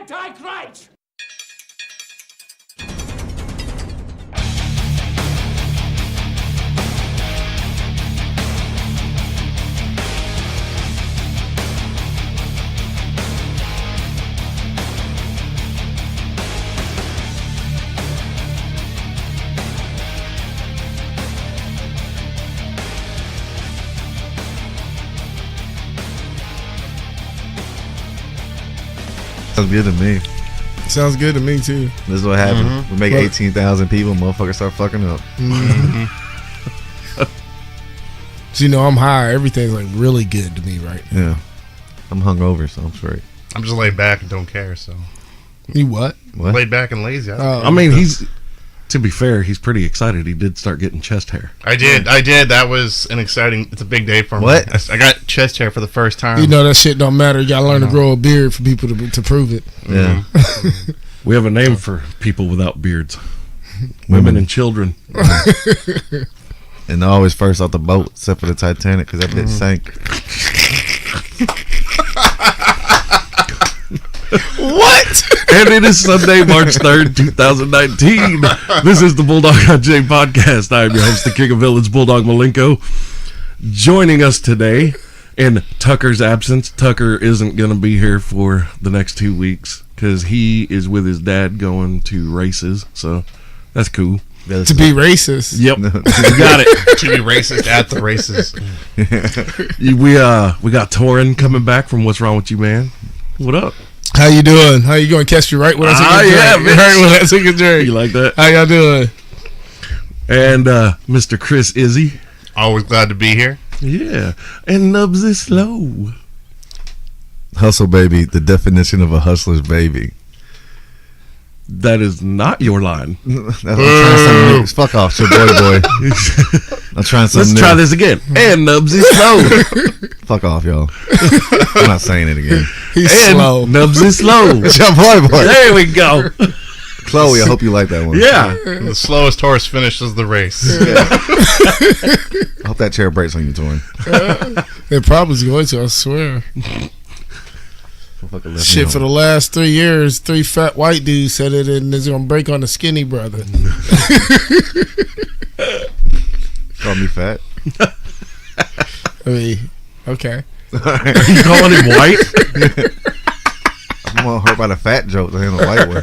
Antichrist! Sounds good to me. Sounds good to me too. This is what happened. We make 18,000 people, motherfuckers start fucking up. So, you know, I'm high. Everything's like really good to me right now. Yeah. I'm hungover, so I'm straight. I'm just laid back and don't care, so. You what? Laid back and lazy. I mean, he's, to be fair, he's pretty excited. He did start getting chest hair. I did. That was an exciting, it's a big day for me. What? I got chest hair for the first time. You know that shit don't matter. You gotta learn to grow a beard for people to prove it. Yeah. We have a name for people without beards. Women and children. And they're always first off the boat, except for the Titanic, because that bitch sank. What? And it is Sunday, March 3rd, 2019. This is the Bulldog Unchained podcast. I am your host, the King of Villains, Bulldog Malenko. Joining us today, in Tucker's absence, Tucker isn't going to be here for the next 2 weeks because he is with his dad going to races. So that's cool. To be racist. Yep, you got it. To be racist at the races. We got Toran coming back from What's Wrong with You, Man? What up? How you doing? How you going to catch me right when I take a drink? Yeah, bitch. Right when I take a drink. You like that? How y'all doing? And Mr. Kris Izzi. Always glad to be here. Yeah. And Knubsie slow. Hustle baby, the definition of a hustler's baby. That is not your line. That's what I'm trying something new. Fuck off, so boy. I'm trying something Let's new. try this again. And Knubsie slow. Fuck off, y'all. I'm not saying it again. He's And slow. Knubsie slow. It's your boy. There we go. Chloe, I hope you like that one. Yeah. The slowest horse finishes the race. I hope that chair breaks on you, Torin. It probably is going to, I swear. Shit, for the last 3 years, 3 fat white dudes said it and it's going to break on the skinny brother. Call me fat. I mean, okay. Are you calling him white? I'm more hurt by the fat joke than the white one.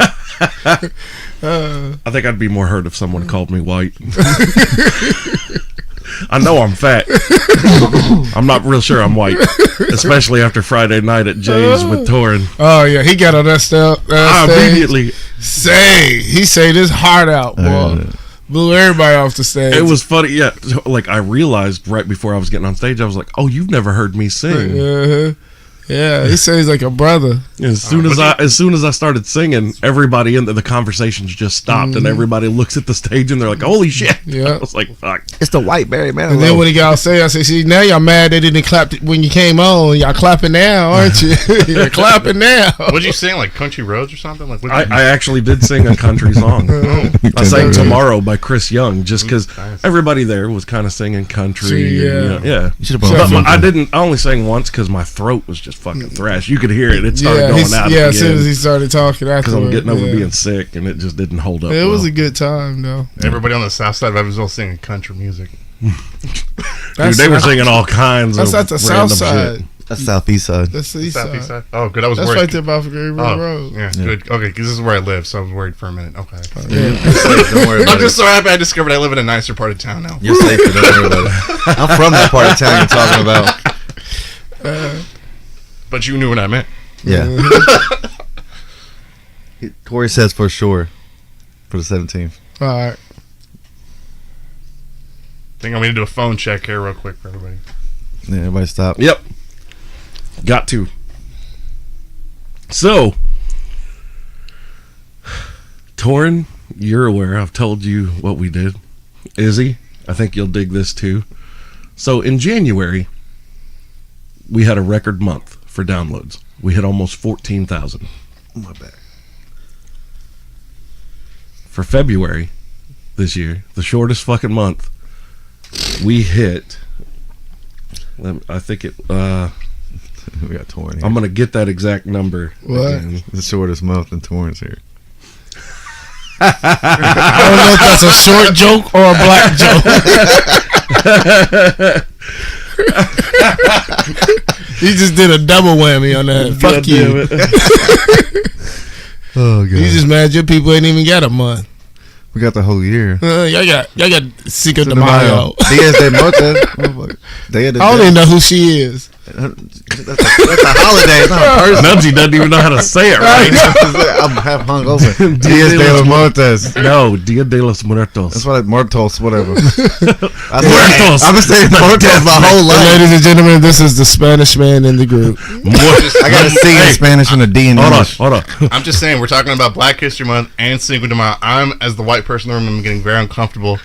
I think I'd be more hurt if someone called me white. I know I'm fat. I'm not real sure I'm white, especially after Friday night at Jay's with Toran. Oh, yeah, he got on that stuff. I immediately. He saved his heart out, boy. Blew everybody off the stage. It was funny, yeah. Like I realized right before I was getting on stage, I was like, "Oh, you've never heard me sing." Yeah, he says he's like a brother. As soon as I started singing, everybody in the conversations just stopped, and everybody looks at the stage and they're like, "Holy shit!" Yeah, I was like, "Fuck!" It's the white Barry man. And then when he got on stage, I said, "See, now y'all mad they didn't clap when you came on. Y'all clapping now, aren't you? You're clapping now." What'd you sing? Like Country Roads or something? Like I actually did sing a country song. I sang "Tomorrow" by Chris Young, just because everybody there was kind of singing country. Yeah. You should have But I only sang once because my throat was just fucking thrash. You could hear it. It started going out. Yeah, as soon as he started talking because I'm getting over yeah. being sick, and it just didn't hold up. It was a good time, though. Everybody on the south side of Evansville singing country music. Dude, they were singing all kinds of That's at the south random side. That's southeast side. That's the east Southeast side. side. Oh, good. I was That's worried. right there by Green River Road. Yeah, good. Okay, because this is where I live, so I was worried for a minute. Okay. Don't worry about I'm just so happy I discovered I live in a nicer part of town now. You're safe. Don't worry about it. I'm from that part of town you're talking about. But you knew what I meant. Yeah. Corey says for sure for the 17th. All right. Think I'm going to do a phone check here real quick for everybody. Yeah, everybody stop. Yep. Got to. So, Toran, you're aware. I've told you what we did. Izzy, I think you'll dig this too. So, in January, we had a record month for downloads. We hit almost 14,000. Oh, my bad. For February this year, the shortest fucking month, we hit, I think it, We got Toran here. I'm gonna get that exact number. What? again. The shortest mouth than Toran's here. I don't know if that's a short joke or a black joke. He just did a double whammy on that. Fuck God you. damn it. Oh god. You just mad your people ain't even got a month. We got the whole year. Y'all got Cinco de Mayo. Diaz de Muertos. Day of the I don't Dead. even know who she is. That's a holiday. It's not a person. Nubsie doesn't even know how to say it right. I'm half hungover. Diaz de los Muertos. No, Dia de los Muertos. That's what Muertos, whatever. Muertos. I've been saying Muertos my whole life. Ladies and gentlemen, this is the Spanish man in the group. I got a C in Spanish and a D in English. Hold on. I'm just saying, we're talking about Black History Month and Cinco de Mayo. I'm, as the white person in the room, I'm getting very uncomfortable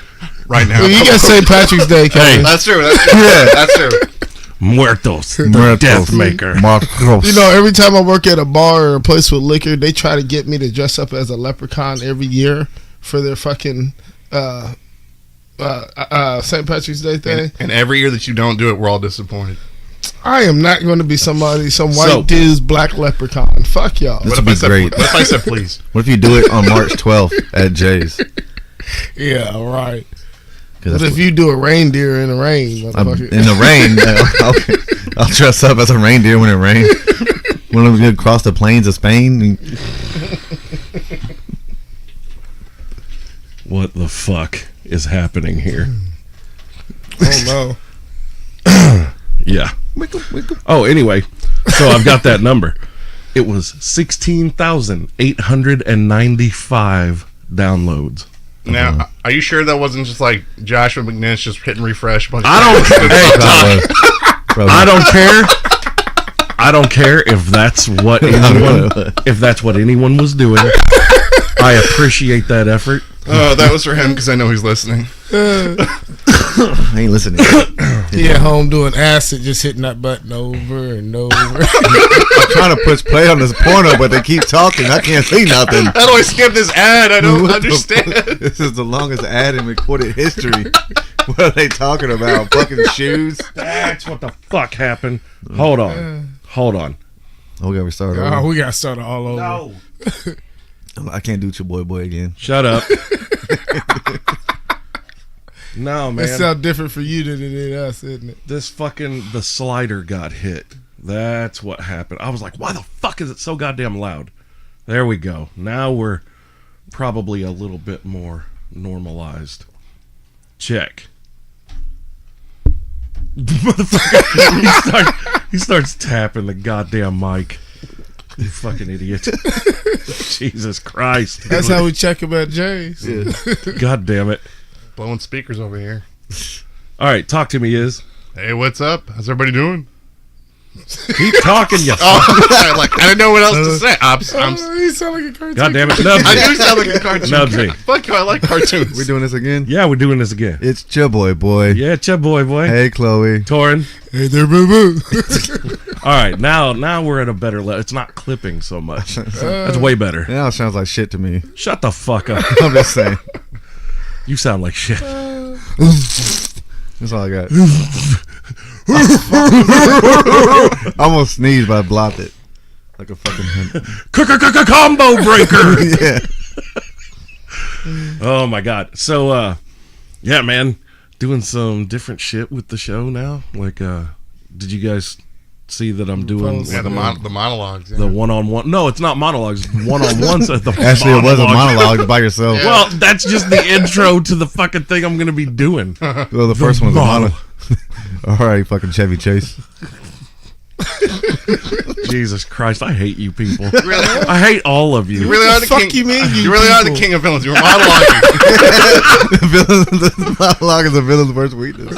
right now. Well, you got St. Patrick's Day, Kevin. That's true. That's true. Yeah. That's true. Muertos. The Muertos. death maker. Muertos. You know, every time I work at a bar or a place with liquor, they try to get me to dress up as a leprechaun every year for their fucking St. Patrick's Day thing. And every year that you don't do it, we're all disappointed. I am not going to be some white So- dude's black leprechaun. Fuck y'all. This What would if be I said, great. what if I said please? What if you do it on March 12th at Jay's? Yeah, right. 'Cause But that's if you do a reindeer in the rain, I'm- motherfucker. in the rain, I'll dress up as a reindeer when it rains. When I'm going to cross the plains of Spain. What the fuck is happening here? Oh no. Yeah. Oh, anyway, so I've got that number. It was 16,895 downloads. Now, are you sure that wasn't just like Joshua McNish just hitting refresh? I don't care if that's what anyone was doing. I appreciate that effort. Oh, that was for him because I know he's listening. I ain't listening. He at home doing acid, just hitting that button over and over. I'm trying to push play on this porno, but they keep talking. I can't see nothing. How do I skip this ad? I don't What the understand. fuck? This is the longest ad in recorded history. What are they talking about? Fucking shoes? That's what the fuck happened. Hold on. Oh, we got to start over. Oh, we got to start all over. No. I can't do your boy again. Shut up. No, It man. sounds different for you than it is us, isn't it? The slider got hit. That's what happened. I was like, why the fuck is it so goddamn loud? There we go. Now we're probably a little bit more normalized. Check. Motherfucker, he starts tapping the goddamn mic. You fucking idiot. Jesus Christ. That's how we check him at Jay's. Yeah. God damn it. Blowing speakers over here. All right, talk to me, Iz. Hey, what's up? How's everybody doing? Keep talking, you Oh, like I didn't know what else to say. I'm You sound like a cartoon. God damn it, I Nubsie. do sound like a cartoon. Nubsie. Fuck you, I like cartoons. We doing this again? Yeah, we're doing this again. It's your boy. Yeah, it's your boy. Hey, Chloe. Toran. Hey there, boo boo. All right, now we're at a better level. It's not clipping so much. That's way better. Now it sounds like shit to me. Shut the fuck up. I'm just saying. You sound like shit. That's all I got. I almost sneezed, but I blocked it. Like a fucking... Combo breaker. Yeah. Oh my god. So yeah, man, doing some different shit with the show now. Like did you guys see that I'm doing Yeah, the monologues. Yeah. the one-on-one? No, it's not monologues. One-on-ones at the Actually, it was a monologue by yourself. Yeah. Well, that's just the intro to the fucking thing I'm gonna be doing. Well, the first one was a monologue. All right, fucking Chevy Chase. Jesus Christ, I hate you people. Really? I hate all of you. You really are the fuck king. you mean, You really are the people? king of villains. You're monologuing. The monologue is a villain's worst weakness.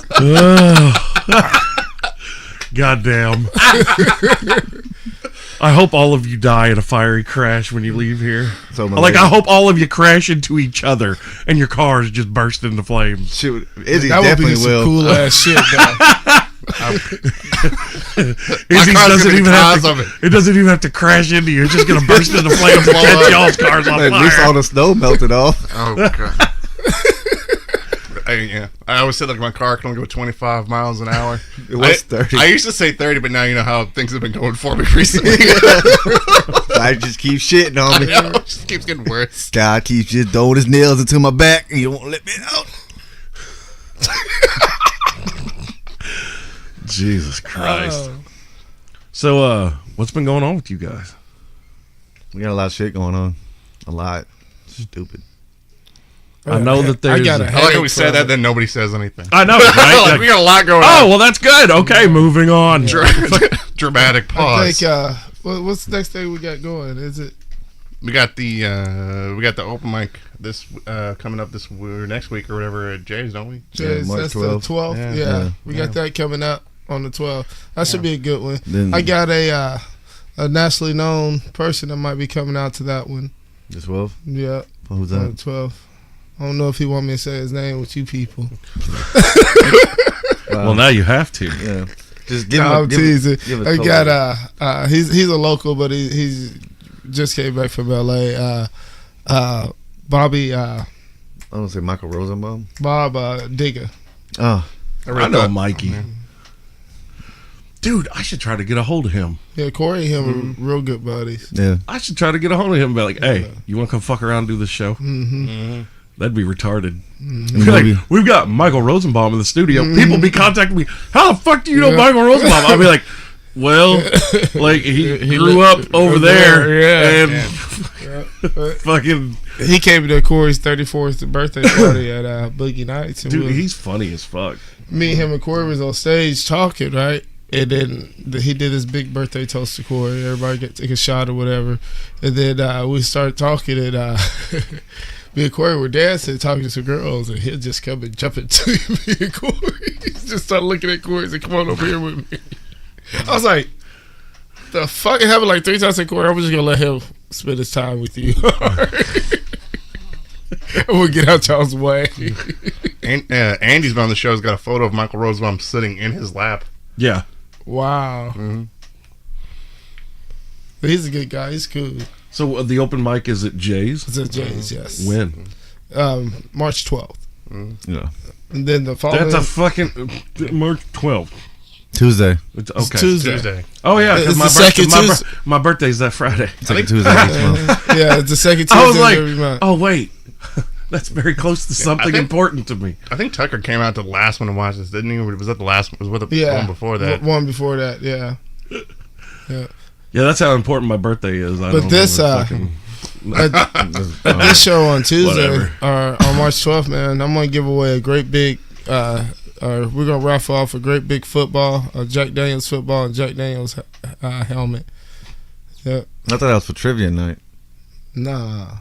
God damn. I hope all of you die in a fiery crash when you leave here. So Like, I hope all of you crash into each other and your cars just burst into flames. Shoot, Izzy That would be definitely some will. cool ass shit, though. Izzy car's doesn't gonna be even have cause to, of it doesn't even have to crash into you. It's just going to burst into flames and Blow catch up. y'all's cars on At least fire. all the snow melted off. Oh god. Hey, I always said like my car can only go 25 miles an hour. It was 30. I used to say 30, but now you know how things have been going for me recently. I just keep shitting on I me. know, it just keeps getting worse. God keeps just throwing his nails into my back and you won't let me out. Jesus Christ. So, what's been going on with you guys? We got a lot of shit going on. A lot. Stupid. I know that there's. I like how we said that, then nobody says anything. I know, right? Like, we got a lot going on. Oh, well, that's good. Okay, moving on. Dramatic I pause. think, what's the next thing we got going? Is it? We got the open mic this coming up next week or whatever at Jay's, don't we? Jay's, March that's 12th. the 12th. Yeah. We got that coming up on the 12th. That should be a good one. Then- I got a nationally known person that might be coming out to that one. The 12th? Yeah, Who's on the that? 12th. I don't know if he want me to say his name with you people. Well, now you have to. Yeah. Just give No, him I'm teasing. give a I total. got he's a local, but he's just came back from LA. Bobby I don't say Michael Rosenbaum. Bob Digger. Oh. I know Mikey. Dude, I should try to get a hold of him. Yeah, Corey and him are real good buddies. Yeah. I should try to get a hold of him and be like, hey, you want to come fuck around and do this show? Mm-hmm. That'd be retarded. Maybe. Like, we've got Michael Rosenbaum in the studio. People be contacting me. How the fuck do you know Yeah. Michael Rosenbaum? I'll be like, well, like he grew up over there, yeah. and Yeah. fucking He came to Corey's 34th birthday party at Boogie Nights. And dude, he's funny as fuck. me, him, and Corey was on stage talking, right? And then he did his big birthday toast to Corey. Everybody take a shot or whatever. And then we started talking, and me and Corey were dancing, talking to some girls, and he'll just come and jump into me and Corey. He just started looking at Corey and said, come on over here with me. I was like, the fuck? It happened like 3 times. I said, Corey, I'm just going to let him spend his time with you. And we'll get out y'all's way. And, Andy's been on the show. Has got a photo of Michael Rosenbaum sitting in his lap. Yeah. Wow. Mm-hmm. But he's a good guy. He's cool. So the open mic is at Jay's. It's at Jay's, yes. When? March 12th. Yeah. And then the following... That's a fucking March 12th. Tuesday. It's, It's okay. Tuesday. Oh yeah, It's because the second Tuesday. my birthday's that Friday. Second Tuesday next month. Yeah, it's the second Tuesday I was like, of every month. oh wait, that's very close to something think- important to me. I think Tucker came out to the last one and watched this, didn't he? Or was that the last one? Was what the Yeah. one before that? One before that, yeah. Yeah, that's how important my birthday is. I But don't this, know what fucking- But this show on Tuesday, Whatever. or on March 12th, man, I'm going to give away a great big... we're going to raffle off a great big football, a Jack Daniels football and Jack Daniels helmet. Yeah. I thought that was for trivia night. Nah.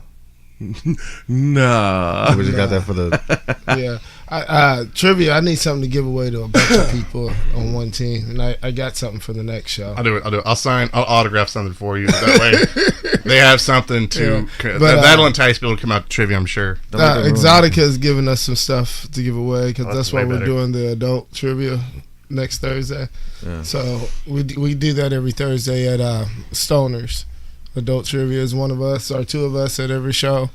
nah. We just got that for the. Yeah. Trivia, I need something to give away to a bunch of people on one team. And I got something for the next show. I'll do it. I'll autograph something for you. That way they have something to. Yeah. But, that'll entice people to come out to trivia, I'm sure. Exotica has given us some stuff to give away because Oh, that's that's why way we're better. doing the adult trivia next Thursday. Yeah. So we do that every Thursday at Stoners. Adult trivia is one of us or two of us at every show,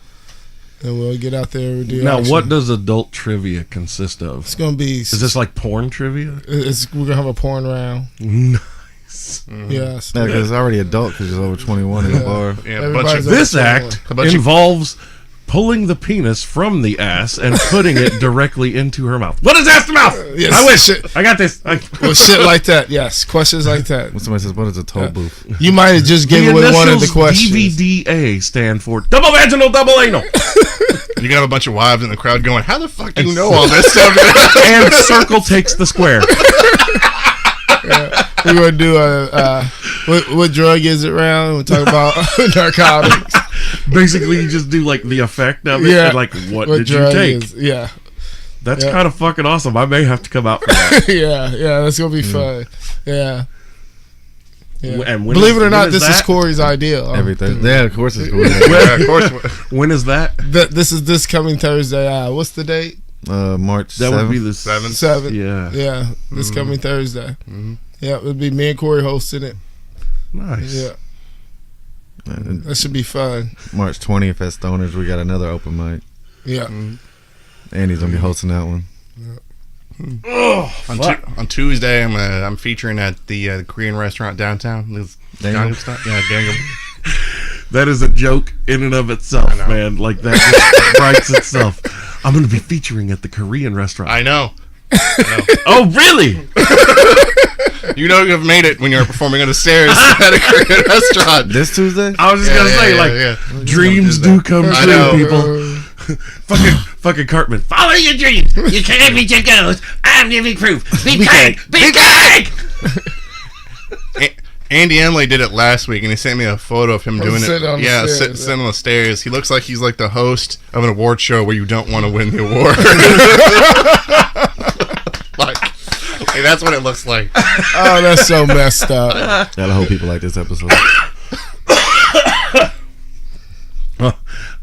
and we'll get out there and do. Now, action. what does adult trivia consist of? It's gonna be? Is this like porn trivia? We're gonna have a porn round. Nice. Yes. Yeah, because it's already adult because it's over 21 in the bar. Yeah, a bunch Everybody's of, This over act 21. involves pulling the penis from the ass and putting it directly into her mouth. What is ass to mouth? Yes. I wish. Shit. I got this. Well, shit like that. Yes. Questions like that. When somebody says, "What is a toll booth?" You might have just gave away one of the questions. DVDA stand for double vaginal, double anal. you're gonna have a bunch of wives in the crowd going, "How the fuck do you know all this stuff?" And circle takes the square. We're gonna do what drug is it round? We'll talk about narcotics. Basically, you just do like the effect of it. Yeah. And like, what did you drug take? is- Yeah. That's Yeah. kind of fucking awesome. I may have to come out for that. Yeah. That's gonna be fun. Yeah. Yeah. And when Believe is- it or not, when is this is that? Corey's idea. Every Thursday. Yeah, of course it's cool. yeah, of course. When is that? This is this coming Thursday. What's the date? March That 7th. would be the 7th. 7th. Yeah. Yeah. This coming Thursday. Yeah, it'll be me and Corey hosting it. Nice. Yeah. And That should be fun. March 20th at Stoners, we got another open mic. Yeah. Andy's gonna be hosting that one. On Tuesday, I'm featuring at the Korean restaurant downtown. Gangnam. That is a joke in and of itself, man. Like that just writes itself. I'm going to be featuring at the Korean restaurant. I know. Oh, really? You know you've made it when you're performing on the stairs at a Korean restaurant. This Tuesday? I was just going to say, dreams do come true, people. Fucking Cartman. Follow your dreams. You can't reach your goals. I'm living proof. Be kind. Be kind. Andy Emily did it last week, and he sent me a photo of him doing it. Sitting on the stairs. He looks like he's like the host of an award show where you don't want to win the award. Like, that's what it looks like. Oh, that's so messed up. Gotta hope people like this episode.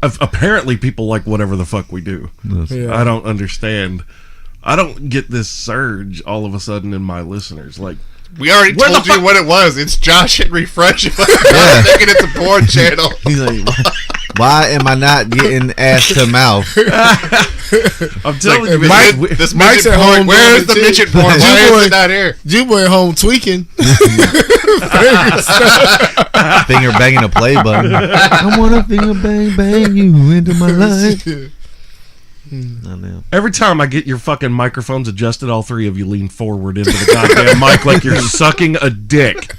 Apparently, people like whatever the fuck we do. Yes. Yeah. I don't understand. I don't get this surge all of a sudden in my listeners. Like, we already told you what it was. It's Josh hit refresh. Thinking it's a porn channel. He's like, why am I not getting ass to mouth? I'm telling you, this Mike's midget at porn. home Where is doing the it midget too. porn? Why is it not here? G-Boy at home tweaking. Finger banging a play button. I want to finger bang you into my life. every time I get your fucking microphones adjusted, all three of you lean forward into the goddamn mic like you're sucking a dick.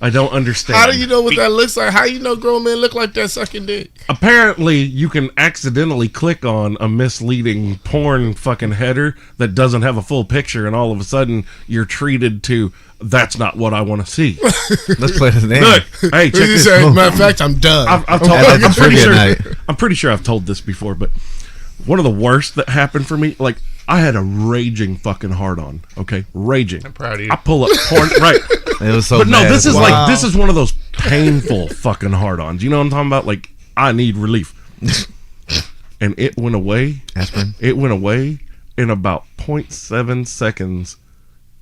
I don't understand. How do you know what that looks like? How you know grown men look like that sucking dick? Apparently, you can accidentally click on a misleading porn fucking header that doesn't have a full picture, and all of a sudden, you're treated to, that's not what I want to see. Let's play this name. Look, hey, check this out. Matter of fact, I'm done. I'm pretty sure I've told this before, but one of the worst that happened for me, like, I had a raging fucking hard-on, okay? Raging. I'm proud of you. I pull up porn, right. It was so But no, bad. this is Wow. like, this is one of those painful fucking hard-ons. You know what I'm talking about? Like, I need relief. And it went away. Aspirin. It went away in about 0.7 seconds.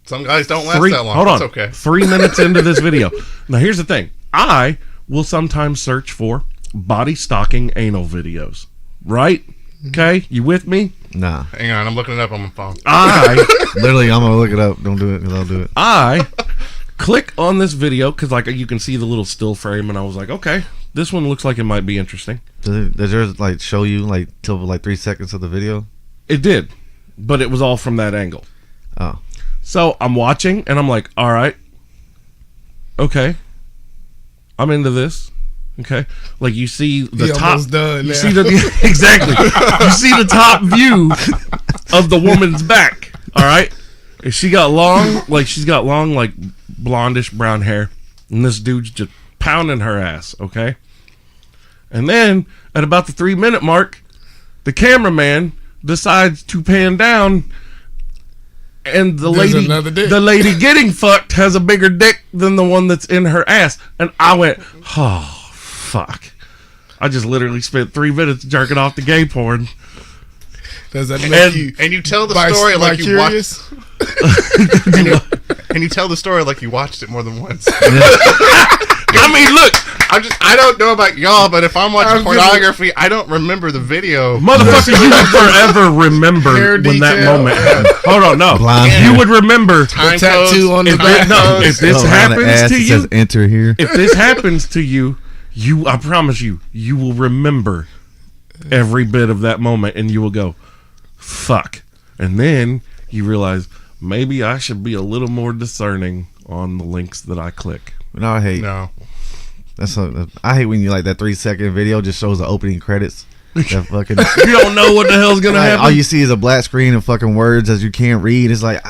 Some guys don't last that long. Hold on. That's okay. 3 minutes into this video. Now, here's the thing. I will sometimes search for body stocking anal videos. Right? Okay? You with me? Nah. Hang on, I'm looking it up on my phone. Literally, I'm gonna look it up. Don't do it, because I'll do it. I click on this video because, like, you can see the little still frame, and I was like, okay, this one looks like it might be interesting. Does yours like show you like till like 3 seconds of the video? It did, but it was all from that angle. Oh. So I'm watching, and I'm like, all right, okay, I'm into this. Okay, like you see the top. Done you now. see the exactly. You see the top view of the woman's back. All right, and she's got long, like blondish brown hair, and this dude's just pounding her ass. Okay, and then at about the 3 minute mark, the cameraman decides to pan down. And the lady getting fucked has a bigger dick than the one that's in her ass. And I went, oh, fuck. I just literally spent 3 minutes jerking off the gay porn. Does that make and you tell the story like you watched. And you tell the story like you watched it more than once. I mean, look, I don't know about y'all, but if I'm watching pornography, I don't remember the video. Motherfucker, you would forever remember when that moment happened. Hold on, no. You would remember Time tattoo on the back. If this happens to you, says enter here. if this happens to you, I promise you will remember every bit of that moment, and you will go, fuck. And then you realize, maybe I should be a little more discerning on the links that I click. No, I hate. No. I hate when you like that 3 second video just shows the opening credits. That fucking. You don't know what the hell's gonna happen. All you see is a black screen and fucking words as you can't read. It's like,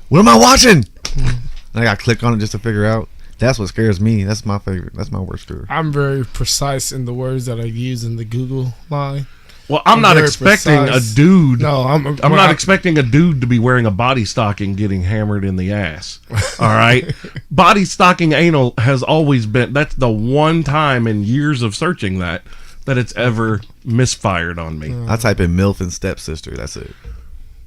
what am I watching? And I got to click on it just to figure out. That's what scares me. That's my favorite. That's my worst fear. I'm very precise in the words that I use in the Google line. Well, I'm not expecting precise. a dude. No, I'm not expecting a dude to be wearing a body stocking getting hammered in the ass. All right? Body stocking anal has always been, that's the one time in years of searching that it's ever misfired on me. I type in MILF and stepsister. That's it.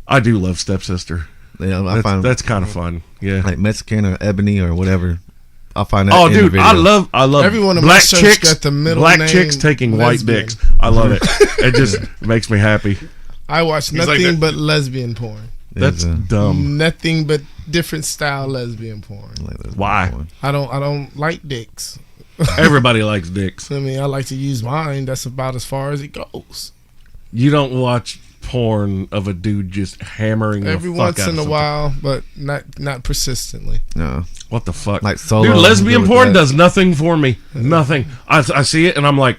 I do love Stepsister. Yeah, I find That's kind of fun. Yeah. like Mexican or ebony or whatever. I find that. Oh, in the dude, video. I love Everyone in my black church chicks. got the middle Black name chicks taking lesbian. white dicks. I love it. It just makes me happy. I watch He's like nothing that- but lesbian porn. That's dumb. Nothing but different style lesbian porn. Why? I don't like dicks. Everybody likes dicks. I mean, I like to use mine. That's about as far as it goes. You don't watch porn of a dude just hammering Every the fuck once out in of a something. while, but not persistently. No. What the fuck? Like solo. Dude, lesbian with porn that. does nothing for me. Nothing. I see it and I'm like,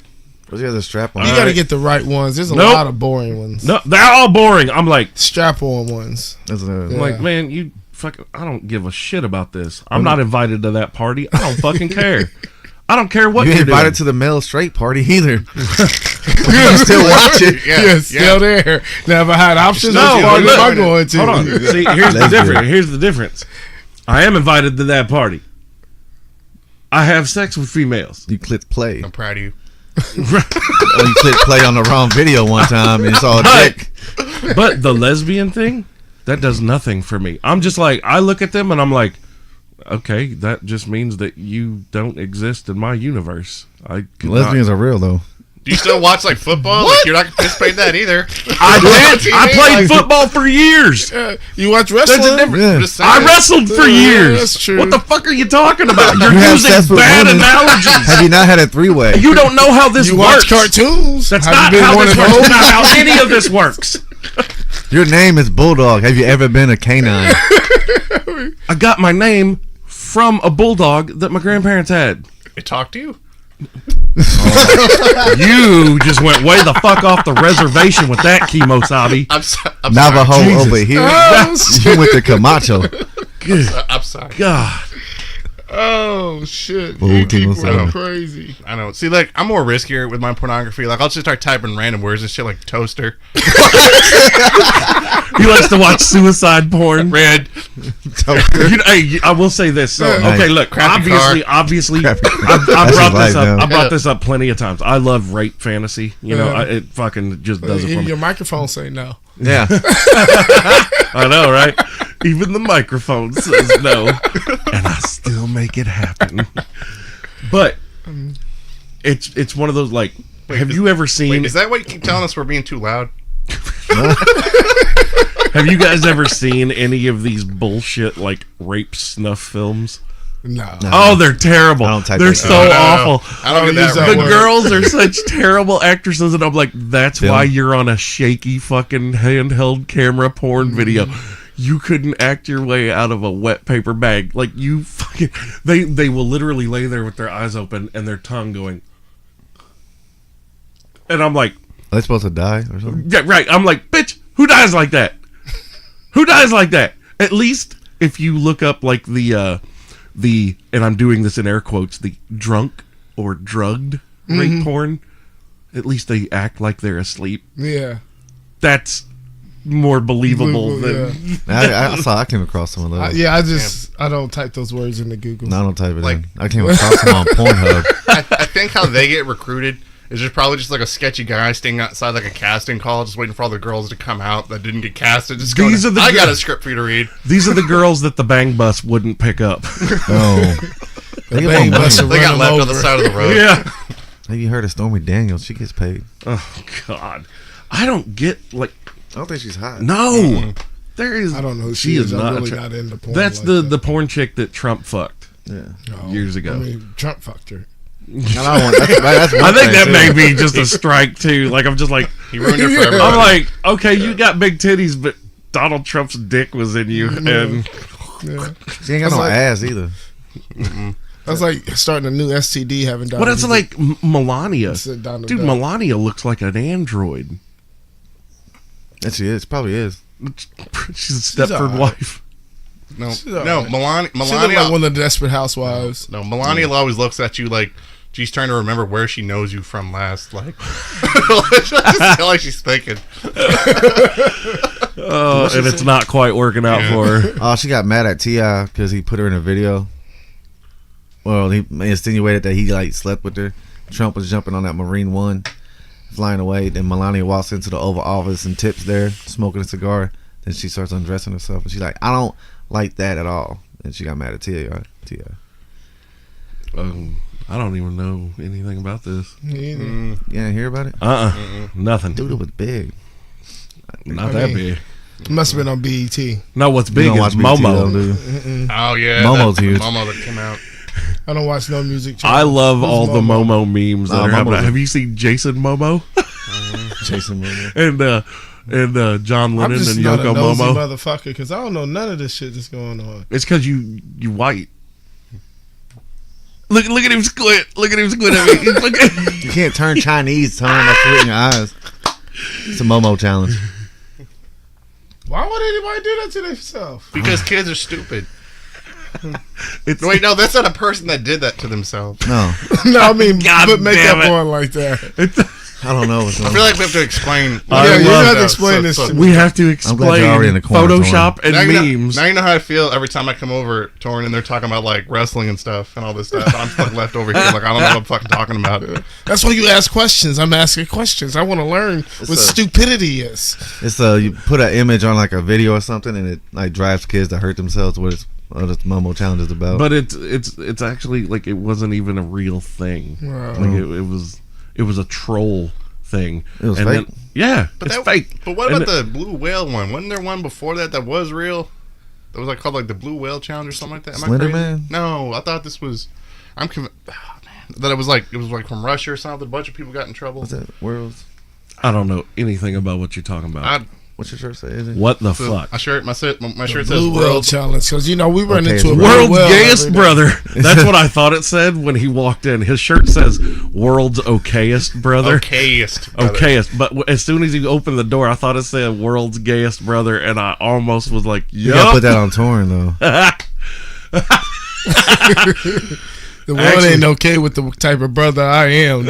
Where's the other strap on? You got to get the right ones. There's a Nope. lot of boring ones. no, they're all boring. I'm like, Strap-on ones. That's another- Yeah. like, man, you fucking, I don't give a shit about this. I'm not invited to that party. I don't fucking care. I don't care what You you're ain't invited doing. to the male straight party either. You still watch it. Yeah, still there. Now, if I had options, No, which party look. am I going to? Hold on. See, here's the Lesbian. difference. Here's the difference. I am invited to that party. I have sex with females. You click play. I'm proud of you. Or you click play on the wrong video one time and it's all dick. But the lesbian thing, that does nothing for me. I'm just like, I look at them and I'm like, okay, that just means that you don't exist in my universe. I could Lesbians are real though. Do you still watch like football? Like you're not participating in that either. I did. TV, I played like- football for years. You watch That's wrestling? a different. Yeah. I'm just saying. I wrestled for Yeah, years. that's true. What the fuck are you talking about? You're You have using sex with bad women. analogies. Have you not had a 3-way? You don't know how this You works. watch cartoons? That's Have not you been how one this of works. those? That's not how any of this works. Your name is Bulldog. Have you ever been a canine? I got my name from a bulldog that my grandparents had. They talk to you. You just went way the fuck off the reservation with that, Kimosabi. I'm Navajo sorry. over here. Oh, You went to Camacho. Good I'm sorry. God. Oh shit! Oh, You people Kimosabi. are crazy. I know. See, like I'm more riskier with my pornography. Like I'll just start typing random words and shit like toaster, He likes to watch suicide porn. red. Hey, I will say this. So, Yeah. okay, look. Crappy Obviously, Crappy I That's brought his this life up. now. I brought this up plenty of times. I love rape fantasy. You know, Yeah. it fucking just does it for Even me. your microphone say no. Yeah. I know, right? Even the microphone says no, and I still make it happen. But it's one of those like. Have you ever seen? Wait, is that what you keep telling us we're being too loud? Have you guys ever seen any of these bullshit like rape snuff films? No. Oh, they're terrible. I don't type They're that. so No, no, no. awful. I don't get use that. that The Right. word. girls are such terrible actresses, and I'm like, that's Yeah. why you're on a shaky fucking handheld camera porn video. You couldn't act your way out of a wet paper bag. Like you fucking, they will literally lay there with their eyes open and their tongue going, and I'm like, Are they supposed to die or something? yeah, right. I'm like, bitch, who dies like that? Who dies like that? At least if you look up like the, and I'm doing this in air quotes, the drunk or drugged rape porn, at least they act like they're asleep. Yeah. That's more believable than. I came across some of those. I don't type those words into Google. No, I don't type it Like- in. I came across them on Pornhub. I think how they get recruited is there's probably just like a sketchy guy standing outside like a casting call, just waiting for all the girls to come out that didn't get casted. Just going, These are the I got gir- a script for you to read. These are the girls that the bang bus wouldn't pick up. Oh. They get bang more bus money. They got Run 'em left on the over. side of the road. Yeah. Have you heard of Stormy Daniels? She gets paid. Oh God, I don't get like I don't think she's hot. no. There is. I don't know who She she is is. not. I'm really attra- not into porn. That's like the that. porn chick that Trump fucked Yeah. No. years ago. I mean, Trump fucked her. That's one I think thing, that too. may be just a strike too. Like I'm just like He ruined it for Yeah. everybody. I'm like, okay, you got big titties, but Donald Trump's dick was in you, and Yeah. She ain't got That's no like- ass either. That's like starting a new STD having done. what it's like Melania, Said Donald dude. Duck. Melania looks like an android. And she is. Probably is. She's a Stepford alright. wife. No, She's all no, right. Melania. She looked Melania, like one of the Desperate Housewives. no, Melania always looks at you like she's trying to remember where she knows you from last. Like, just feel like she's thinking. And it's not quite working out Yeah. for her. Oh, she got mad at T.I. because he put her in a video. Well, he insinuated that he like slept with her. Trump was jumping on that Marine One, flying away. Then Melania walks into the Oval Office and Tip's there smoking a cigar. Then she starts undressing herself, and she's like, "I don't like that at all." And she got mad at T.I. I don't even know anything about this. Me either. You didn't hear about it? Nothing. Dude, it was big. Not that big. It must have been on BET. No, what's You big don't is watch BT, MoMo. though, do you? Oh yeah, Momo's huge. Momo that came out. I don't watch no music. I love Who's all the Momo memes that Oh, are happening. Momo's a- Have you seen Jason Momo Jason Momoa. and John I'm Lennon just and not a Yoko nosy Momo? motherfucker because I don't know none of this shit that's going on. It's because you white. Look at him squint. Look at him squint at me. He's fucking- You can't turn Chinese, Tone. That's squint in your eyes. It's a Momo challenge. Why would anybody do that to themselves? Because kids are stupid. It's Wait, no, that's not a person that did that to themselves. No, No, I mean, God put makeup damn it. on like that. I don't know what's I going feel on. like we have to explain. I You love have to that. explain this to me. we have to glad explain you're already in the corner, Photoshop and Now you, memes. now you know how I feel every time I come over, Toran, and they're talking about like wrestling and stuff and all this stuff. I'm stuck left over here, like I don't know what I'm fucking talking about. That's why you ask questions. I'm asking questions. I want to learn what a- stupidity is. It's you put an image on like a video or something, and it like drives kids to hurt themselves. What this Momo challenge is about. But it's actually like it wasn't even a real thing. Wow. Like it was a troll thing. It was and fake? Yeah, But it's that, fake. But what And about the blue whale one? Wasn't there one before that was real? That was like called like the blue whale challenge or something like that. Am Slender I crazy? Man? No, I thought this was. I'm convinced that it was like from Russia or something. A bunch of people got in trouble. What's that? Worlds? I don't know anything about what you're talking about. What's your shirt say? Is it? What the So fuck? my shirt says Blue Whale World. Challenge. Because, you know, we run Okay, into a it's blue World's whale gayest every day. brother. That's what I thought it said when he walked in. His shirt says "World's okayest brother." Okayest. brother. Okayest. But as soon as you opened the door, I thought it said "World's gayest brother," and I almost was like, You gotta "Yup." put that on Toran though. The world Actually- ain't okay with the type of brother I am.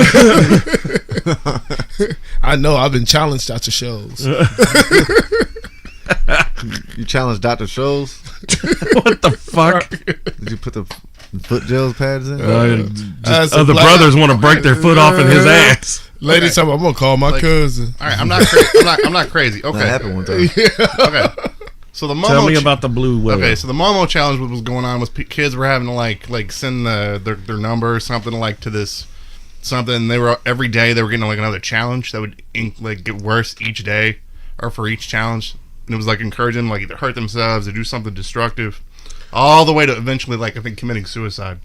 I know. I've been challenged out to shows. You challenged Dr. Scholl's. What the fuck? Did you put the foot gels pads in? As a Other black- brothers want to break their foot off in his ass. Ladies, I'm going to call my Like- cousin. All right, I'm not. I'm not crazy. Okay. That happened one time. Okay. So the Momo Tell me about the blue whale. Okay, so the Momo challenge, what was going on was kids were having to like send their number or something like to this something. And they were every day they were getting like another challenge that would like get worse each day or for each challenge. And it was like encouraging them like either hurt themselves or do something destructive, all the way to eventually like I think committing suicide.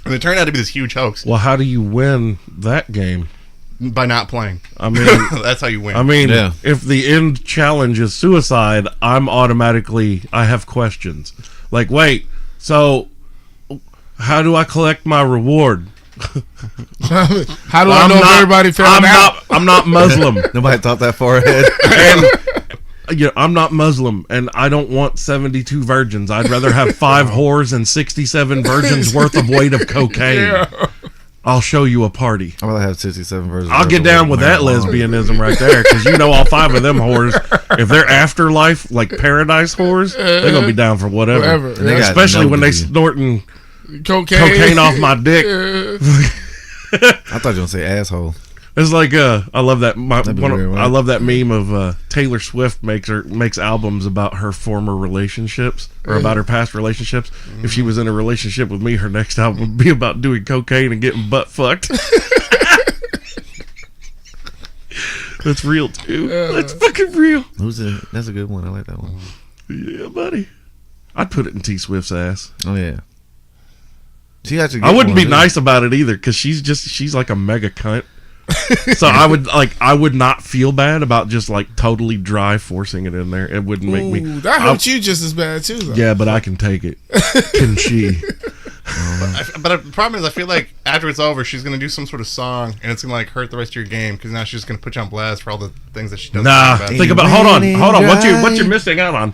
And it turned out to be this huge hoax Well, how do you win that game? by not playing. I mean, That's how you win. Yeah. if the end challenge is suicide, I have questions. Like, wait, so how do I collect my reward? How do I know if everybody found out? I'm not Muslim. Nobody thought that far ahead. And I'm not Muslim, and I don't want 72 virgins. I'd rather have 5 whores and 67 virgins worth of weight of cocaine. Yeah. I'll show you a party. I'd rather have 67 versions. I'll get down with that lesbianism right there, because you know all 5 of them whores, if they're afterlife, like paradise whores, they're going to be down for whatever. Whatever. And they got Especially no when they disease. snorting Cocaine off my dick. I thought you were gonna say asshole. It's like I love that. That'd be weird, right? I love that meme of Taylor Swift makes albums about her former relationships or about her past relationships. If she was in a relationship with me, her next album would be about doing cocaine and getting butt fucked. That's real too. That's fucking real. That's a good one. I like that one. Yeah, buddy. I'd put it in T Swift's ass. Oh yeah. She actually. I wouldn't be nice about it either, because she's like a mega cunt. So I would not feel bad about just like totally dry forcing it in there. It wouldn't make me. Ooh, that hurts you just as bad too, though. Yeah, but I can take it. Can she? But the problem is, I feel like after it's over, she's gonna do some sort of song, and it's gonna like hurt the rest of your game because now she's just gonna put you on blast for all the things that she does. Nah, bad. think about. Hold on. What you're missing out on?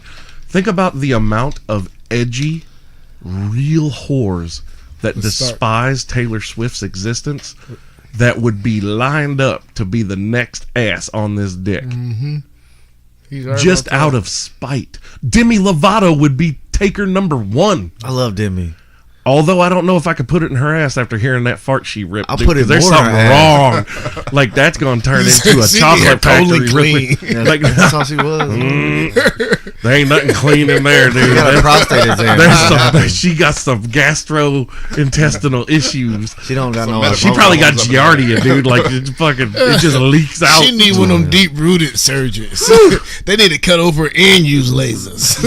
Think about the amount of edgy, real whores that despise Taylor Swift's existence that would be lined up to be the next ass on this dick, just out of spite. Demi Lovato would be taker number 1. I love Demi. Although I don't know if I could put it in her ass after hearing that fart she ripped. I'll dude, put it 'cause there's more in something her wrong. Like that's gonna turn into a She chocolate totally factory. clean. Yeah, Like that's all she was. there ain't nothing clean in there, dude. She got a prostate exam. She got some gastrointestinal issues. She don't got no. She probably got giardia, dude. Like it just leaks out. She need one of them deep rooted surgeries. They need to cut over and use lasers.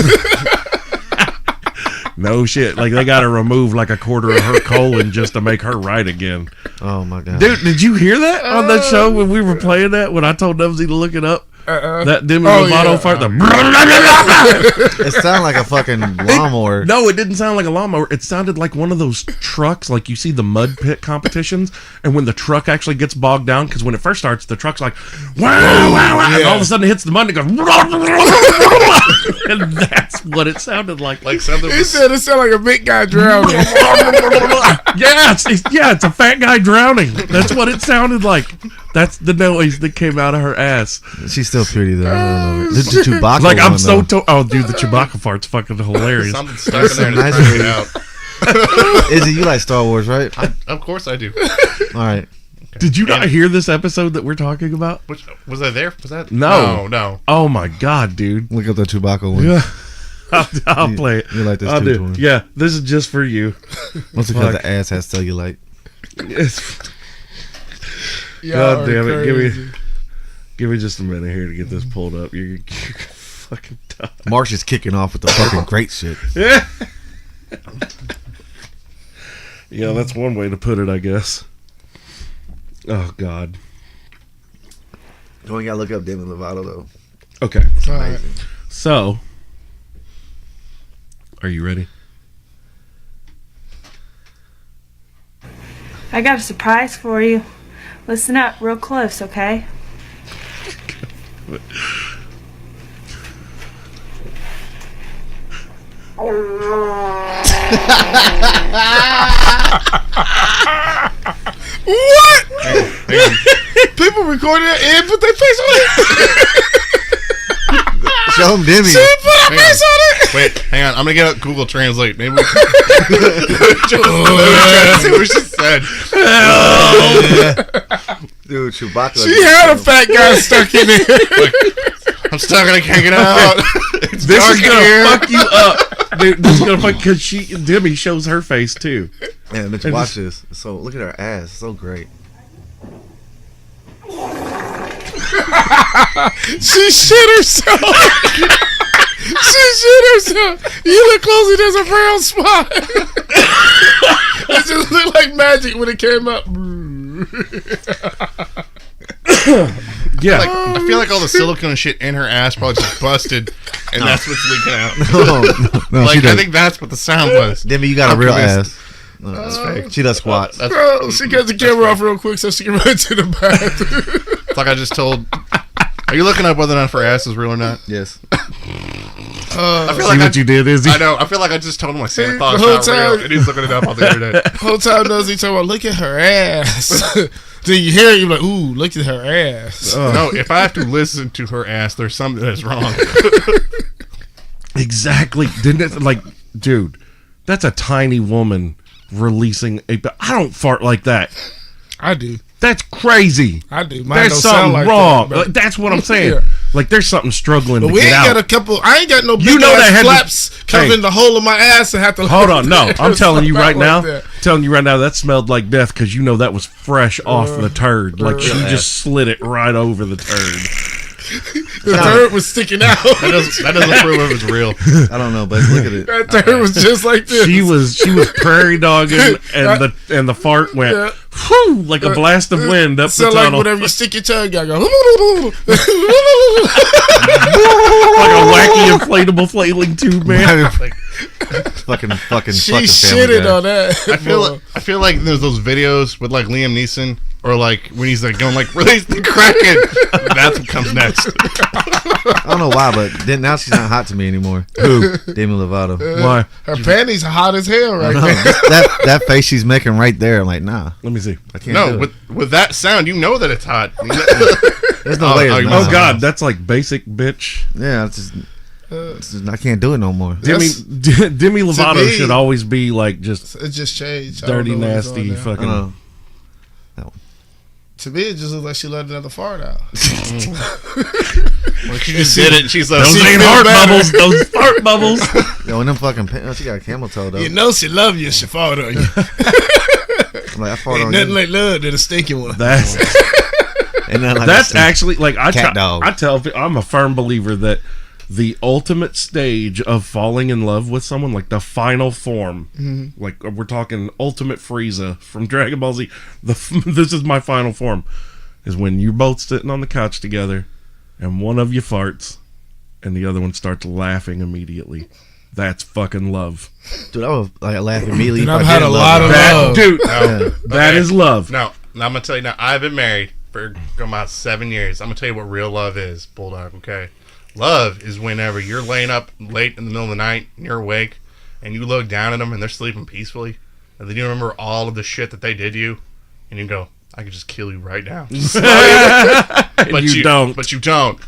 No shit. Like they got to remove like a quarter of her colon just to make her right again. Oh my god, Dude, did you hear that on that show when we were playing that? When I told Knubsie to look it up, that Demi Lovato fart. it sounded like a fucking lawnmower. No, it didn't sound like a lawnmower. It sounded like one of those trucks, like you see the mud pit competitions, and when the truck actually gets bogged down, because when it first starts, the truck's like, wow, wow, wow, and all of a sudden it hits the mud and it goes, and that's what it sounded like. Like something. He said it sounded like a big guy drowning. It's a fat guy drowning. That's what it sounded like. That's the noise that came out of her ass. She's still pretty though. I love it. The Chewbacca Like I'm one, so though. oh dude, the Chewbacca fart's fucking hilarious. Something stuck in there to Nice bring it movie. out. Izzy, you like Star Wars, right? Of course I do. All right. Did you not hear this episode that we're talking about? Which was I there? Was that No. Oh my god, dude. Look up the Chewbacca one. Yeah. I'll play it. You like this I'll too, do. Toran. Yeah, this is just for you. What's it because the ass has cellulite? God damn it! Give me just a minute here to get this pulled up. You're fucking done. Marsh is kicking off with the fucking great shit. Yeah. Yeah, that's one way to put it, I guess. Oh God. You only gotta look up Demi Lovato though. Okay. All right. So, are you ready? I got a surprise for you. Listen up real close, okay? What? People recorded it and put their face on it. Show him Demi. She put her face on it. Wait, hang on. I'm gonna get up Google Translate. Maybe we can see what she said. Dude, Chewbacca. She had a fat guy stuck in there. I'm stuck and I can't get out. It's This dark is in gonna here. fuck you up. Dude, this is gonna fuck because Demi shows her face too. Man, bitch, watch this. So look at her ass. It's so great. She shit herself. She shit herself. You look closely, there's a brown spot. It just looked like magic when it came up. Yeah. Like, I feel like all the silicone and shit in her ass probably just busted, and that's what's leaking out. No, Like, she I does. think that's what the sound was. Demi, you got a I'm real convinced. ass. That's fake. She does squats. That's, Bro, she got the camera off real quick so she can run to the bathroom. it's like I just told. Are you looking up whether or not her ass is real or not? Yes. I feel See what you did, Izzy? I know. I feel like I just told him my Santa Claus The whole not real, time- and he's looking it up on the internet. Whole time knows he talking about look at her ass. Then you hear it, you're like, ooh, look at her ass. No, if I have to listen to her ass, there's something that's wrong. Exactly. Didn't it, like, dude, that's a tiny woman releasing a. I don't fart like that. I do. That's crazy. I do. Mine There's don't something sound like wrong. that, but- That's what I'm saying. Yeah. Like, there's something struggling But to we get ain't out. got a couple. I ain't got no big You know that ass had to- flaps covering Hey. the hole of my ass and have to. Hold on, no. I'm telling you right now. Like that. Telling you right now, that smelled like death because you know that was fresh off the turd. Like she just slid it right over the turd. The turd was sticking out. That doesn't prove if it's real. I don't know, but look at it. That turd was just like this. She was prairie dogging, and the fart went Yeah. whew, like a blast of wind up the So like tunnel, whenever you stick your tongue out, go. like a wacky inflatable flailing tube, man. fucking She Family shitted Guy. on that. I feel like there's those videos with like Liam Neeson, or like when he's like going like release the Kraken. That's what comes next. I don't know why, but then now she's not hot to me anymore. Who? Demi Lovato. Why? Her panties are hot as hell right No, now. that face she's making right there, I'm like, nah, Let me see. I can't. No, do it. with that sound, you know that it's hot. There's no way. oh, it's you not. Oh God, that's like basic bitch. Yeah, it's just I can't do it no more. Demi Lovato me- should always be like just It just changed. I don't dirty, know what's nasty, on there. fucking. To me, it just looks like she let another fart out. Well, she just did it. And she's like, Those she ain't feel heart better. bubbles. Those fart bubbles. Yo, and them fucking pants, she got a camel toe though. You know she love you. She fart on you. I'm like, I fart Ain't on nothing you. like love than a stinking one. That's Ain't nothing like that's a actually like cat dog. I tell. I'm a firm believer that the ultimate stage of falling in love with someone, like the final form, like we're talking ultimate Frieza from Dragon Ball Z. This is my final form, is when you're both sitting on the couch together, and one of you farts, and the other one starts laughing immediately. That's fucking love. Dude, I was like laughing immediately. Dude, if I I've had didn't a love lot her. of love. Dude, Yeah. that is love. No, I'm gonna tell you now. I've been married for about 7 years. I'm gonna tell you what real love is, Bulldog. Okay, love is whenever you're laying up late in the middle of the night and you're awake, and you look down at them and they're sleeping peacefully, and then you remember all of the shit that they did to you, and you go, "I could just kill you right now." But you don't. But you don't.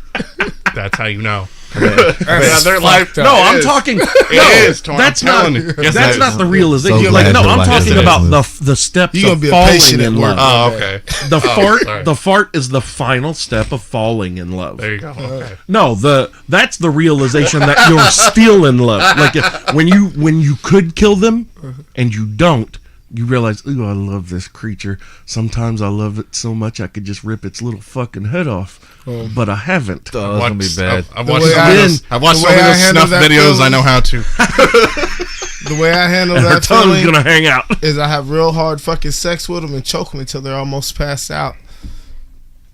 That's how you know. That's their life. fucked up. No, It I'm is. talking. It is, Toran. That's I'm not. telling you. Yes, That's it not is. the realization. So Like, glad no, your I'm wife talking is about listening. the steps You gonna of be a falling patient in at work. love. Oh, okay. The fart. sorry. The fart is the final step of falling in love. There you go. Okay. No, that's the realization that you're still in love. Like when you could kill them and you don't. You realize, ooh, I love this creature. Sometimes I love it so much I could just rip its little fucking head off, but I haven't. Oh, it's gonna be bad. I've The watched way some I- of those. I've watched the some way of I those handle snuff that videos. feeling- I know how to. The way I handle And her that tongue's feeling gonna hang out. is I have real hard fucking sex with them and choke them until they're almost passed out.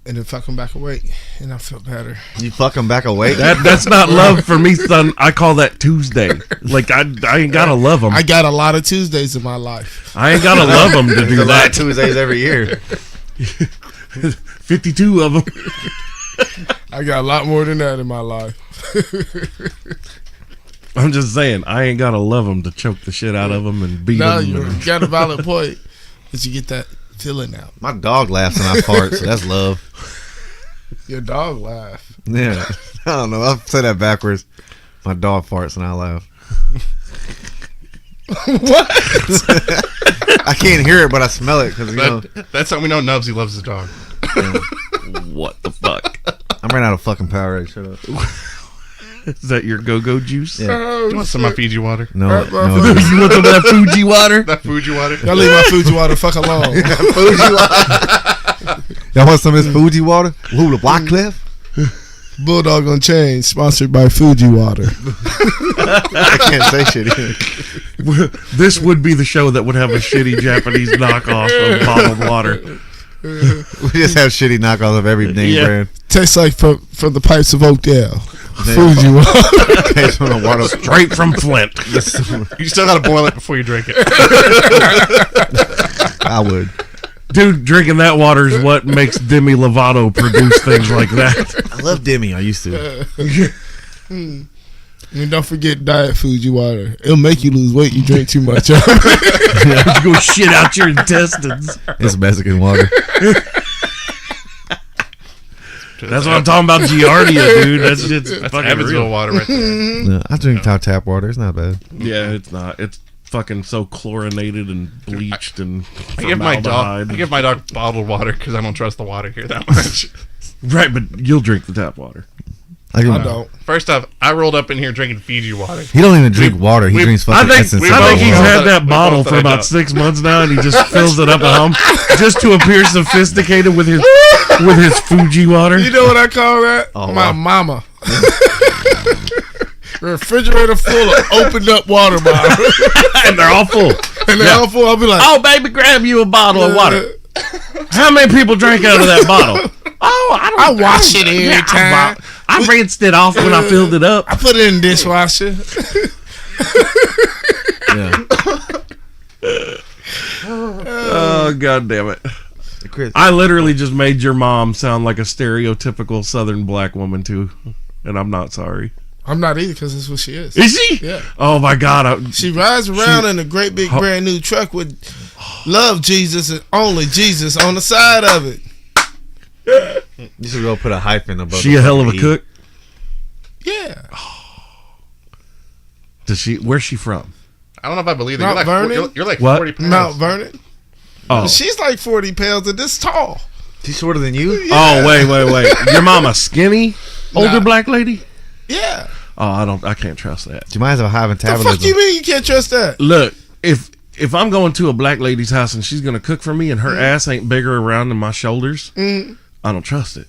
And then fuck them back awake. And I feel better. You fuck him back awake. That's not love for me, son. I call that Tuesday. Like I ain't gotta love them. I got a lot of Tuesdays in my life. I ain't gotta love them to There's do a lot of that. Tuesdays every year. 52 of them. I got a lot more than that in my life. I'm just saying, I ain't gotta love them to choke the shit out of them and beat No, them. you got a valid point. But you get that feeling out. My dog laughs when I fart, so that's love. Your dog laugh. Yeah. I don't know. I'll say that backwards. My dog farts and I laugh. What? I can't hear it, but I smell it because, you know, That's how we know Knubsie loves his dog. What the fuck? I ran out of fucking Powerade. Shut up. Is that your go-go juice? Yeah. Oh, You want some of my Fiji water? No, Alright, bro. no. You want some of that Fuji water? That Fuji water? Y'all leave my Fuji water fuck alone. Fuji water. Y'all want some of this Fuji water? Ooh, the Black Cliff? Bulldog Unchained, sponsored by Fuji Water. I can't say shit either. This would be the show that would have a shitty Japanese knockoff of bottled water. We just have shitty knockoffs of every name Yeah. brand. Tastes like from the pipes of Oakdale. Damn. Fuji Water. Tastes from the water. Straight from Flint. You still gotta boil it before you drink it. I would. Dude, drinking that water is what makes Demi Lovato produce things like that. I love Demi. I used to. And don't forget Diet Fuji Water. It'll make you lose weight. You drink too much. You go shit out your intestines. It's Mexican water. That's what I'm talking about, Giardia, dude. That's just That's fucking Evansville real. water right there. No, I drink tap water. It's not bad. Yeah, it's not. It's fucking so chlorinated and bleached and I give my formaldehyde. dog bottled water because I don't trust the water here that much. Right, but you'll drink the tap water. I don't. First off, I rolled up in here drinking Fiji water. He don't even drink water. He drinks fucking essence. we I both think he's know had that- that we bottle both for know about that. 6 months now, and he just fills it up at home just to appear sophisticated with his Fuji water. You know what I call that? Oh, My wow. mama. Refrigerator full of opened up water bottles. And they're all full. And they're all full. I'll be like, Oh, baby, grab you a bottle of water. How many people drank out of that bottle? Oh, I wash it every time. I rinsed it off when I filled it up. I put it in the dishwasher. Yeah. Oh, God damn it. Chris, I literally just made your mom sound like a stereotypical Southern black woman, too. And I'm not sorry. I'm not either because that's what she is. Is she? Yeah. Oh, my God. She rides around in a great big brand new truck with love Jesus and only Jesus on the side of it. you should go put a hyphen above. She the a hell of a fucking E. cook. Yeah. Does she? Where's she from? I don't know if I believe it. Mount Vernon? You're like What? 40 pounds. Mount Vernon. Oh, She's like 40 pounds and this tall. She's shorter than you. oh, wait. Your mama skinny, older Nah. black lady? Yeah. Oh, I can't trust that. She might have a high The metabolism. fuck you mean you can't trust that? Look, if I'm going to a black lady's house and she's gonna cook for me and her ass ain't bigger around than my shoulders, I don't trust it.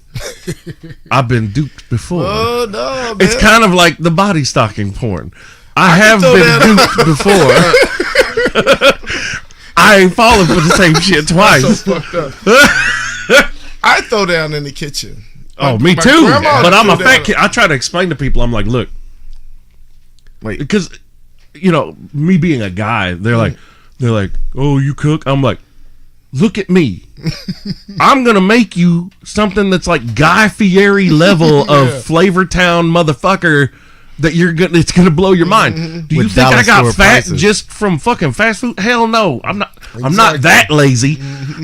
I've been duped before. Oh no, man. It's kind of like the body stocking porn. I have throw been that duped before. I ain't falling for the same shit so twice. fucked up. I throw down in the kitchen. Oh, Like, me my too. grandma But I'm a threw fat down. kid. I try to explain to people. I'm like, look, Wait, because me being a guy, they're like, oh, you cook? I'm like, look at me. I'm gonna make you something that's like Guy Fieri level of Yeah. Flavortown motherfucker. That it's gonna blow your mind. Do you With think I dollar got store fat prices. just from fucking fast food? Hell no. I'm not Exactly. that lazy.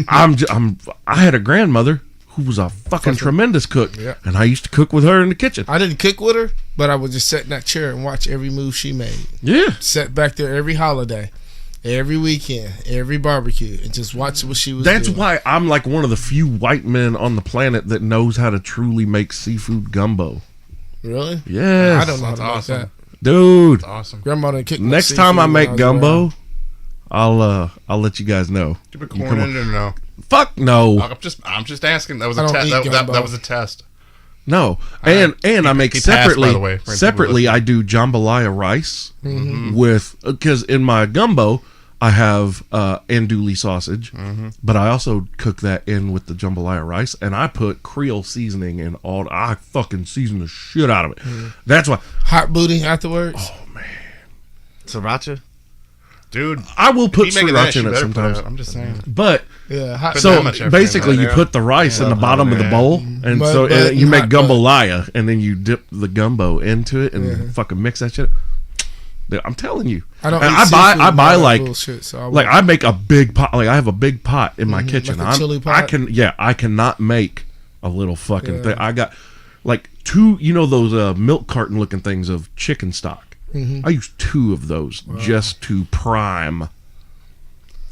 I had a grandmother who was a fucking tremendous cook, Yeah. and I used to cook with her in the kitchen. I didn't cook with her, but I would just sit in that chair and watch every move she made. Yeah. Sat back there every holiday, every weekend, every barbecue, and just watch what she was That's doing. why I'm like one of the few white men on the planet that knows how to truly make seafood gumbo. Really? Yes. I don't know how That's to make awesome. that. Dude. Awesome. Grandma didn't cook. Next much time I seafood when make was gumbo, around. I'll let you guys know. Do you put You corn come in it or no? Fuck no. I'm just asking. That was I a don't test. eat That gumbo. was a test. No. And I make he passed, by separately the way, for separately people I do jambalaya rice Mm-hmm. with cuz in my gumbo I have andouille sausage, but I also cook that in with the jambalaya rice, and I put Creole seasoning in all. I fucking season the shit out of it. That's why Hot booty afterwards. Oh, sriracha. Dude, I will put keep making that sriracha shit in it better for sometimes. that. I'm just saying. But Yeah, hot. Put so that much effort basically, into you that, put the rice in the bottom of the yeah. bowl, and Mud so butt you and make hot butt. jambalaya, and then you dip the gumbo into it and fucking mix that shit. Dude, I'm telling you, I don't. And eat I seafood and buy all that like bullshit, so like I make a big pot. Like I have a big pot in my kitchen. like a chili I pot? I cannot make a little fucking Yeah. thing. I got like two. Those milk carton looking things of chicken stock. Mm-hmm. I use 2 of those just to prime.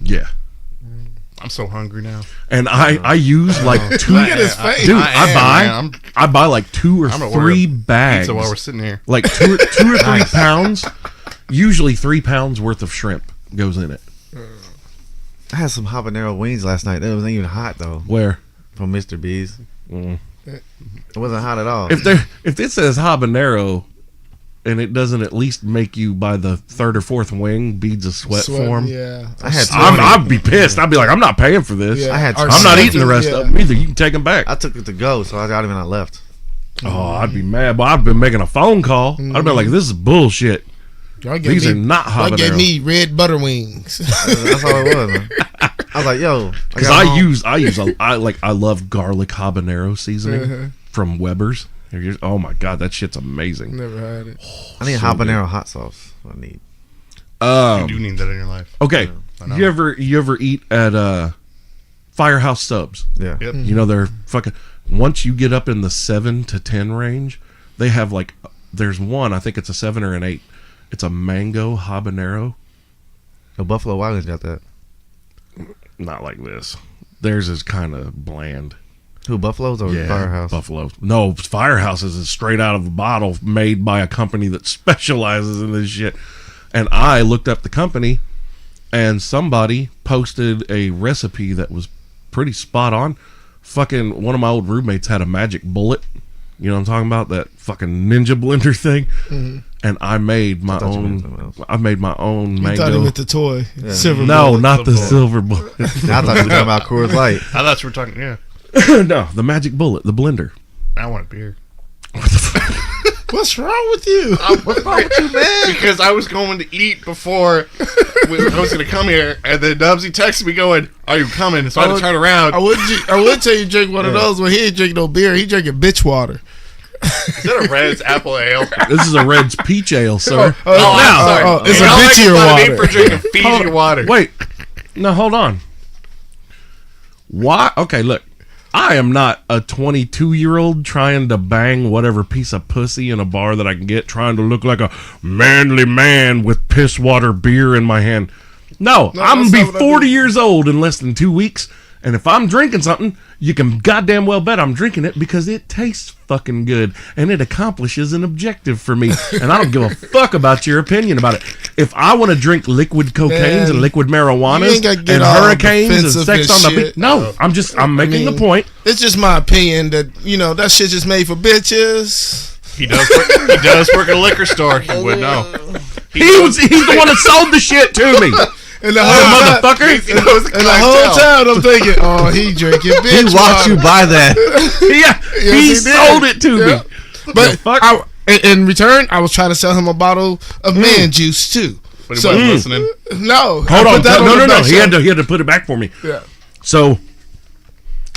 Yeah. I'm so hungry now. And I use like 2. Look at his face. Dude, I am, man. I buy like 2 or I'm gonna 3 order bags. So while we're sitting here, Like 2 or 3 pounds. Usually 3 pounds worth of shrimp goes in it. I had some habanero wings last night. It wasn't even hot though. Where? From Mr. B's. Mm. It wasn't hot at all. If it says habanero and it doesn't at least make you by the 3rd or 4th wing beads of sweat form, Yeah, I had I'd be pissed. I'd be like, I'm not paying for this. Yeah. I had. Or I'm not something, eating the rest yeah. of them either. You can take them back. I took it to go, so I got him and I left. Oh, I'd be mad. But I've been making a phone call. I'd be like, this is bullshit. Y'all gave These me, are not y'all gave habanero. me red butter wings. That's all it was, man. I was like, yo, Because I love garlic habanero seasoning from Weber's. Oh my god, that shit's amazing. Never had it. I need so habanero hot sauce. What I need. you do need that in your life. Okay, I know. you ever eat at Firehouse Subs? Yeah. Yep. You know they're fucking. Once you get up in the 7 to 10 range, they have like there's one. I think it's a 7 or an 8. It's a mango habanero. The Buffalo Wild Wings got that. Not like this. Theirs is kind of bland. Who, Buffalo's or Firehouse? Buffalo. No, Firehouses is straight out of a bottle made by a company that specializes in this shit. And I looked up the company, and somebody posted a recipe that was pretty spot on. Fucking one of my old roommates had a magic bullet. You know what I'm talking about? That fucking ninja blender thing. Mm-hmm. And I made my thought you meant own. something else. I made my own You thought he mango. meant the toy. Silver No, bullet. not the bullet. silver bullet. I thought you were talking about Coors Light. I thought you were talking. Yeah, No, the magic bullet, the blender. I want a beer. What's wrong with you? What's wrong with you, man? Because I was going to eat before I was going to come here, and then Knubsie texted me going, "Are you coming?" So I had to turn around. I would tell you drink one of those, but he ain't drinking no beer. He drinking bitch water. Is that a Red's apple ale? This is a Red's peach ale, sir. Oh, I'm sorry. It's a Y'all make bitchier fun of me water. for drinking Fiji water. Wait. No, hold on. Why? Okay, look. I am not a 22-year-old trying to bang whatever piece of pussy in a bar that I can get, trying to look like a manly man with piss water beer in my hand. No, I'm going to be 40 years old in less than 2 weeks. And if I'm drinking something, you can goddamn well bet I'm drinking it because it tastes fucking good and it accomplishes an objective for me. And I don't give a fuck about your opinion about it. If I want to drink liquid cocaines and liquid marijuanas and hurricanes and sex on the beach, no, I'm making the point. It's just my opinion that, that shit just made for bitches. He does work at a liquor store. He would know. He's the one that sold the shit to me. And the whole motherfucker. And the whole time I'm thinking, oh, he drinking bitch. He watched you buy that. Yeah, he sold it to me. But in return, I was trying to sell him a bottle of man juice too. But he wasn't listening. No, hold on. No. He had to put it back for me. Yeah. So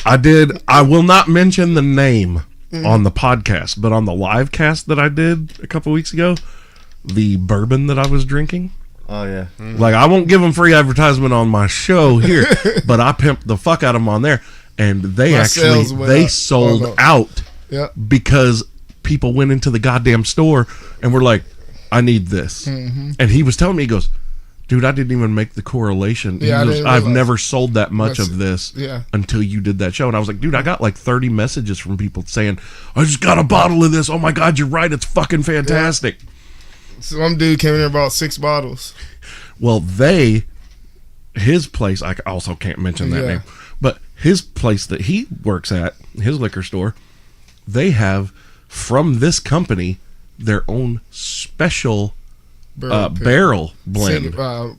I will not mention the name on the podcast, but on the live cast that I did a couple weeks ago, the bourbon that I was drinking. Oh yeah. Like, I won't give them free advertisement on my show here, but I pimped the fuck out of them on there, and they sold out because people went into the goddamn store and were like, I need this. And he was telling me, he goes, dude, I didn't even make the correlation. He goes, I've never sold that much of this until you did that show. And I was like, dude, I got like 30 messages from people saying, I just got a bottle of this. Oh my God, you're right. It's fucking fantastic. Some dude came in here and bought 6 bottles. Well, his place, I also can't mention that name, but his place that he works at, his liquor store, they have from this company their own special barrel blend. Barrel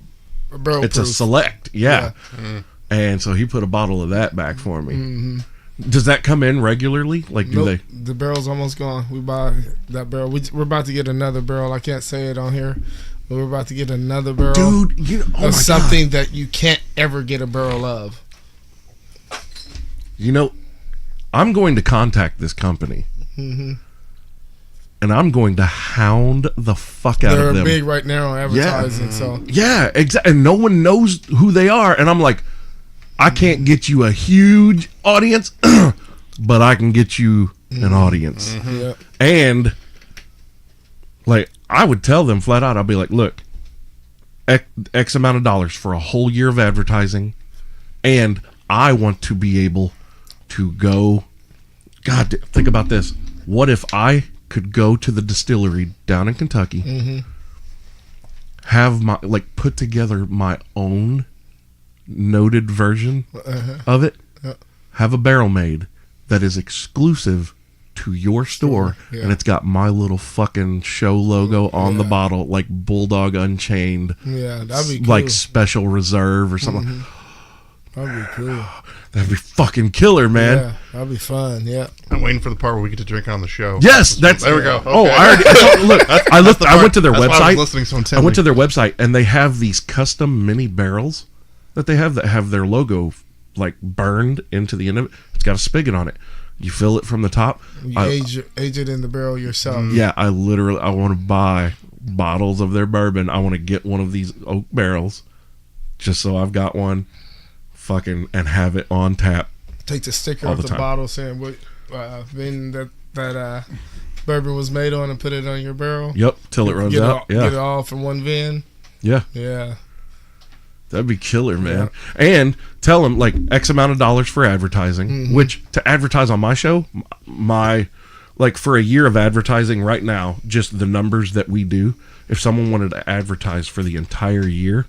it's proof. a select, and so he put a bottle of that back for me. Mm-hmm. Does that come in regularly? Like, do they? The barrel's almost gone. We buy that barrel. We're about to get another barrel. I can't say it on here, but we're about to get another barrel. Dude, of something that you can't ever get a barrel of. I'm going to contact this company. Mm-hmm. And I'm going to hound the fuck out of them. They're big right now on advertising, so. Yeah, exactly. And no one knows who they are. And I'm like, I can't get you a huge audience, but I can get you an audience. Mm-hmm. Yep. And, like, I would tell them flat out, I'll be like, look, X amount of dollars for a whole year of advertising, and I want to be able to go, God, think about this. What if I could go to the distillery down in Kentucky, have put together my own noted version of it, have a barrel made that is exclusive to your store, and it's got my little fucking show logo on the bottle, like Bulldog Unchained. Yeah, that'd be cool. Like Special Reserve or something. That'd be cool. That'd be fucking killer, man. Yeah, that'd be fun. Yeah. I'm waiting for the part where we get to drink on the show. Yes, there we go. Okay. Oh, I went to their website. I was listening so I went to their website, and they have these custom mini barrels that have their logo like burned into the end of it. It's got a spigot on it. You fill it from the top. You age it in the barrel yourself. Yeah, I want to buy bottles of their bourbon. I want to get one of these oak barrels, just so I've got one, fucking, and have it on tap. Take the sticker off the bottle saying what VIN that bourbon was made on, and put it on your barrel. Yep, till it runs out. Get it all from one VIN. Yeah. Yeah. That'd be killer, man. Yeah. And tell them like X amount of dollars for advertising, which to advertise on my show, like for a year of advertising right now, just the numbers that we do, if someone wanted to advertise for the entire year,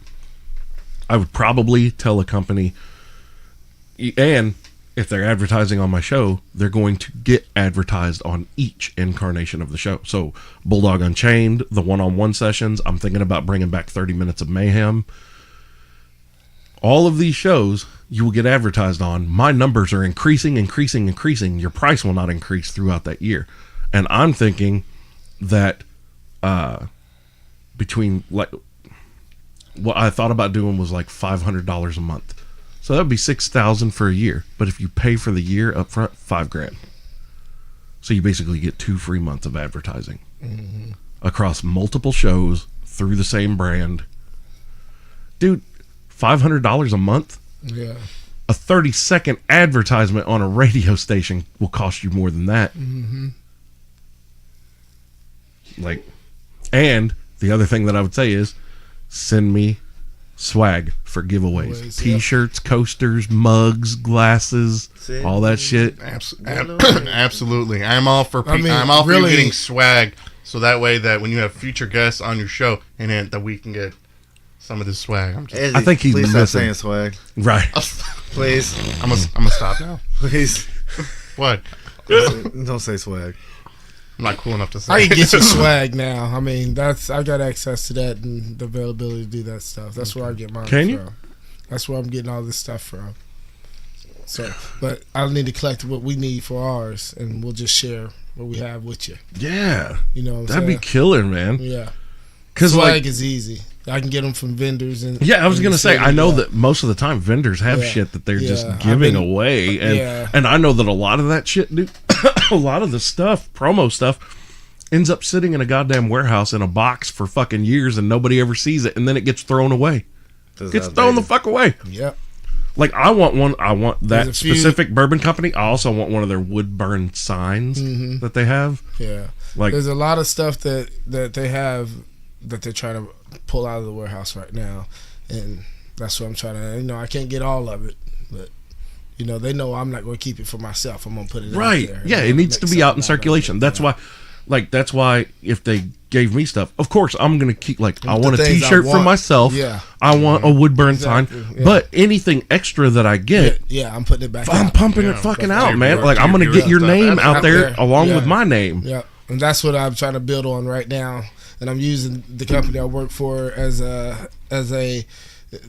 I would probably tell a company, and if they're advertising on my show, they're going to get advertised on each incarnation of the show. So Bulldog Unchained, the one-on-one sessions, I'm thinking about bringing back 30 Minutes of Mayhem. All of these shows you will get advertised on. My numbers are increasing. Your price will not increase throughout that year. And I'm thinking that between like what I thought about doing was like $500 a month. So that would be $6,000 for a year. But if you pay for the year up front, $5,000. So you basically get 2 free months of advertising across multiple shows through the same brand. Dude, $500 a month? Yeah. a 30-second advertisement on a radio station will cost you more than that. Mm-hmm. Like, and the other thing that I would say is send me swag for giveaways. Giveaways, T-shirts, coasters, mugs, glasses, all that shit. Absolutely. I'm all for I mean, I'm all for really- you getting swag, so that way that when you have future guests on your show, and then that we can get some of this swag. Izzy, I think he's please stop missing. saying swag. Right. Please, I'm gonna stop now. please, What? don't say swag. I'm not cool enough to say. I can get you swag now. I mean, I got access to that and the availability to do that stuff. That's where I get mine Can from. you? That's where I'm getting all this stuff from. So, but I need to collect what we need for ours, and we'll just share what we have with you. Yeah. You know what I'm That'd saying? be killer, man. Yeah. Because, Swag like, is easy. I can get them from vendors. And yeah, I was in going the to say, city, I know yeah. that most of the time vendors have Yeah. shit that they're just Yeah. giving I've been- away. And, Yeah. and I know that a lot of that shit, dude, a lot of the stuff, promo stuff, ends up sitting in a goddamn warehouse in a box for fucking years and nobody ever sees it. And then it gets thrown away. Gets thrown the fuck away. Yep. Like, I want that There's a few- specific bourbon company. I also want one of their wood burn signs that they have. Yeah. Like, There's a lot of stuff that they have that they're trying to pull out of the warehouse right now, and that's what I'm trying to. You know, I can't get all of it, but you know, they know I'm not going to keep it for myself. I'm going to put it right. out there. Yeah, I'm it gonna needs to make be out in something of circulation. it. That's Yeah. why, that's why if they gave me stuff, of course I'm gonna keep. Like, I The want a things I T-shirt for want. myself. Yeah. I want a wood burn sign. Exactly, yeah. But anything extra that I get, Yeah, I'm putting it back. I'm out. pumping it Yeah. fucking That's out, your- man. your- Like, I'm gonna your get your stuff. name That's out out there there. along Yeah. with my name. Yeah, and that's what I'm trying to build on right now. And I'm using the company I work for as a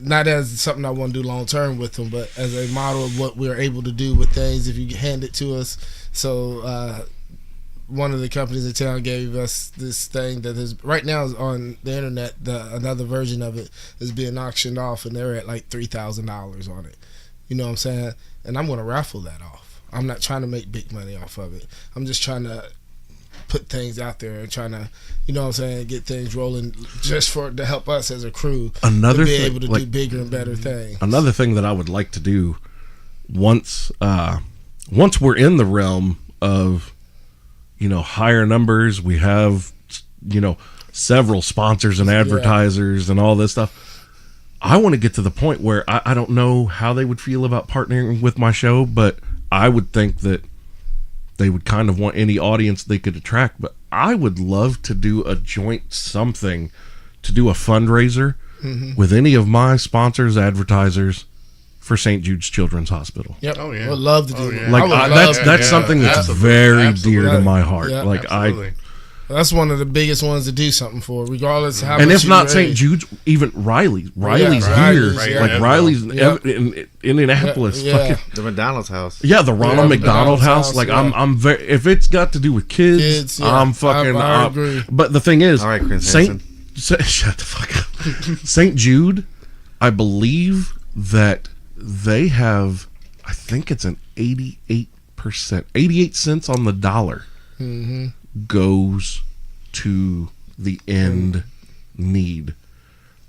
not as something I want to do long term with them, but as a model of what we're able to do with things if you hand it to us. So one of the companies in town gave us this thing that is right now is on the internet. Another version of it is being auctioned off, and they're at like $3,000 on it. You know what I'm saying? And I'm going to raffle that off. I'm not trying to make big money off of it. I'm just trying to put things out there and trying to, you know what I'm saying, get things rolling just to help us as a crew Another to be thing, able to like, do bigger and better things. Another thing that I would like to do once we're in the realm of, you know, higher numbers, we have, you know, several sponsors and advertisers and all this stuff. I want to get to the point where I don't know how they would feel about partnering with my show, but I would think that they would kind of want any audience they could attract. But I would love to do a joint something, to do a fundraiser with any of my sponsors, advertisers for St. Jude's Children's Hospital. Yep. Oh, yeah. Would love to do Oh, that. yeah. Like, I would love that's to. that's something that's Absolutely. very dear to Absolutely. my heart. Yeah. Like, Absolutely. That's one of the biggest ones to do something for, regardless of how and much if you not raise. St. Jude's, even Riley's here. Riley's, yeah. Like, Yeah. Riley's Yep. in Indianapolis. Yeah. Fucking, The McDonald's house. yeah, the Ronald McDonald McDonald's House. house, Like, yeah. I'm very. If it's got to do with kids, Kids, yeah. I'm fucking. I agree. But the thing is, All right, Chris Saint. Shut the fuck up. St. Jude, I believe that they have. I think it's an 88%, 88 cents on the dollar goes to the end need.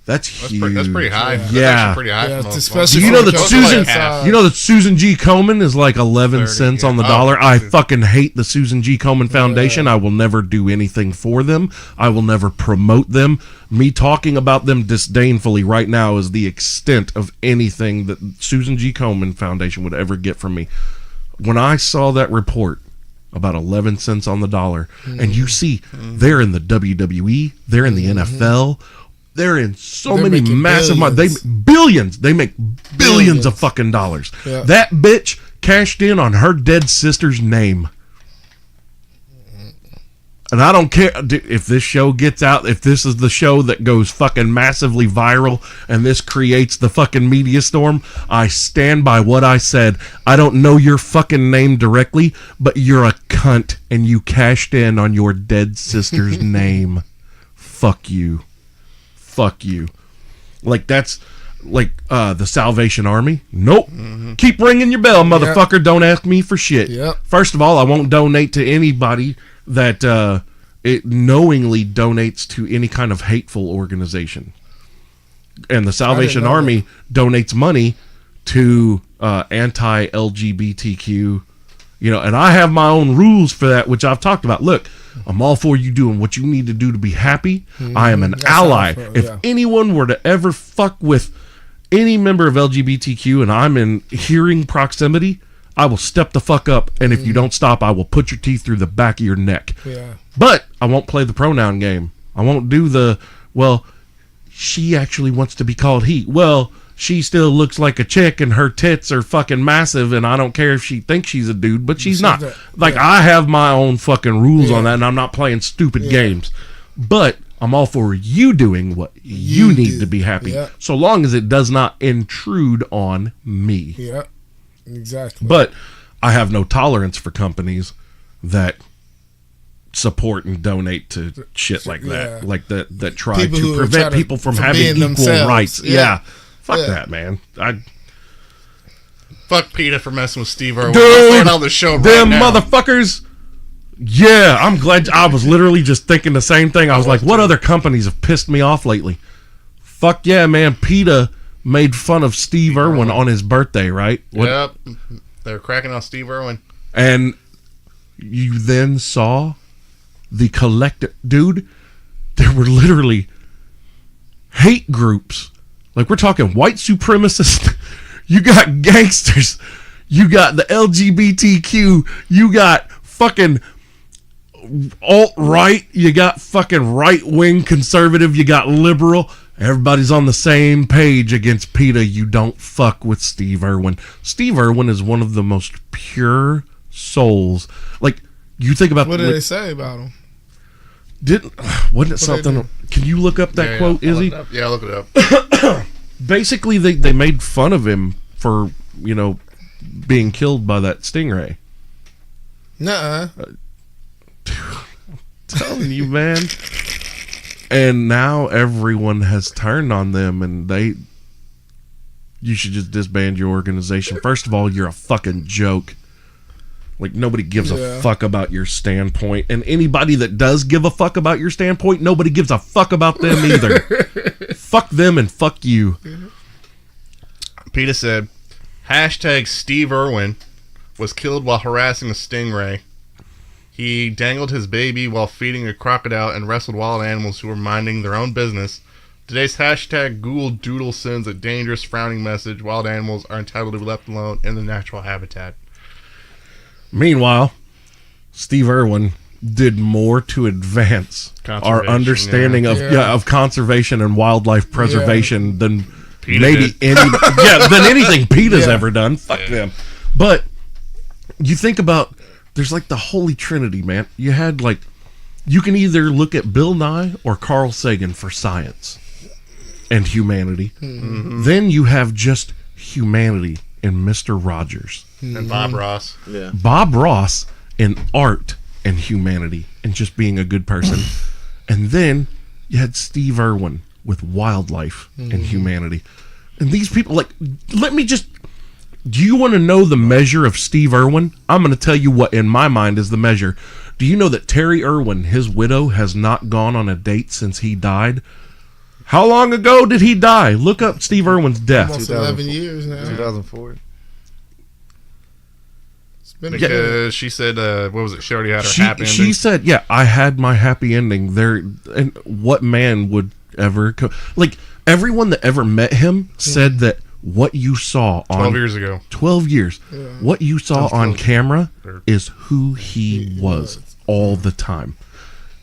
That's huge. That's pretty high. Yeah. That's actually pretty high. Yeah, for most- especially Do you for know the that company Susan? that size. You know that Susan G. Komen is like 11 30, cents yeah. on the Oh, dollar. I Jesus. fucking hate the Susan G. Komen Foundation. I will never do anything for them. I will never promote them. Me talking about them disdainfully right now is the extent of anything that Susan G. Komen Foundation would ever get from me. When I saw that report about 11 cents on the dollar, and you see they're in the WWE, they're in the NFL. They're in so They're many making massive money. billions. They make billions of fucking dollars. Yeah. That bitch cashed in on her dead sister's name. And I don't care if this show gets out, if this is the show that goes fucking massively viral and this creates the fucking media storm. I stand by what I said. I don't know your fucking name directly, but you're a cunt and you cashed in on your dead sister's name. Fuck you. Fuck you. Like, that's like the Salvation Army. Nope. Keep ringing your bell, motherfucker. Don't ask me for shit. Yep. First of all, I won't donate to anybody that it knowingly donates to any kind of hateful organization. And the Salvation know Army donates money to anti-LGBTQ, and I have my own rules for that, which I've talked about. Look, I'm all for you doing what you need to do to be happy. I am an ally. If anyone were to ever fuck with any member of LGBTQ and I'm in hearing proximity, I will step the fuck up, and if you don't stop, I will put your teeth through the back of your neck. Yeah. But I won't play the pronoun game. I won't do the, well, she actually wants to be called he. Well, she still looks like a chick and her tits are fucking massive, and I don't care if she thinks she's a dude, but she's not. I have my own fucking rules on that, and I'm not playing stupid games. But I'm all for you doing what you need to be happy, so long as it does not intrude on me. Yeah, exactly. But I have no tolerance for companies that support and donate to shit like that, like that try People to who prevent try to- people from from having being equal themselves. rights. Yeah. Fuck Yeah. that, man. Fuck PETA for messing with Steve Irwin. Dude, I'm throwing out the show right them now. motherfuckers. Yeah, I'm glad. I was literally just thinking the same thing. I was like, what other companies have pissed me off lately? Fuck yeah, man. PETA made fun of Steve Irwin on his birthday, right? Yep. They're cracking on Steve Irwin. And you then saw the collective. Dude, there were literally hate groups. Like, we're talking white supremacists. You got gangsters. You got the LGBTQ. You got fucking alt-right. You got fucking right-wing conservative. You got liberal. Everybody's on the same page against PETA. You don't fuck with Steve Irwin. Steve Irwin is one of the most pure souls. Like, you think about... What did they say about him? Wasn't it something... Can you look up that quote, Izzy? Yeah, look it up. Basically, they made fun of him for, being killed by that stingray. Nuh-uh. Telling you, man. And now everyone has turned on them, and you should just disband your organization. First of all, you're a fucking joke. Like, nobody gives a fuck about your standpoint. And anybody that does give a fuck about your standpoint, nobody gives a fuck about them either. Fuck them and fuck you. PETA said, hashtag Steve Irwin was killed while harassing a stingray. He dangled his baby while feeding a crocodile and wrestled wild animals who were minding their own business. Today's hashtag Google Doodle sends a dangerous frowning message. Wild animals are entitled to be left alone in their natural habitat. Meanwhile, Steve Irwin did more to advance our understanding of conservation and wildlife preservation than PETA maybe than anything PETA's ever done. Fuck them. But you think about, there's like the Holy Trinity, man. You had you can either look at Bill Nye or Carl Sagan for science and humanity. Mm-hmm. Then you have just humanity in Mr. Rogers. And Bob Ross. Yeah. Bob Ross in art and humanity and just being a good person. And then you had Steve Irwin with wildlife and humanity. And these people, do you want to know the measure of Steve Irwin? I'm going to tell you what in my mind is the measure. Do you know that Terry Irwin, his widow, has not gone on a date since he died? How long ago did he die? Look up Steve Irwin's death. Almost 11 years now. 2004. Because she said, what was it? She already had her happy ending. She said, yeah, I had my happy ending. And what man would ever... everyone that ever met him said that what you saw on... 12 years ago. 12 years. Yeah. What you saw on camera is who he was all the time.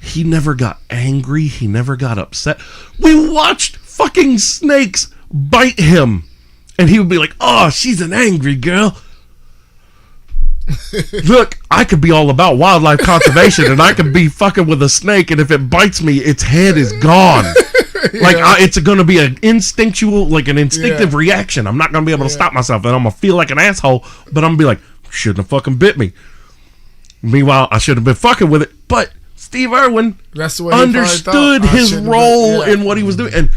He never got angry. He never got upset. We watched fucking snakes bite him. And he would be like, oh, she's an angry girl. Look, I could be all about wildlife conservation, and I could be fucking with a snake, and if it bites me, its head is gone. It's going to be an instinctual, an instinctive reaction. I'm not going to be able to stop myself, and I'm going to feel like an asshole, but I'm going to be like, shouldn't have fucking bit me. Meanwhile, I should have been fucking with it, but Steve Irwin understood his role in what he was doing, and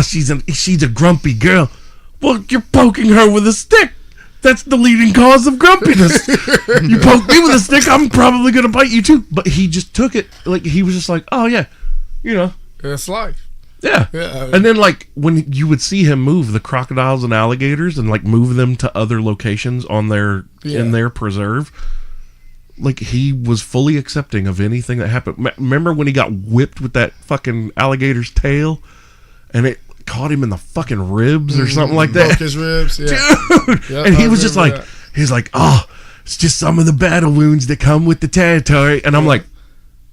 she's a grumpy girl. Well, you're poking her with a stick. That's the leading cause of grumpiness. You poke me with a stick, I'm probably going to bite you too. But he just took it, he was just like, oh yeah, It's life. Yeah. Yeah. And then, like, when you would see him move the crocodiles and alligators and, like, move them to other locations on their in their preserve, like, he was fully accepting of anything that happened. Remember when he got whipped with that fucking alligator's tail and it caught him in the fucking ribs or something like that? Broke his ribs, yeah. Dude! Yep, And he I was just like, remember that. he's like, oh, it's just some of the battle wounds that come with the territory. And I'm like,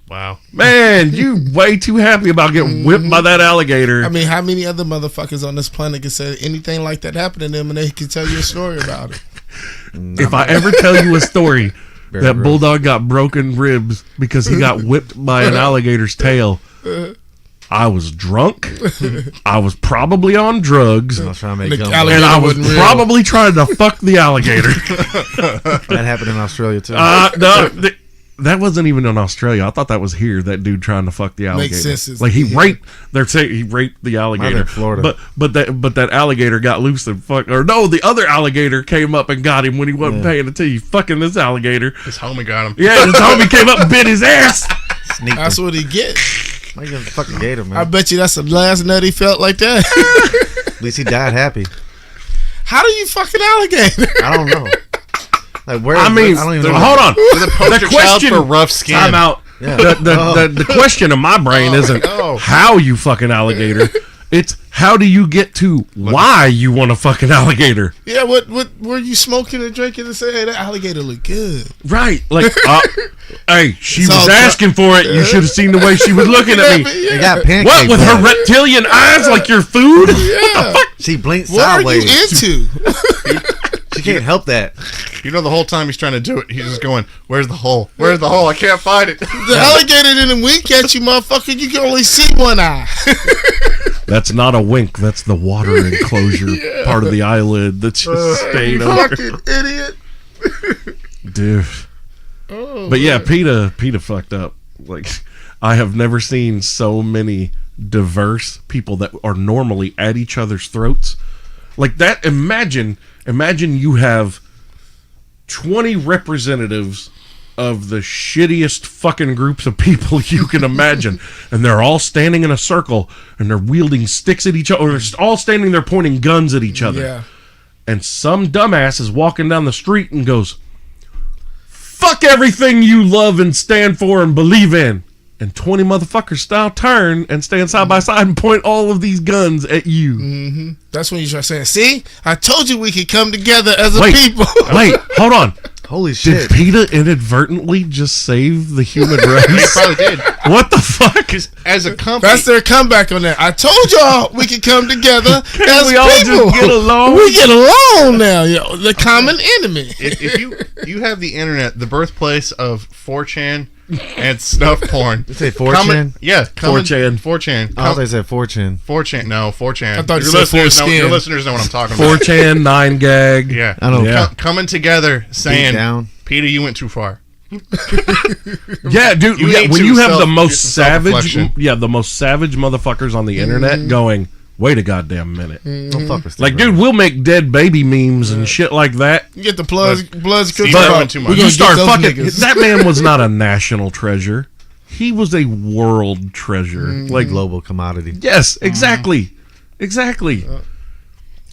Wow. man, you way too happy about getting whipped by that alligator. I mean, how many other motherfuckers on this planet can say anything like that happened to them and they can tell you a story about it? If I ever tell you a story that Ribs. Bulldog got broken ribs because he got whipped by an alligator's tail, I was drunk. I was probably on drugs. I was trying to make The gumbo. alligator- And I was wasn't real. probably trying to fuck the alligator. That happened in Australia too. No, that wasn't even in Australia. I thought that was here. That dude trying to fuck the alligator. sense. Like he raped. They're saying he raped the alligator. in Florida. But that alligator got loose and fuck. Or no, the other alligator came up and got him when he wasn't paying attention. He fucking this alligator. His homie got him. Yeah, his homie came up and bit his ass. Sneak That's them. what he get. Like a fucking gator, man. I bet you that's the last nut he felt like that. At least he died happy. How do you fucking alligator? I don't know. Like where? I mean, I don't even know. hold on. The poster child for rough skin. Time out. Yeah. The question in my brain isn't how you fucking alligator. It's how do you get to why you want to fuck an alligator. Yeah, what were you smoking and drinking and say, hey, that alligator look good? Right. Like, hey, she It's was all asking for it. You should have seen the way she was looking at me. They got pancake. What, with her bread. reptilian eyes like your food? Yeah. She blinked What sideways. are you into? She can't help that. You know, the whole time he's trying to do it, he's just going, "Where's the hole? Where's the hole? I can't find it." The alligator didn't wink at you, motherfucker. You can only see one eye. That's not a wink. That's the water enclosure part of the eyelid that's just stayed You over. fucking idiot. Dude. Oh, But yeah, PETA fucked up. Like, I have never seen so many diverse people that are normally at each other's throats. Like that, imagine you have 20 representatives of the shittiest fucking groups of people you can imagine, and they're all standing in a circle, and they're wielding sticks at each other, or they're all standing there pointing guns at each other. Yeah. And some dumbass is walking down the street and goes, "Fuck everything you love and stand for and believe in." And 20 motherfuckers style turn and stand side by side and point all of these guns at you. That's when you start saying, see, I told you we could come together as a Wait, people. wait, hold on. Holy Did shit. PETA inadvertently just save the human He race? probably did. What the fuck? As a company, That's their comeback on that. I told y'all we could come together as we all just people. get along? We get along now, yo. The common enemy. if you have the internet, the birthplace of 4chan and snuff porn. You say 4chan? Yeah, 4chan. 4chan. I thought they said 4chan. 4chan. No, 4chan. I thought you your said listeners know. foreskin. Your listeners know what I'm talking about. 4chan, 9gag. Yeah, I know. Yeah. Coming together, saying, down. "Peter, you went too far." Yeah, dude. You Yeah, need when to you have the self- most do some savage, self-reflection. the most savage motherfuckers on the internet going, wait a goddamn minute. Don't fuck with Steve Like, Irwin. dude, we'll make dead baby memes and shit like that. You get the bloods Steve cooking. Irwin too much. We're You gonna start get those fucking. niggas. That man was not a national treasure. He was a world treasure. Like, global commodity. yes, exactly, exactly.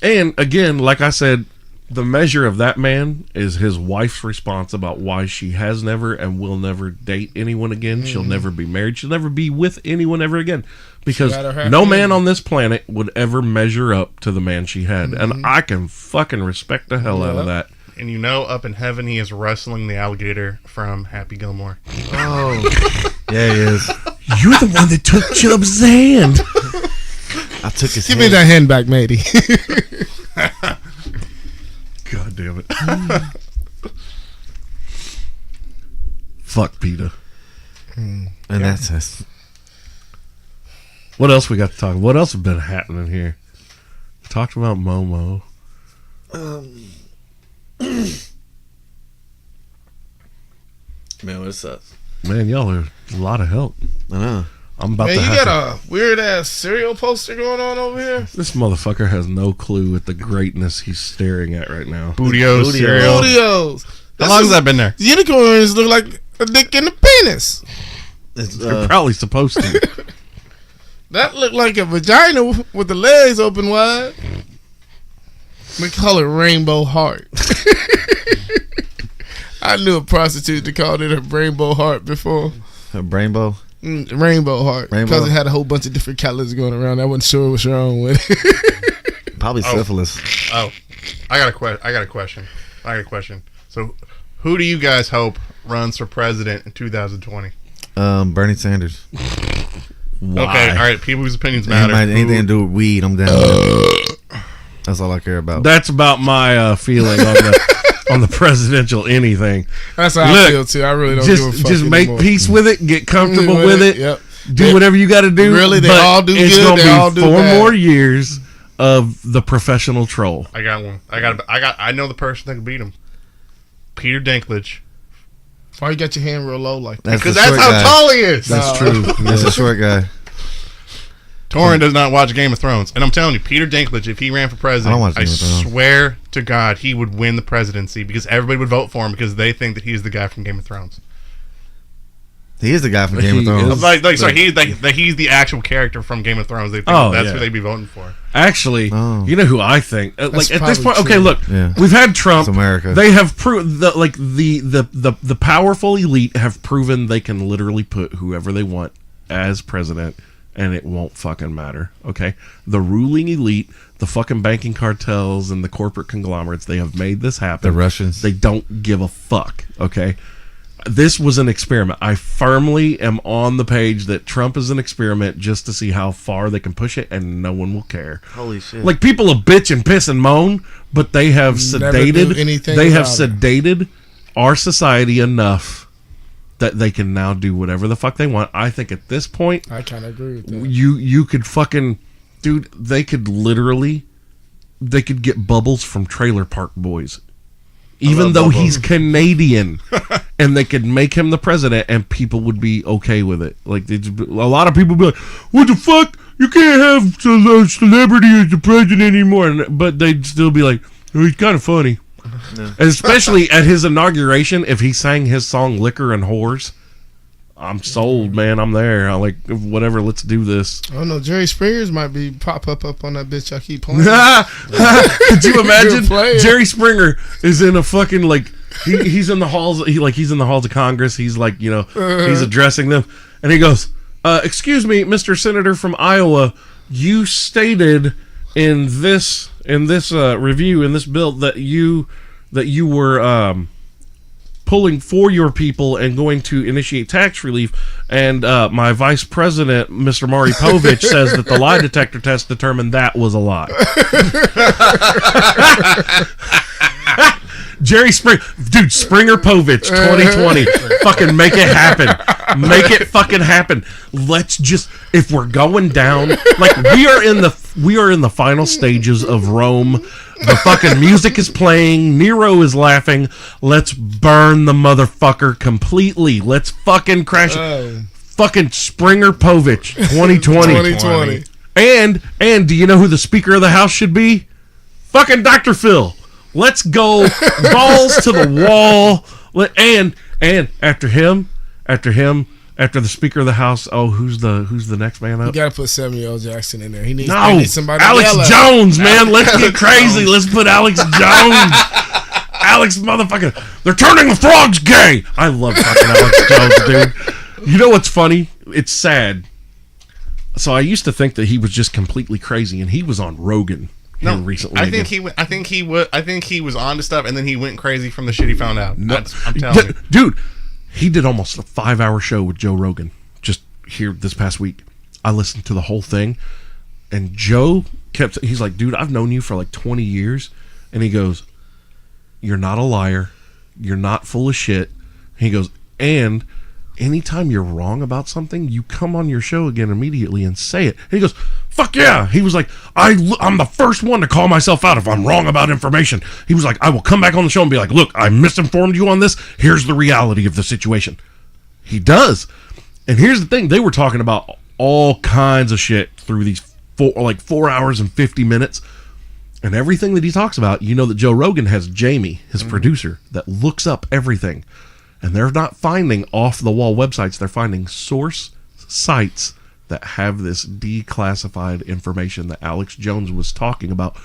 And again, like I said, the measure of that man is his wife's response about why she has never and will never date anyone again. She'll never be married. She'll never be with anyone ever again. Because got her happy no man ending. on this planet would ever measure up to the man she had. And I can fucking respect the hell out of that. And you know, up in heaven, he is wrestling the alligator from Happy Gilmore. Oh. Yeah, he is. You're the one that took Chubb's hand. I took his Give hand. me that hand back, matey. God damn it. Fuck PETA. And that's us. What else we got to talk? What else has been happening here? Talked about MoMo. Man, what's up? Man, y'all are a lot of help. I know. I'm about Man, to you have got a weird ass cereal poster going on over here. This motherfucker has no clue at the greatness he's staring at right now. Bootios Bootios. cereal. Studios. How long has that been there? Unicorns look like a dick in the penis. It's, They're probably supposed to. That looked like a vagina with the legs open wide. We call it Rainbow Heart. I knew a prostitute that called it a Rainbow Heart before. A rainbow. Rainbow Heart. Because it had a whole bunch of different colors going around. I wasn't sure what's wrong with it. Probably syphilis. Oh, I got a question. So, who do you guys hope runs for president in 2020? Bernie Sanders. Why? Okay, all right. People whose opinions matter. Anything to do with weed, I'm down. That's all I care about. That's about my feeling on the presidential anything. That's how I feel too. I really don't give a fuck just make anymore. peace with it, get comfortable with it. Yep. Do whatever you got to do. Really, they but all do it's good, gonna they be all do 4 bad. more years of the professional troll. I got one. I know the person that can beat him. Peter Dinklage. Why you got your hand real low like that? Because the that's short how guy. tall he is. That's true. That's a short guy. Toran does not watch Game of Thrones. And I'm telling you, Peter Dinklage, if he ran for president, I swear to God, he would win the presidency because everybody would vote for him because they think that he's the guy from Game of Thrones. He is the guy from Game of Thrones. He's the actual character from Game of Thrones. They think that's who they'd be voting for. Actually, you know who I think? Like at this point, true. okay, look, we've had Trump. It's America. They have the powerful elite have proven they can literally put whoever they want as president, and it won't fucking matter. Okay, the ruling elite, the fucking banking cartels, and the corporate conglomerates, they have made this happen. The Russians. They don't give a fuck. Okay. This was an experiment. I firmly am on the page that Trump is an experiment just to see how far they can push it, and no one will care. Holy shit! Like people will bitch and piss and moan, but they have sedated our society enough that they can now do whatever the fuck they want. I think at this point, I kind of agree with that. you could fucking, dude. They could get Bubbles from Trailer Park Boys. Even though he's Canadian, and they could make him the president, and people would be okay with it. Like a lot of people would be like, "What the fuck? You can't have a celebrity as the president anymore." But they'd still be like, "Oh, he's kind of funny." Yeah. Especially at his inauguration, if he sang his song "Liquor and Whores," I'm sold, man. I'm there. I'm like, whatever. Let's do this. Oh no, Jerry Springer's might be pop up on that bitch. I keep playing. Could you imagine? Jerry Springer is in a fucking he's in the halls. He's in the halls of Congress. He's he's addressing them, and he goes, "Excuse me, Mr. Senator from Iowa, you stated in this review in this bill that you were pulling for your people and going to initiate tax relief, and my vice president, Mr. Maury Povich, says that the lie detector test determined that was a lie." Jerry Springer, dude, Springer Povich 2020, fucking make it happen. Make it fucking happen. Let's just, if we're going down, like we are in the final stages of Rome. The fucking music is playing. Nero is laughing. Let's burn the motherfucker completely. Let's fucking crash it. Fucking Springer Povich 2020. And do you know who the Speaker of the House should be? Fucking Dr. Phil. Let's go balls to the wall. And after the Speaker of the House, who's the next man up? You gotta put Samuel L. Jackson in there. He needs somebody. Alex Jones, man. Let's get crazy. Let's put Alex Jones. Alex motherfucking. They're turning the frogs gay. I love fucking Alex Jones, dude. You know what's funny? It's sad. So I used to think that he was just completely crazy, and he was on Rogan. Recently, I think he was onto stuff, and then he went crazy from the shit he found out. I'm telling you, dude. He did almost a 5-hour show with Joe Rogan just here this past week. I listened to the whole thing, and Joe he's like, dude, I've known you for like 20 years, and he goes, you're not a liar, you're not full of shit. He goes, and anytime you're wrong about something, you come on your show again immediately and say it. And he goes, fuck yeah. He was like, I'm the first one to call myself out if I'm wrong about information. He was like, I will come back on the show and be like, look, I misinformed you on this. Here's the reality of the situation. He does. And here's the thing. They were talking about all kinds of shit through these 4 hours and 50 minutes. And everything that he talks about, you know that Joe Rogan has Jamie, his producer, that looks up everything. And they're not finding off-the-wall websites. They're finding source sites that have this declassified information that Alex Jones was talking about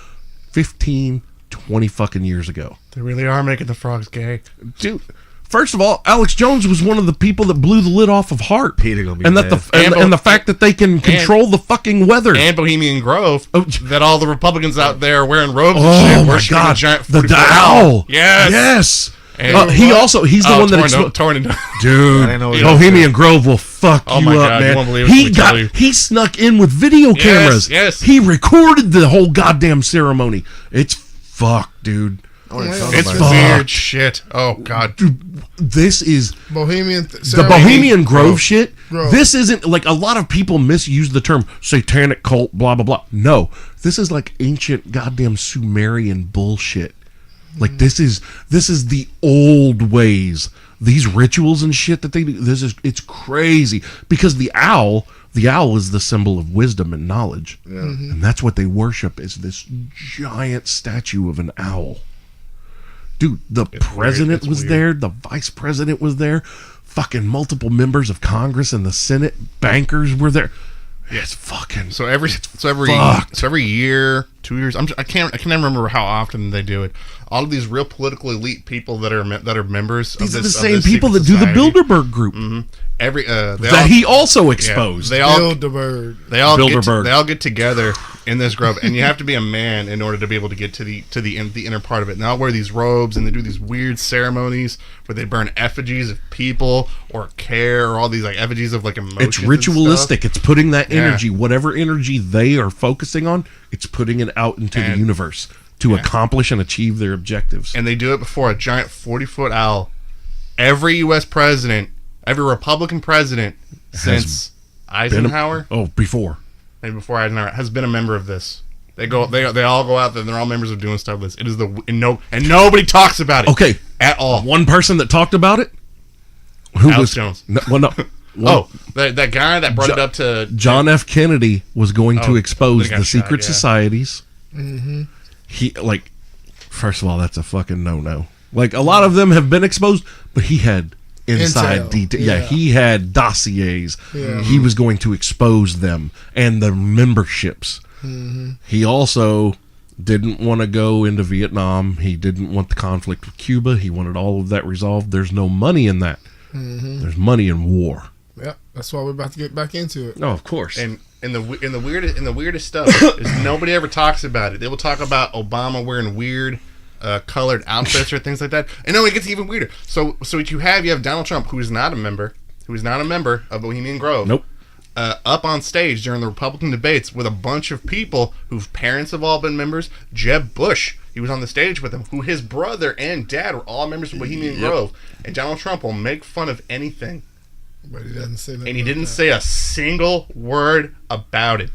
15, 20 fucking years ago. They really are making the frogs gay. Dude, first of all, Alex Jones was one of the people that blew the lid off of HAARP. Peter gonna be and mad. and the fact that they can control the fucking weather. And Bohemian Grove, Oh. that all the Republicans out there are wearing robes Oh and shit, my worshiping God, a giant the 44 owl. Yes. Yes. And he's the one that Toran. Dude, I didn't know what Bohemian Grove will fuck Oh you my up, God, you man. won't believe what I tell you. He snuck in with video cameras. Yes. He recorded the whole goddamn ceremony. It's fucked, dude. It's Fuck. weird shit. Oh God. Dude, this is Bohemian. the Bohemian Grove shit. Grove. This isn't like a lot of people misuse the term satanic cult, blah blah blah. No, this is like ancient goddamn Sumerian bullshit. Like this is the old ways. These rituals and shit that they do. It's crazy because the owl is the symbol of wisdom and knowledge, and that's what they worship is this giant statue of an owl. Dude, the president It's was weird. there, the vice president was there, fucking multiple members of Congress and the Senate, bankers were there. It's fucking So every Fucked. year, 2 years. I can't remember how often they do it. All of these real political elite people that are members. these of are this, the of same this people that secret do the society. Bilderberg group They he also exposed. They all Build the bird. they all Bilderberg. they all get together in this grove, and you have to be a man in order to be able to get to the inner part of it. And they all wear these robes, and they do these weird ceremonies where they burn effigies of people or care, or all these like effigies of like emotions. It's ritualistic. It's putting that Yeah. energy, whatever energy they are focusing on, it's putting it out into the And- universe to accomplish and achieve their objectives. And they do it before a giant 40-foot owl. Every U.S. president, every Republican president since Eisenhower, Before. maybe before Eisenhower, has been a member of this. They all go out there, and they're all members of doing stuff like this. It is and nobody talks about it. Okay. At all. One person that talked about it, who Alex was Jones. No, well, no. Oh, that guy that brought it up to John F. Kennedy was going to expose then he got the shot, secret yeah. societies. He first of all, that's a fucking no. Like a lot of them have been exposed, but he had inside Intel, detail. yeah. He had dossiers. Yeah. He was going to expose them and the memberships. He also didn't want to go into Vietnam. He didn't want the conflict with Cuba. He wanted all of that resolved. There's no money in that. There's money in war. Yeah, that's why we're about to get back into it. Oh, of course. and the weirdest stuff is nobody ever talks about it. They will talk about Obama wearing weird colored outfits or things like that. And no, it gets even weirder. So what you have Donald Trump, who is not a member of Bohemian Grove. Nope. Up on stage during the Republican debates with a bunch of people whose parents have all been members. Jeb Bush, he was on the stage with him, who his brother and dad were all members of Bohemian Grove. And Donald Trump will make fun of anything. But he doesn't say that. And he didn't say a single word about it.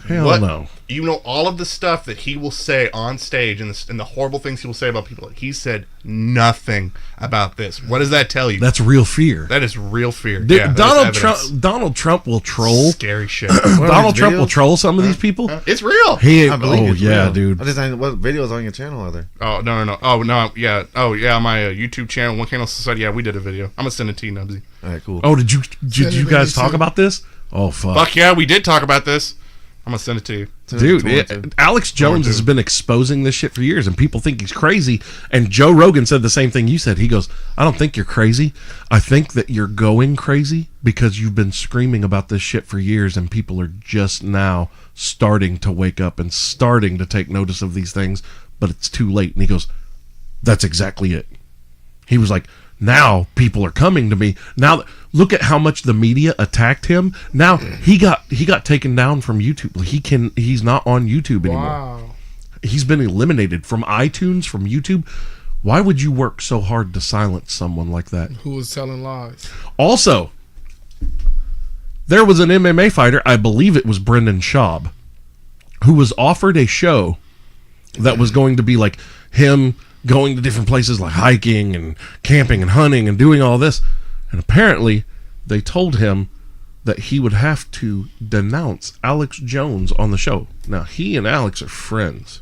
Hell no. You know all of the stuff that he will say on stage and the horrible things he will say about people. He said nothing about this. What does that tell you? That's real fear. That is real fear. Dude, Yeah, that Donald is Trump. evidence. Donald Trump will troll. Scary shit. Donald his Trump will videos? troll some of these people. It's real. He, I believe it's real. dude. I just didn't- what videos on your channel are there? Oh no. Oh no. Yeah. Oh yeah. My YouTube channel, One Candle Society. Yeah, we did a video. I'm gonna send it to you, Knubsie. All right, cool. Oh, did you Send it guys to me, talk too. about this? Oh fuck, Fuck yeah, we did talk about this. I'm gonna send it to you. dude! Alex Jones has been exposing this shit for years, and people think he's crazy. And Joe Rogan said the same thing you said. He goes, "I don't think you're crazy. I think that you're going crazy because you've been screaming about this shit for years, and people are just now starting to wake up and starting to take notice of these things, but it's too late." And he goes, "That's exactly it." He was like, now people are coming to me. Now look at how much the media attacked him. Now he got taken down from YouTube. He's not on YouTube anymore. Wow. He's been eliminated from iTunes, from YouTube. Why would you work so hard to silence someone like that? Who was telling lies? Also, there was an MMA fighter, I believe it was Brendan Schaub, who was offered a show that was going to be like him going to different places like hiking and camping and hunting and doing all this. And apparently they told him that he would have to denounce Alex Jones on the show. Now, he and Alex are friends.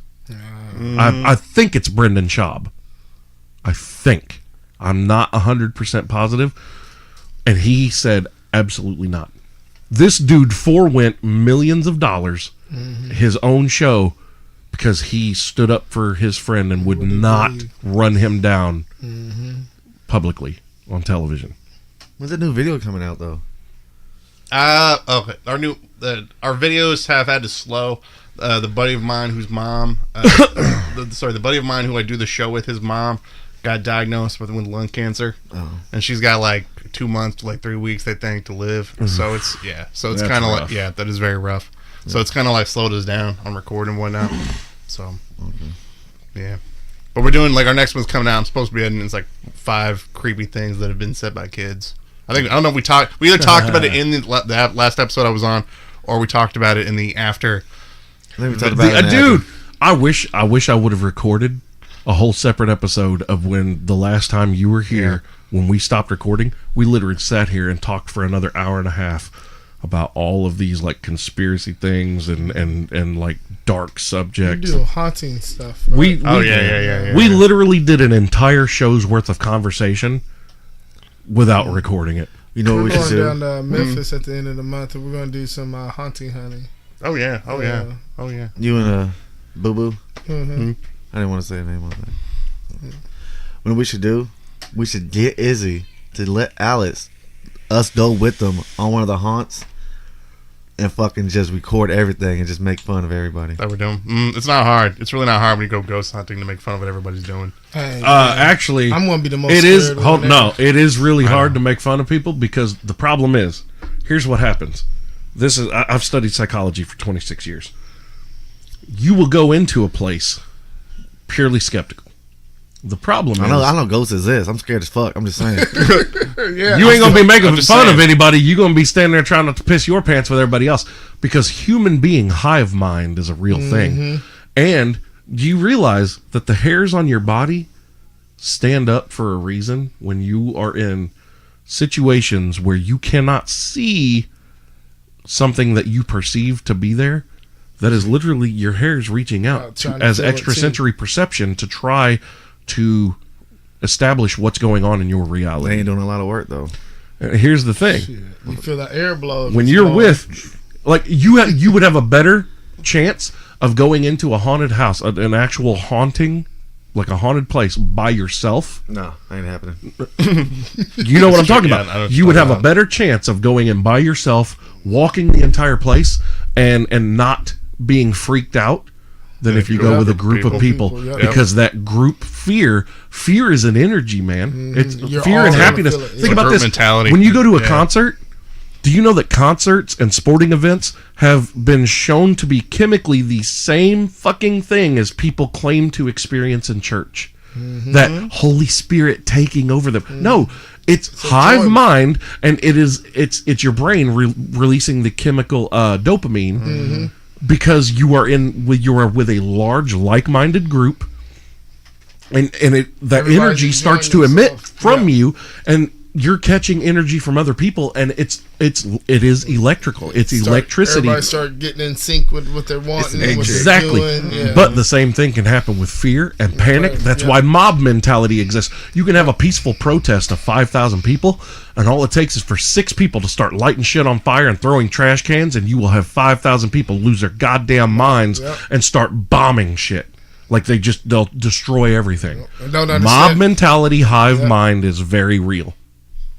I think it's Brendan Schaub. I think. I'm not 100% positive. And he said absolutely not. This dude forewent millions of dollars, his own show, because he stood up for his friend and would not run him down publicly on television. When's the new video coming out though? Okay. Our videos have had to slow. The buddy of mine whose mom, the buddy of mine who I do the show with, his mom got diagnosed with lung cancer, and she's got like 2 months to like 3 weeks, I think, to live. So it's kind of like that is very rough. So it's kind of like slowed us down on recording and whatnot. So yeah, but we're doing like our next one's coming out. I'm supposed to be editing. It's like 5 creepy things that have been said by kids. I don't know if we either talked about it in the last episode I was on, or we talked about it in the after. I think we talked about it. Dude, I wish I would have recorded a whole separate episode of when the last time you were here, when we stopped recording. We literally sat here and talked for another hour and a half about all of these like conspiracy things and like dark subjects. You do haunting stuff. Right? We literally did an entire show's worth of conversation without recording it. You know what we should do? We're going down to Memphis at the end of the month, and we're going to do some haunting hunting. Oh yeah. You and Boo Boo. Mm-hmm. I didn't want to say a name on that. What we should do? We should get Izzy to let us go with them on one of the haunts and fucking just record everything and just make fun of everybody. That we're doing. It's not hard. It's really not hard when you go ghost hunting to make fun of what everybody's doing. Hey, actually, I'm going to be the most. It is. It is really hard to make fun of people because the problem is, here's what happens. I've studied psychology for 26 years. You will go into a place purely skeptical. The problem is, I know ghosts exist. I'm scared as fuck. I'm just saying. You ain't gonna be making fun of anybody. You gonna be standing there trying not to piss your pants with everybody else, because human being hive mind is a real thing. And do you realize that the hairs on your body stand up for a reason when you are in situations where you cannot see something that you perceive to be there? That is literally your hairs reaching out as extrasensory perception to try to establish what's going on in your reality. They ain't doing a lot of work though. Here's the thing: you feel that air blow when you're with, like you would have a better chance of going into a haunted house, an actual haunting, like a haunted place by yourself. No, ain't happening. You know what I'm talking about? You would have a better chance of going in by yourself, walking the entire place, and not being freaked out than if you go with a group of people, because that group fear is an energy, man. It's fear and happiness. Think about this mentality. When you go to a concert, do you know that concerts and sporting events have been shown to be chemically the same fucking thing as people claim to experience in church? That Holy Spirit taking over them. No, it's hive mind, and it's your brain releasing the chemical dopamine. Because you are with a large like-minded group, and that energy starts to emit from you, and you're catching energy from other people, and it is electrical. It's electricity. Everybody start getting in sync with what they're wanting. Exactly. Yeah. But the same thing can happen with fear and panic. That's why mob mentality exists. You can have a peaceful protest of 5,000 people, and all it takes is for 6 people to start lighting shit on fire and throwing trash cans, and you will have 5,000 people lose their goddamn minds and start bombing shit. Like they'll destroy everything. Mob mentality, hive mind is very real.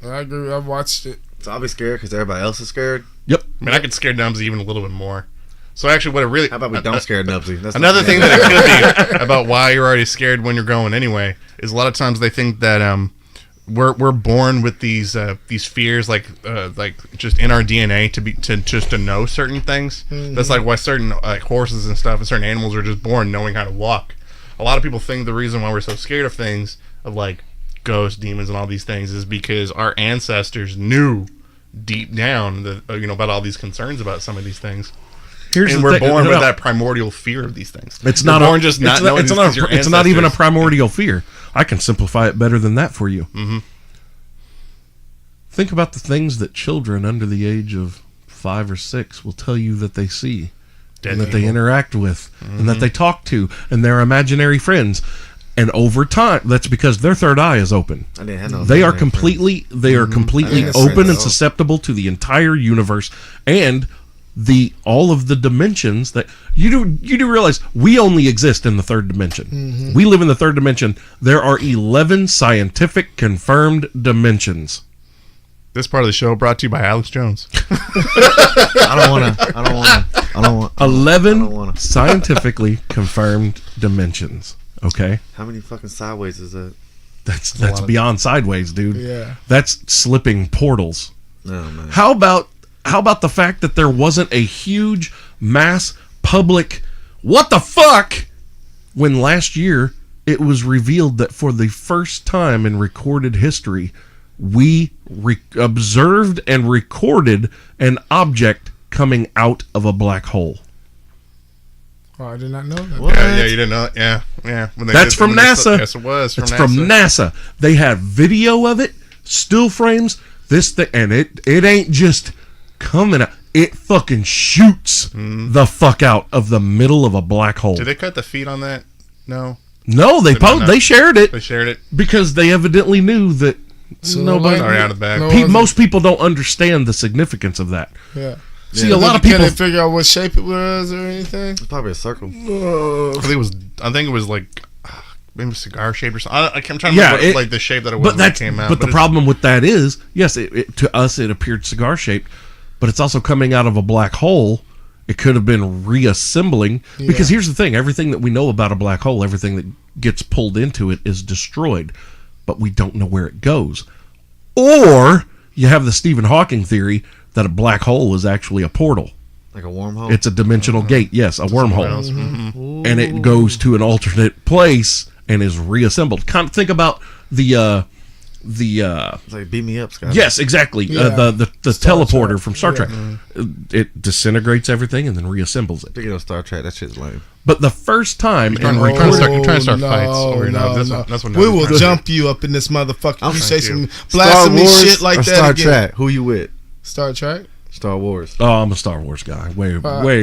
I agree. I've watched it. So I'll be scared because everybody else is scared. Yep. I mean, I could scare Knubsie even a little bit more. So actually, what it really... How about we don't scare Knubsie? That's another thing that it could be about why you're already scared when you're going anyway is a lot of times they think that we're born with these fears like just in our DNA to know certain things. That's like why certain like horses and stuff and certain animals are just born knowing how to walk. A lot of people think the reason why we're so scared of things of like ghosts, demons, and all these things is because our ancestors knew deep down about all these concerns about some of these things. And we're born with that primordial fear of these things. It's not even a primordial fear. I can simplify it better than that for you. Think about the things that children under the age of 5 or 6 will tell you that they see, and that they interact with, and that they talk to, and their imaginary friends. And over time, that's because their third eye is open. I didn't have no They are thing completely I didn't open say and so. susceptible to the entire universe and all of the dimensions that you do realize we only exist in the third dimension. We live in the third dimension. There are 11 scientific confirmed dimensions. This part of the show brought to you by Alex Jones. I don't want 11 scientifically confirmed dimensions. Okay? How many fucking sideways is that? That's beyond sideways, dude. Yeah. That's slipping portals. No, man. How about the fact that there wasn't a huge mass public what the fuck when last year it was revealed that for the first time in recorded history we observed and recorded an object coming out of a black hole. Oh, I did not know that. What? Yeah, you didn't know. Yeah. When they That's from when they NASA. Yes, it was from It's NASA. from NASA. They had video of it, still frames, this thing, and it ain't just coming out. It fucking shoots the fuck out of the middle of a black hole. Did they cut the feed on that? No. No, they not? shared it They shared it. because they evidently knew that So nobody. Sorry, out of the bag. Most people don't understand the significance of that. Yeah. See, a lot of Can people. they figure out what shape it was or anything? It's probably a circle. I think it was like maybe cigar shaped or something. I'm trying to Yeah, remember like the shape that it was But when it that's came out. but the it's- problem with that is, yes, to us it appeared cigar shaped, but it's also coming out of a black hole. It could have been reassembling because here's the thing: everything that we know about a black hole, everything that gets pulled into it is destroyed, but we don't know where it goes. Or you have the Stephen Hawking theory that a black hole is actually a portal. Like a wormhole? It's a dimensional gate, yes, a wormhole, and it goes to an alternate place and is reassembled. Kind of think about the It's like beat me up, Scott. yes, exactly, Yeah. the Star teleporter Trek. from Star Trek. It disintegrates everything and then reassembles it. Speaking of Star Trek, that shit's lame. But the first time in You're trying to recorded, start- you're trying to start fights over here now. No. That's what We now- will that's- jump you up in this motherfucker. You say thank some you. blasphemy shit like or that Star again. Trek? Who you with? Star Trek? Star Wars. oh, I'm a Star Wars guy. Way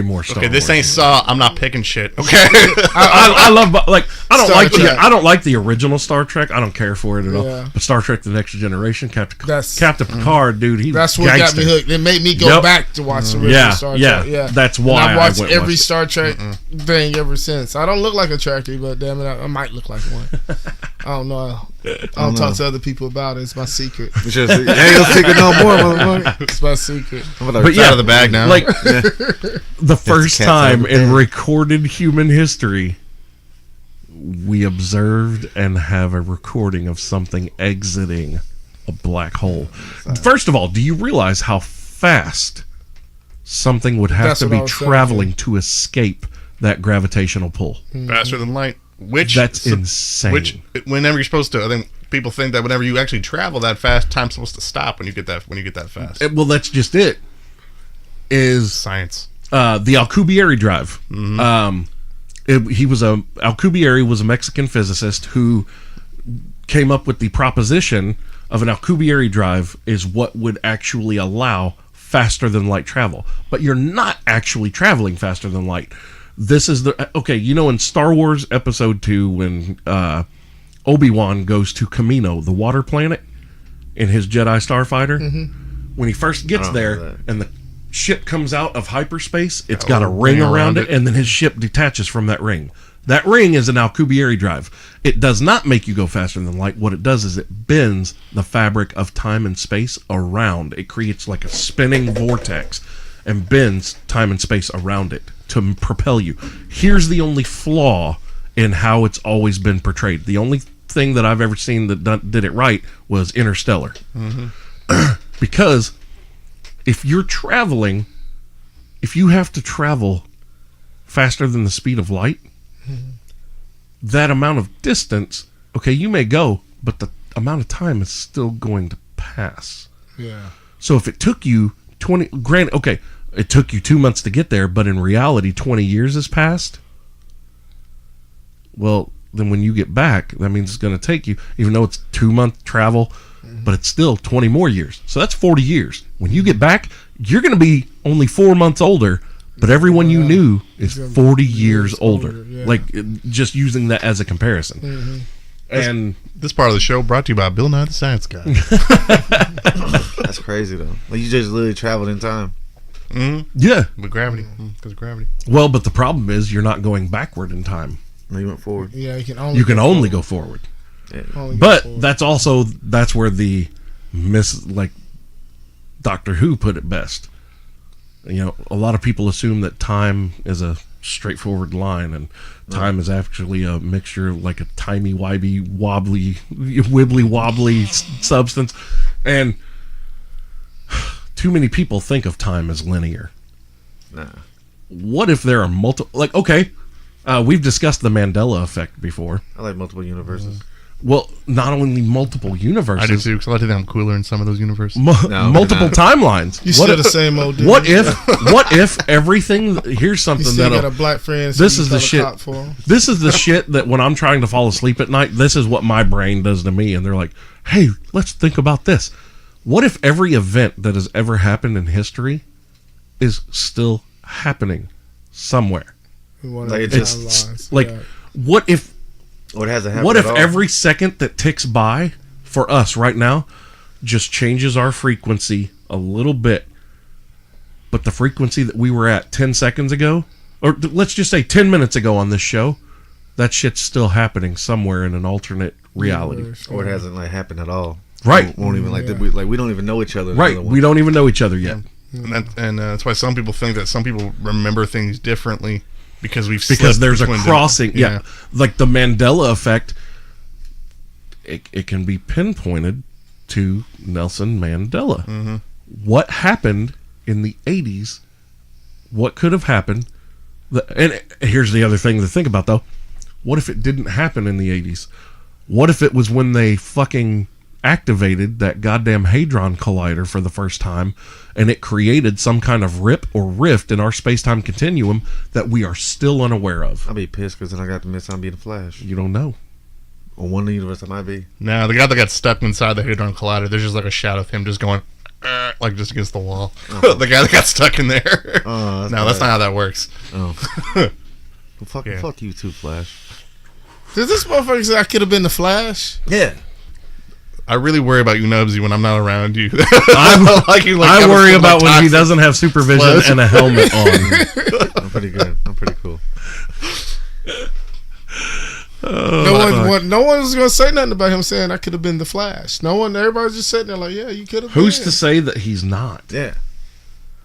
more Star Okay, Wars. this ain't Saw. I'm not picking shit. Okay. I love like I don't Star like Trek. I don't like the original Star Trek. I don't care for it at all. Yeah. But Star Trek: The Next Generation, Captain That's- Picard, dude, he That's was what gangster. got me hooked. It made me go Yep. back to watch the original Yeah, Star yeah. Trek. Yeah, That's And why I've watched I went every watched it. Star Trek thing ever since. I don't look like a Trekkie, but damn it, I might look like one. I don't know. I don't talk to other people about it. It's my secret. You should have said, ain't gonna take it no more, motherfucker. It's my secret. But It's out of the bag now. Like the first cat's out time of the in bag. recorded human history, we observed and have a recording of something exiting a black hole. First of all, do you realize how fast something would have That's to what I be was traveling to escape that gravitational pull? faster than light. Which That's insane. Which whenever you're supposed to, I think people think that whenever you actually travel that fast, time's supposed to stop when you get that fast. Well, that's just it. Is Science. the Alcubierre drive. Alcubierre was a Mexican physicist who came up with the proposition of an Alcubierre drive is what would actually allow faster than light travel. But you're not actually traveling faster than light. This is in Star Wars Episode 2 when Obi-Wan goes to Kamino, the water planet, in his Jedi Starfighter, when he first gets there that. and the ship comes out of hyperspace, it's got a ring around it, and then his ship detaches from that ring. That ring is an Alcubierre drive. It does not make you go faster than light. What it does is it bends the fabric of time and space around. It creates like a spinning vortex and bends time and space around it to propel you. Here's the only flaw in how it's always been portrayed. The only thing that I've ever seen that did it right was Interstellar. Because if you have to travel faster than the speed of light, that amount of distance, okay, you may go, but the amount of time is still going to pass. Yeah. So if it took you it took you 2 months to get there, but in reality 20 years has passed, well, then when you get back, that means it's going to take you, even though it's 2-month travel, but it's still 20 more years. So that's 40 years. When you get back, you're going to be only 4 months older, but everyone you knew is He's 40 years older. yeah. Like, just using that as a comparison. Mm-hmm. And This part of the show brought to you by Bill Nye the Science Guy. That's crazy though. Like you just literally traveled in time. Mm-hmm. yeah, With gravity. Because of gravity. well, but the problem is you're not going backward in time. No, you went forward. Yeah, you can only Go forward. only go But forward. that's where the like Doctor Who put it best. You know, a lot of people assume that time is a straightforward line, and time is actually a mixture, like a timey-wimey, wibbly-wobbly substance. And too many people think of time as linear. Nah. What if there are multiple? Like, okay, we've discussed the Mandela effect before. I like multiple universes. Well, not only multiple universes. I do too, because I think I'm cooler in some of those universes. No, multiple we're not. timelines. You still the same old dude. What if everything? Here's You something still got a that black friend? So this you is the call a shit. cop for him? This is the shit that when I'm trying to fall asleep at night, this is what my brain does to me. And they're like, "Hey, let's think about this. What if every event that has ever happened in history is still happening somewhere? We want Like, to it's timelines. Like, Yeah. what if?" What hasn't happened? What if at all? every second that ticks by for us right now just changes our frequency a little bit, but the frequency that we were at 10 seconds ago, or let's just say 10 minutes ago on this show, that shit's still happening somewhere in an alternate reality. Universe, Or it hasn't like happened at all. Right. Won't even like Yeah. we don't even know each other. Right. We don't even know each other yet. And that's why some people think that some people remember things differently because we've Because slipped there's a between crossing. them. Yeah. Like the Mandela effect, it can be pinpointed to Nelson Mandela. Mm-hmm. What happened in the 80s? What could have happened? And here's the other thing to think about, though. What if it didn't happen in the 80s? What if it was when they fucking activated that goddamn Hadron Collider for the first time, and it created some kind of rip or rift in our space-time continuum that we are still unaware of? I'll be pissed because then I got to miss on being the Flash. You don't know. Or one of the universe I might be. Now, the guy that got stuck inside the Hadron Collider, there's just like a shot of him just going, like just against the wall. The guy that got stuck in there. Oh, No, that's not how that works. Oh. Well, Yeah. fuck you too, Flash. Does this motherfucker say I could have been the Flash? Yeah. I really worry about you, Knubsie, when I'm not around you. I worry about when he doesn't have supervision Flash. and a helmet on. I'm pretty good. I'm pretty cool. No one was gonna say nothing about him saying I could have been the Flash. No one. Everybody's just sitting there like, yeah, you could have. Who's been. to say that he's not? Yeah.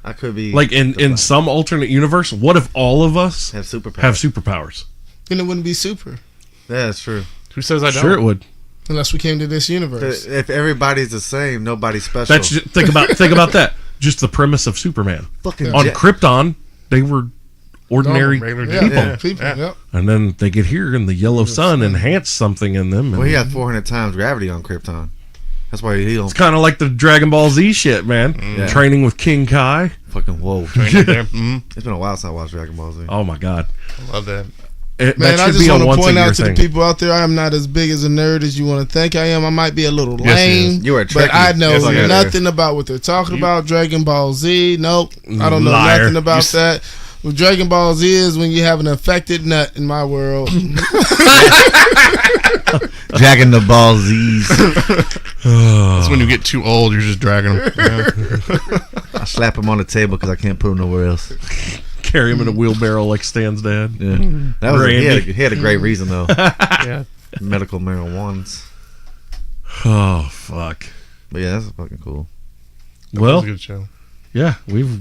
I could be. Like in the Flash. some alternate universe, what if all of us Have superpowers. have superpowers? Then it wouldn't be super Yeah, that's true. Who says I don't? Sure, it would. unless we came to this universe. If everybody's the same, nobody's special. That's just, think about that. Just the premise of Superman. fucking On jet. Krypton, they were ordinary Normal, regular Yeah, people, Yeah. people. Yeah. Yep. and then they get here, and the yellow sun enhanced something in them. And Well, he had 400 times gravity on Krypton. That's why he don't it's kind of like the Dragon Ball Z shit, man. Yeah. Training with King Kai. fucking whoa. Right there. Mm, It's been a while since I watched Dragon Ball Z. Oh my god, I love that. It, Man, that I should just be a want to once a point year out to thing. the people out there, I am not as big as a nerd as you want to think I am. I might be a little Yes, he lame, is. You are a but Trekkie. I know Yes, you are. nothing about what they're talking about. Dragon Ball Z, nope. I don't know Liar. nothing about that. What Dragon Ball Z is when you have an infected nut in my world. Dragging the Ball Z's. That's when you get too old, you're just dragging them. I slap him on the table because I can't put him nowhere else. Carry him in a wheelbarrow like Stan's dad. Yeah. That was Randy. he had a great reason though. Yeah. Medical marijuanas. Oh fuck. But yeah, that's fucking cool. That Well, was a good show. yeah, we're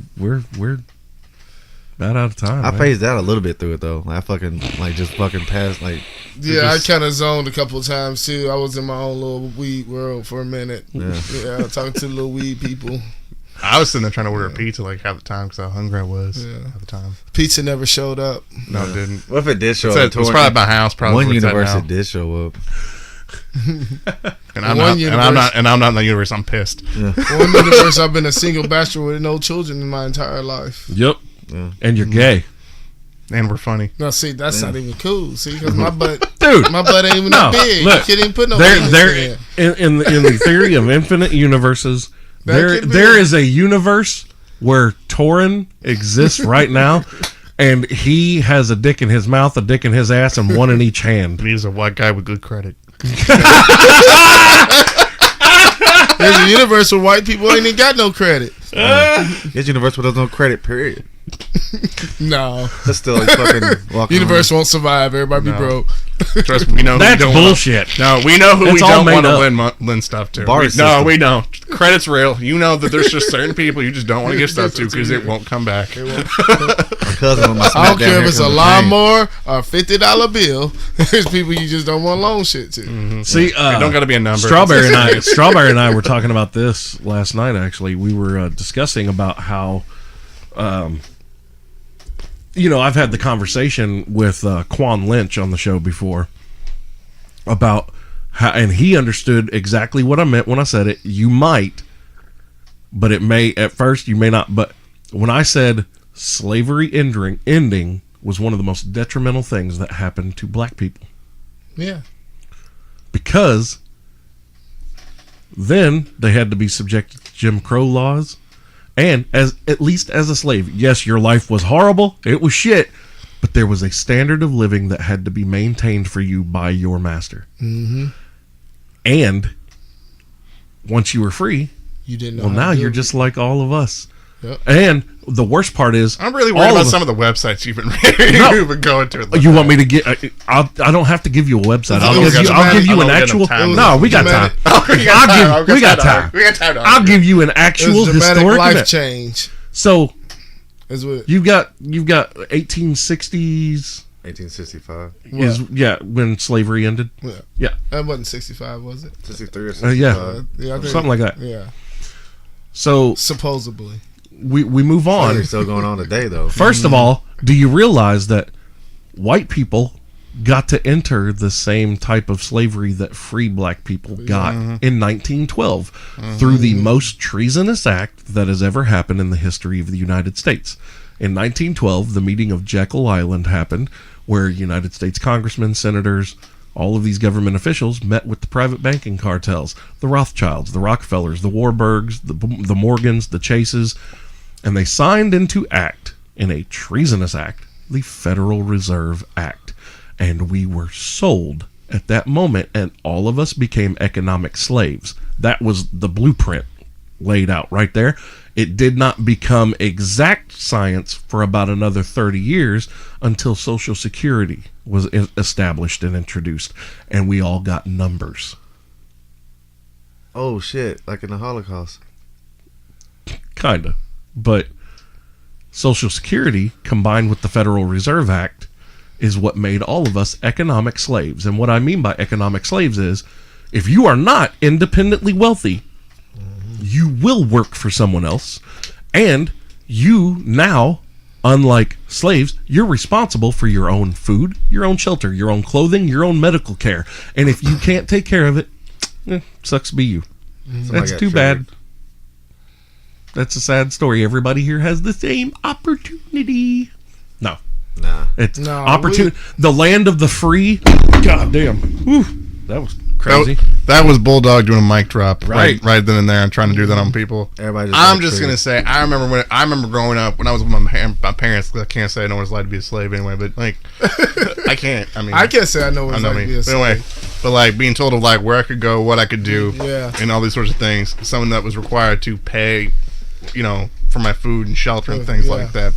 about out of time. I man. phased out a little bit through it though. I fucking just fucking passed like Yeah, I just- kind of zoned a couple of times too. I was in my own little weed world for a minute. Yeah. Yeah, talking to the little weed people. I was sitting there trying to order a pizza like half the time because how hungry I was Yeah. half the time. Pizza never showed up. No, it didn't. What if it did show It's, up? at, it's probably at my house. Probably one where it's at universe now. it did show up. And I'm One not. universe. And I'm not in the universe. I'm pissed. Yeah. One universe, I've been a single bachelor with no children in my entire life. Yep. Yeah. And you're gay, And we're funny. No, see, that's not even cool. See, because my butt, dude. my butt ain't even No, that big. look, You can't even put no There, penis there, in. in the theory of infinite universes, That there could be. there is a universe where Toran exists right now, and he has a dick in his mouth, a dick in his ass, and one in each hand. And he's a white guy with good credit. There's a universe where white people ain't even got no credit. His universe with no credit, period. No. That's still like fucking walking Universe won't survive. Everybody be No. broke. Trust me, we know who we That's don't bullshit. No, we know who It's we all don't made want up. to lend stuff to. Bar No, system. we don't. Credit's real. You know that there's just certain people you just don't want to give stuff to because it won't come back. My cousin with my I don't SmackDown care if it's a haircut. lawnmower or a $50 bill. There's people you just don't want to loan shit to. See, It don't got to be a number. Strawberry and I were talking about this last night. Actually, we were discussing about how, I've had the conversation with Quan Lynch on the show before about how, and he understood exactly what I meant when I said it. You might, but it may at first you may not. But when I said slavery ending was one of the most detrimental things that happened to black people. Yeah. Because then they had to be subjected to Jim Crow laws, and at least as a slave, yes, your life was horrible, it was shit, but there was a standard of living that had to be maintained for you by your master. Mm-hmm. And once you were free, You didn't know. well, how now to do you're it. just like all of us. Yep. And the worst part is, I'm really worried all about of some of the websites you've been going to. you want me to get? I don't have to give you a website. I'll give you an actual. No, we got time. We got time. I'll give you an It actual was a dramatic historic life event. change. So Is what you've got 1860s 1865, is when slavery ended. Yeah, that wasn't 65, was it? 63 or yeah. 65. Yeah, I think, Something like that. Yeah, So supposedly. we move on. Slavery's still going on today, though. First of all, do you realize that white people got to enter the same type of slavery that free black people got in 1912 through the most treasonous act that has ever happened in the history of the United States? In 1912, the meeting of Jekyll Island happened, where United States congressmen, senators, all of these government officials met with the private banking cartels, the Rothschilds, the Rockefellers, the Warburgs, the Morgans, the Chases, and they signed into act, in a treasonous act, the Federal Reserve Act. And we were sold at that moment, and all of us became economic slaves. That was the blueprint laid out right there. It did not become exact science for about another 30 years until Social Security was established and introduced, and we all got numbers. Oh shit! Like in the Holocaust. Kinda. But Social Security combined with the Federal Reserve Act is what made all of us economic slaves. And what I mean by economic slaves is, if you are not independently wealthy, you will work for someone else, and you now, unlike slaves, you're responsible for your own food, your own shelter, your own clothing, your own medical care. And if you can't take care of it, sucks to be you. That's too bad. That's a sad story. Everybody here has the same opportunity. No. Nah. It's No, opportunity. The land of the free. God damn. Whew, that was crazy. That was Bulldog doing a mic drop Right. right then and there and trying to do that on people. Everybody just I'm got just triggered. gonna say I remember growing up when I was with my parents. I can't say I know what it's like to be a slave anyway, but like I can't. I mean, I can't say I know what I it's know like to be me. a But anyway, slave. but like being told of like where I could go, what I could do, Yeah. and all these sorts of things. Something that was required to pay, for my food and shelter and things Yeah. like that.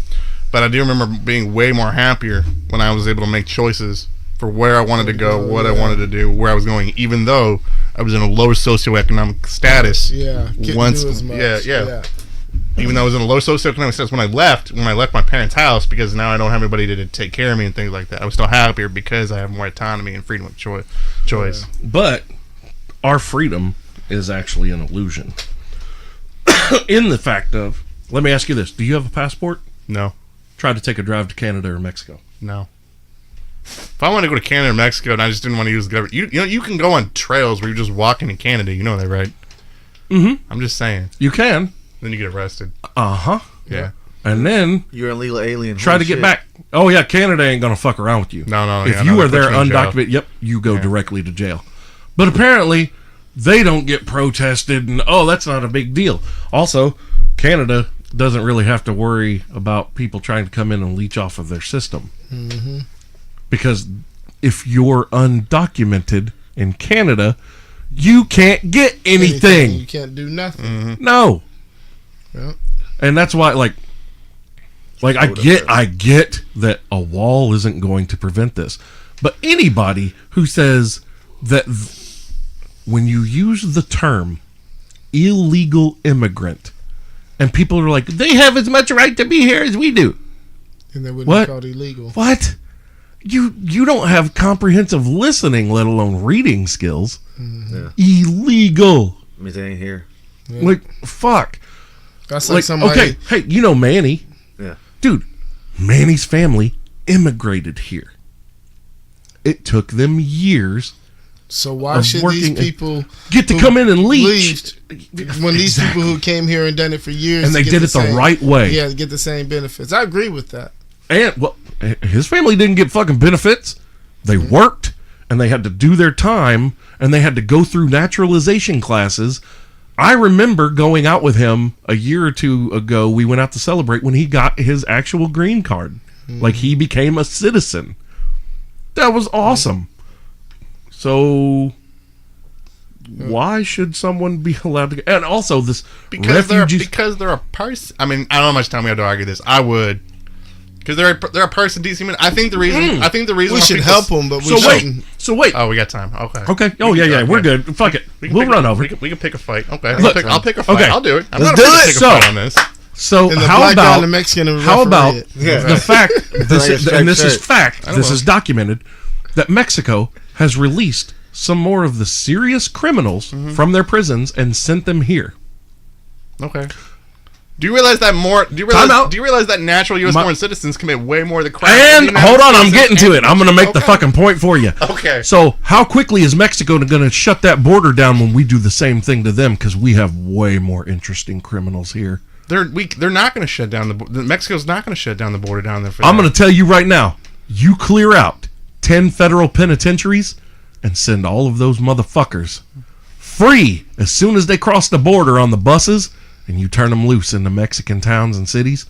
But I do remember being way more happier when I was able to make choices for where I wanted to go, what I wanted to do, where I was going, even though I was in a low socioeconomic status. Yeah, couldn't do as much. Yeah. Even though I was in a low socioeconomic status when I left my parents' house, because now I don't have anybody to take care of me and things like that. I was still happier because I have more autonomy and freedom of choice. But our freedom is actually an illusion. In the fact of, let me ask you this: do you have a passport? No. Try to take a drive to Canada or Mexico. No. If I want to go to Canada or Mexico and I just didn't want to use the government, you can go on trails where you're just walking in Canada. You know that, right? Mm-hmm. I'm just saying. You can. Then you get arrested. Uh-huh. Yeah. And then You're an illegal alien. try to get back. Oh, yeah, Canada ain't going to fuck around with you. No. If yeah, you no, are they there put you in jail. undocumented, yep, you go directly to jail. But apparently, they don't get protested, and, that's not a big deal. Also, Canada doesn't really have to worry about people trying to come in and leech off of their system. Mm-hmm. Because if you're undocumented in Canada, you can't get anything. You can't do nothing. No. Yep. And that's why, like I get that a wall isn't going to prevent this. But anybody who says that when you use the term illegal immigrant, and people are like, they have as much right to be here as we do. And they wouldn't What? be called illegal. What? You don't have comprehensive listening, let alone reading skills. Yeah. Illegal. Means they ain't here. Yeah. Like, fuck. That's like Like, somebody. okay, hey, you know Manny. Yeah. Dude, Manny's family immigrated here. It took them years So why of should working these people get to who come in and leech. when these people who came here and done it for years And they get did it the same- right way. Yeah, to get the same benefits. I agree with that. And, well, his family didn't get fucking benefits. They worked, and they had to do their time, and they had to go through naturalization classes. I remember going out with him a year or two ago. We went out to celebrate when he got his actual green card. Like, he became a citizen. That was awesome. So, why should someone be allowed to... And also, this Because refugees... they're a person. I mean, I don't know how much time we have to argue this. I would, because they're a person, decent human. I think the reason We why should people- help them, but we So shouldn't. wait. Oh, we got time. Okay. Okay. Oh, yeah. We're good. Fuck it. We can We'll pick run over. We can pick a fight. Okay. Look, I'll pick a fight. okay. I'll do it. I'm Let's not do afraid to it. pick a So- fight on this. So And the how black guy about and the Mexican will how about referee it. the fact this is, Straight and this is shirt. fact, this will. is documented, that Mexico has released some more of the serious criminals from their prisons and sent them here. Okay. Do you realize that more? Do you Time out. realize that natural U.S. My- born citizens commit way more of the crime? in the And United hold on, I'm States getting to and- it. I'm going to make the Okay. fucking point for you. Okay. So, how quickly is Mexico going to shut that border down when we do the same thing to them? Because we have way more interesting criminals here. They're not going to shut down the Mexico's not going to shut down the border down there. For I'm that. going to tell you right now, you clear out 10 federal penitentiaries and send all of those motherfuckers free as soon as they cross the border on the buses, and you turn them loose into Mexican towns and cities.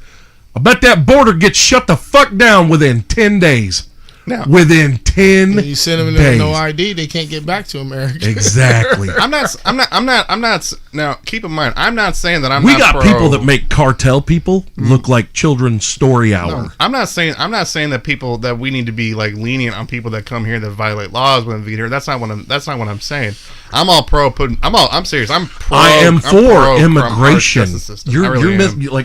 I bet that border gets shut the fuck down within 10 days. Now- Within 10 You send them days. no ID, they can't get back to America. Exactly. I'm not. Now, keep in mind, I'm not saying that I'm. We not got pro- people that make cartel people look like children's story hour. No, I'm not saying that we need to be like lenient on people that come here that violate laws when they get here. That's not what I'm saying. I'm serious. I am for immigration. You're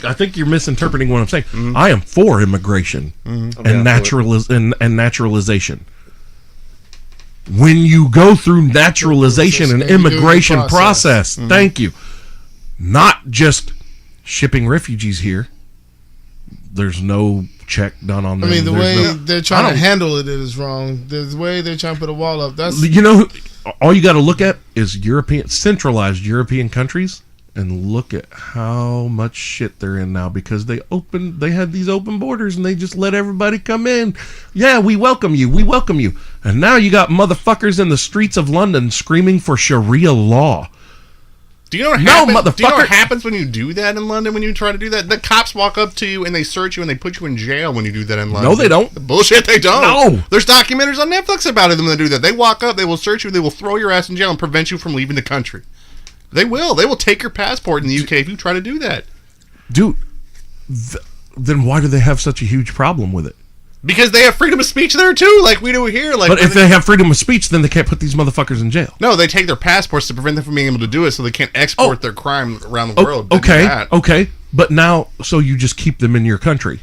I think you're misinterpreting what I'm saying. I am for immigration and naturalization. When you go through naturalization and And you do the immigration process. process, thank you. Not just shipping refugees here. There's no check done on I them. mean, the There's way no- they're I trying to don't- handle it is wrong. The way they're trying to put a wall up, that's You know, all you got to look at is centralized European countries, and look at how much shit they're in now because they had these open borders and they just let everybody come in. Yeah, we welcome you, and now you got motherfuckers in the streets of London screaming for Sharia law. Do you know what No, happens? Do you know what motherfucker. happens when you do that in London? When you try to do that, the cops walk up to you and they search you and they put you in jail when you do that in London. No, they don't. Bullshit, they don't. No. There's documentaries on Netflix about them that do that. They walk up, they will search you, they will throw your ass in jail and prevent you from leaving the country. They will. They will take your passport in the UK if you try to do that. Dude, then why do they have such a huge problem with it? Because they have freedom of speech there too, like we do here. Like, But if they have freedom of speech, then they can't put these motherfuckers in jail. no, they take their passports to prevent them from being able to do it, so they can't export their crime around the world. They do that. Okay. But now, so you just keep them in your country.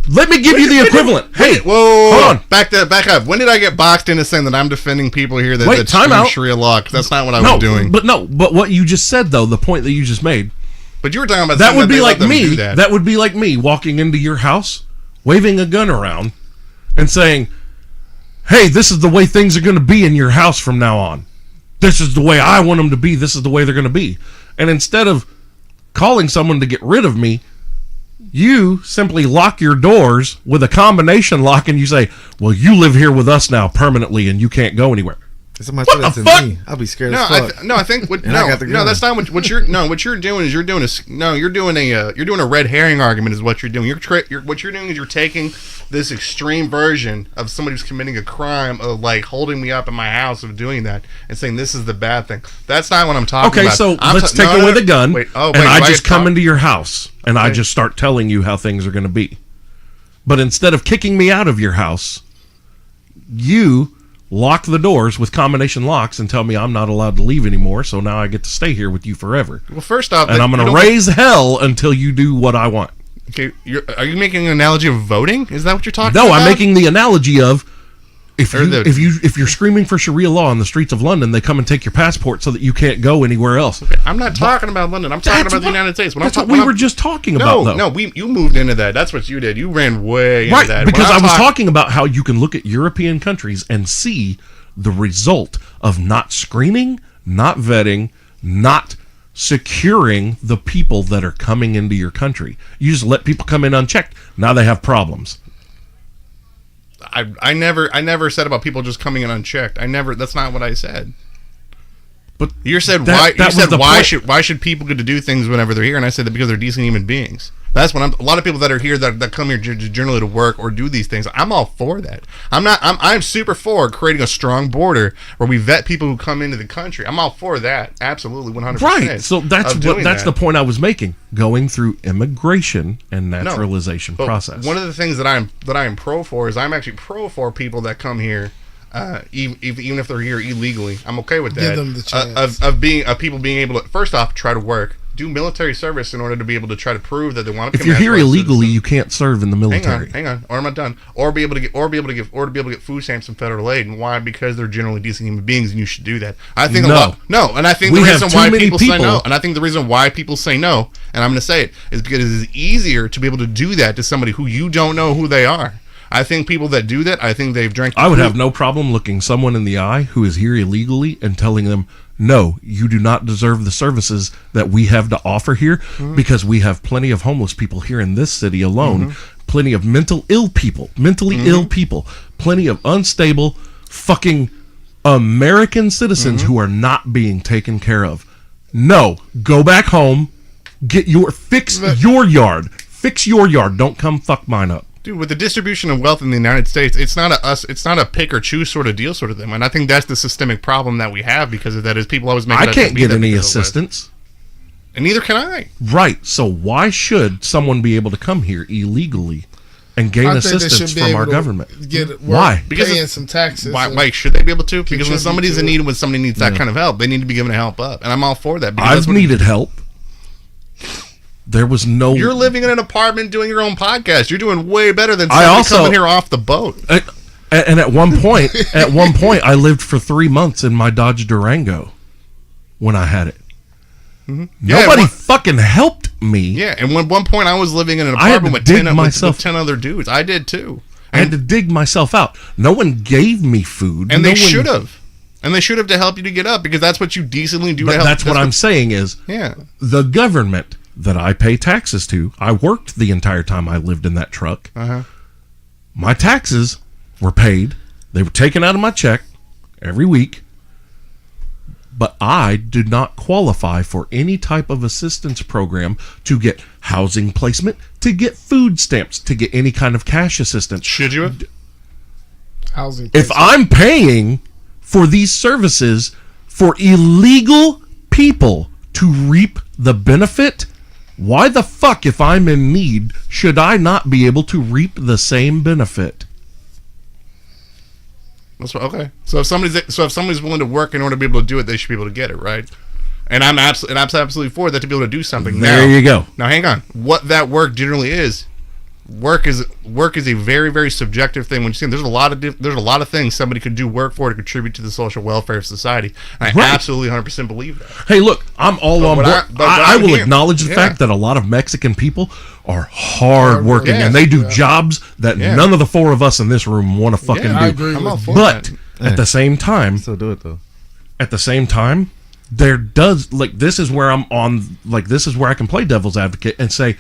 Let me give you the equivalent. Hey, Whoa, hold on. back up. When did I get boxed into saying that I'm defending people here that Wait, that's time out. Sharia law? 'Cause that's not what I was doing. But what you just said though, the point that you just made, But you were talking about that saying would be they let like them me. do that. That would be like me walking into your house, waving a gun around, and saying, "Hey, this is the way things are going to be in your house from now on. This is the way I want them to be. This is the way they're going to be." And instead of calling someone to get rid of me, you simply lock your doors with a combination lock and you say, "Well, you live here with us now permanently and you can't go anywhere." If somebody said that to fuck? me, I'll be scared No, as fuck. I think what, And I got the gun. that's not what you're what you're doing is you're doing a red herring argument is what you're doing. What you're doing is you're taking this extreme version of somebody who's committing a crime of like holding me up in my house of doing that and saying this is the bad thing. That's not what I'm talking Okay, about. so I'm let's take it with a gun, Wait, and I just come into your house, and I just start telling you how things are going to be. But instead of kicking me out of your house, you lock the doors with combination locks and tell me I'm not allowed to leave anymore, so now I get to stay here with you forever. Well, first off, And I'm going to raise hell until you do what I want. Okay, are you making an analogy of voting? Is that what you're talking about? No, I'm making the analogy of if Or you're screaming for Sharia law on the streets of London, they come and take your passport so that you can't go anywhere else. I'm not talking about London. I'm talking about the United States. That's what we were just talking about, though. No, you moved into that. That's what you did. You ran way into Right, that. because I was talking about how you can look at European countries and see the result of not screening, not vetting, not securing the people that are coming into your country. You just let people come in unchecked. Now they have problems. I never said about people just coming in unchecked. That's not what I said. But You said why should people get to do things whenever they're here? And I said that because they're decent human beings. That's what a lot of people that are here that come here generally to work or do these things. I'm all for that. I'm super for creating a strong border where we vet people who come into the country. I'm all for that. Absolutely, 100%. right, so that's the point I was making. Going through immigration and naturalization process. One of the things that I am pro for is I'm actually pro for people that come here. Even if they're here illegally, I'm okay with that. Give them the chance. Of people being able to first off try to work, do military service in order to be able to try to prove that they want to. If you're here illegally, you can't serve in the military. Hang on, or am I done? Or be able to get food stamps and federal aid. And why? Because they're generally decent human beings, and you should do that. I think and I think the reason why people say no, and I think the reason why people say no, and I'm going to say it, is because it is easier to be able to do that to somebody who you don't know who they are. I think people that do that, I think they've drank. I would have no problem looking someone in the eye who is here illegally and telling them, no, you do not deserve the services that we have to offer here, because we have plenty of homeless people here in this city alone, plenty of mentally ill people, plenty of unstable fucking American citizens who are not being taken care of. No, go back home, fix your yard. Don't come fuck mine up. Dude, with the distribution of wealth in the United States, it's not a pick or choose sort of deal sort of thing. And I think that's the systemic problem that we have because of that is people always make. I can't get any assistance. And neither can I. Right. So why should someone be able to come here illegally and gain assistance from our government? Why? Because paying some taxes. Why should they be able to? Because when somebody's in need, when somebody needs that kind of help, they need to be given a help up. And I'm all for that. I've needed help. There was no. You're living in an apartment doing your own podcast. You're doing way better than somebody coming here off the boat. And at one point, I lived for 3 months in my Dodge Durango when I had it. Nobody fucking helped me. Yeah, and at one point I was living in an apartment with 10 other dudes. I did too. I had to dig myself out. No one gave me food. And they should have. And they should have to help you to get up because that's what you decently do to help. That's what I'm saying is the government that I pay taxes to. I worked the entire time I lived in that truck. My taxes were paid. They were taken out of my check every week. But I did not qualify for any type of assistance program to get housing placement, to get food stamps, to get any kind of cash assistance. Should you have? Housing placement. If I'm paying for these services for illegal people to reap the benefit, why the fuck, if I'm in need, should I not be able to reap the same benefit? That's what, okay. So if somebody's willing to work in order to be able to do it, they should be able to get it, right? And I'm absolutely for that to be able to do something. There you go. Now hang on. What that work generally is, work is a very, very subjective thing. When you see there's a lot of things somebody could do work for to contribute to the social welfare of society. And I absolutely 100% believe that. Hey, look, I'm all on board. I will acknowledge the fact that a lot of Mexican people are hard working and they do jobs that none of the four of us in this room want to fucking do. I agree. But at the same time, still do it though. At the same time, this is where I can play devil's advocate and say,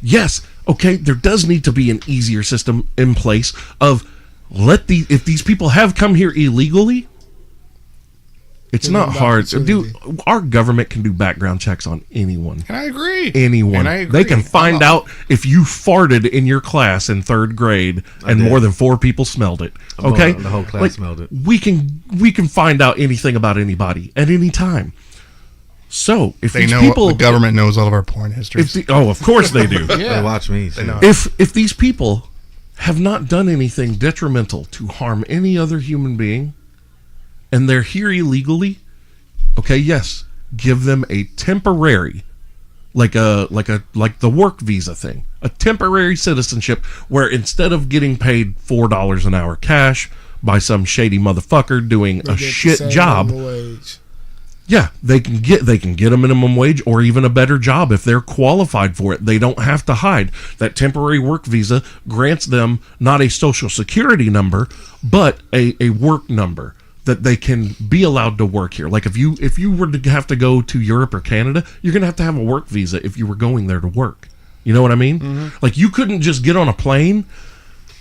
yes, okay, there does need to be an easier system in place of if these people have come here illegally, It's Give not them the hard. opportunity. Dude, our government can do background checks on anyone. And I agree. Anyone. And I agree. They can find out if you farted in your class in 3rd grade and did. more than 4 people smelled it. Okay? The whole class smelled it. We can find out anything about anybody at any time. So, if They these know people the government knows all of our porn histories. of course they do. They watch me. They know. If these people have not done anything detrimental to harm any other human being and they're here illegally, okay, yes, give them a temporary, like the work visa thing, a temporary citizenship where instead of getting paid $4 an hour cash by some shady motherfucker doing They a get the shit same job, minimum wage. yeah, they can get a minimum wage or even a better job if they're qualified for it. They don't have to hide. That temporary work visa grants them not a social security number, but a work number that they can be allowed to work here. Like if you were to have to go to Europe or Canada, you're going to have a work visa if you were going there to work. You know what I mean? Mm-hmm. Like you couldn't just get on a plane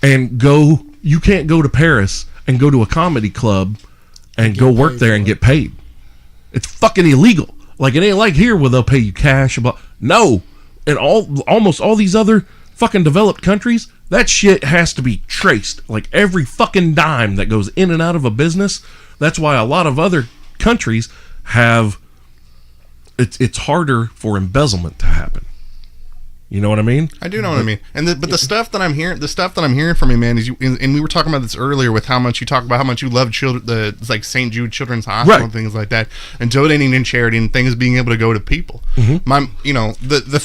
and go, you can't go to Paris and go to a comedy club and go work there and get paid. It's fucking illegal. Like it ain't like here where they'll pay you cash. No, in almost all these other fucking developed countries, that shit has to be traced. Like every fucking dime that goes in and out of a business. That's why a lot of other countries have. It's harder for embezzlement to happen. You know what I mean? I do know what I mean. And but the stuff that I'm hearing from you, man, is and we were talking about this earlier with how much you talk about how much you love children, it's like St. Jude Children's Hospital Right. and things like that, and donating in charity and things being able to go to people. The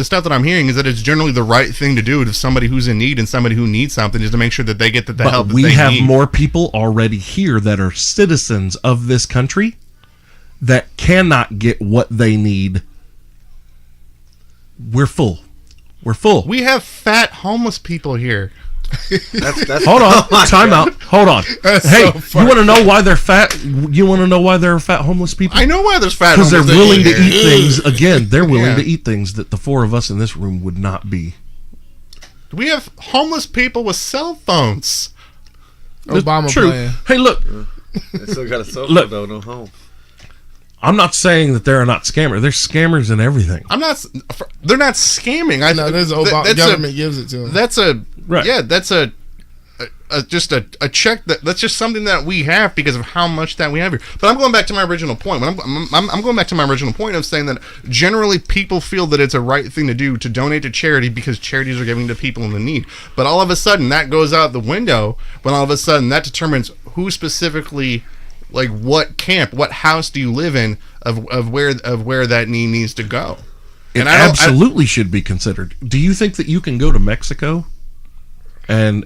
stuff that I'm hearing is that it's generally the right thing to do to somebody who's in need and somebody who needs something is to make sure that they get the help that we they have need. more people already here that are citizens of this country that cannot get what they need. We're full. We have fat homeless people here. That's Hold on. Time out. Hold on. That's Hey, so funny. you want to know why they're fat? You want to know why they're fat homeless people? I know why there's fat Because they're homeless willing to people eat here. things. Again, they're willing Yeah. to eat things that the 4 of us in this room would not be. We have homeless people with cell phones. Obama True. plan. Hey, look. They still got a social Look. though, no home. I'm not saying that there are not scammers. There's scammers in everything. They're not scamming. No, there's Obama. Government gives it to them. That's a Right. yeah. That's just a check that's just something that we have because of how much that we have here. But I'm going back to my original point. I'm going back to my original point of saying that generally people feel that it's a right thing to do to donate to charity because charities are giving to people in the need. But all of a sudden that goes out the window when all of a sudden that determines who specifically, like what camp, what house do you live in of where that need needs to go. It absolutely should be considered. Do you think that you can go to Mexico and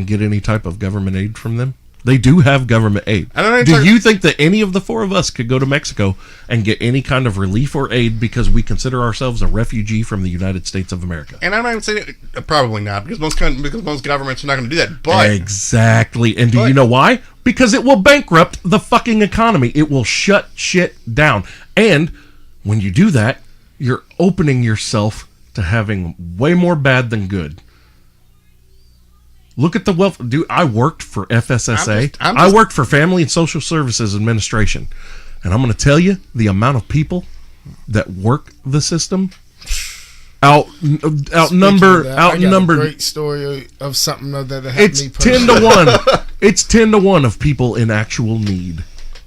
get any type of government aid from them? They do have government aid. Do you think that any of the 4 of us could go to Mexico and get any kind of relief or aid because we consider ourselves a refugee from the United States of America? And I'm not even saying probably not because most governments are not going to do that. But Exactly. And do you know why? Because it will bankrupt the fucking economy. It will shut shit down. And when you do that, you're opening yourself to having way more bad than good. Look at the wealth. Dude, I worked for FSSA. I worked for Family and Social Services Administration. And I'm going to tell you, the amount of people that work the system outnumber. I got a great story of something that happened It's me 10 personally. to 1. It's 10 to 1 of people in actual need.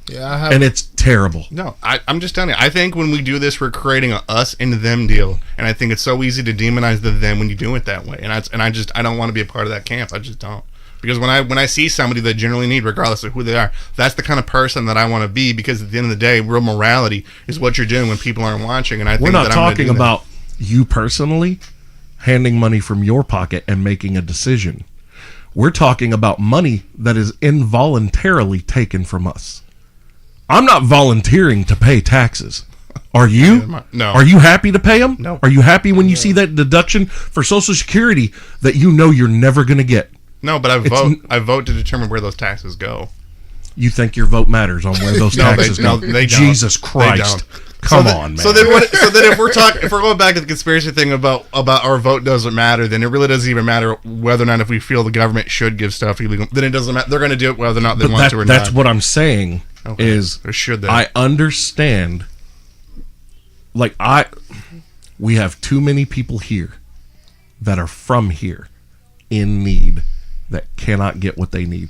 Yeah, I have. And it's terrible. no, I'm just telling you. I think when we do this, we're creating a us and them deal, and I think it's so easy to demonize the them when you do it that way. And I don't want to be a part of that camp. I just don't. Because when I see somebody that generally need, regardless of who they are, that's the kind of person that I want to be. Because at the end of the day, real morality is what you're doing when people aren't watching. And I think We're not that I'm gonna talking do that. about you personally handing money from your pocket and making a decision. We're talking about money that is involuntarily taken from us. I'm not volunteering to pay taxes. Are you? No. Are you happy to pay them? No. Are you happy when you see that deduction for Social Security that you know you're never going to get? No, but I vote to determine where those taxes go. You think your vote matters on where those taxes go? they don't. Jesus They Christ. don't. Come on, man. So then if we're going back to the conspiracy thing about our vote doesn't matter, then it really doesn't even matter whether or not if we feel the government should give stuff illegal. Then it doesn't matter. They're going to do it whether or not they want to or That's not. what I'm saying. is Or should they? I understand. Like we have too many people here that are from here in need that cannot get what they need.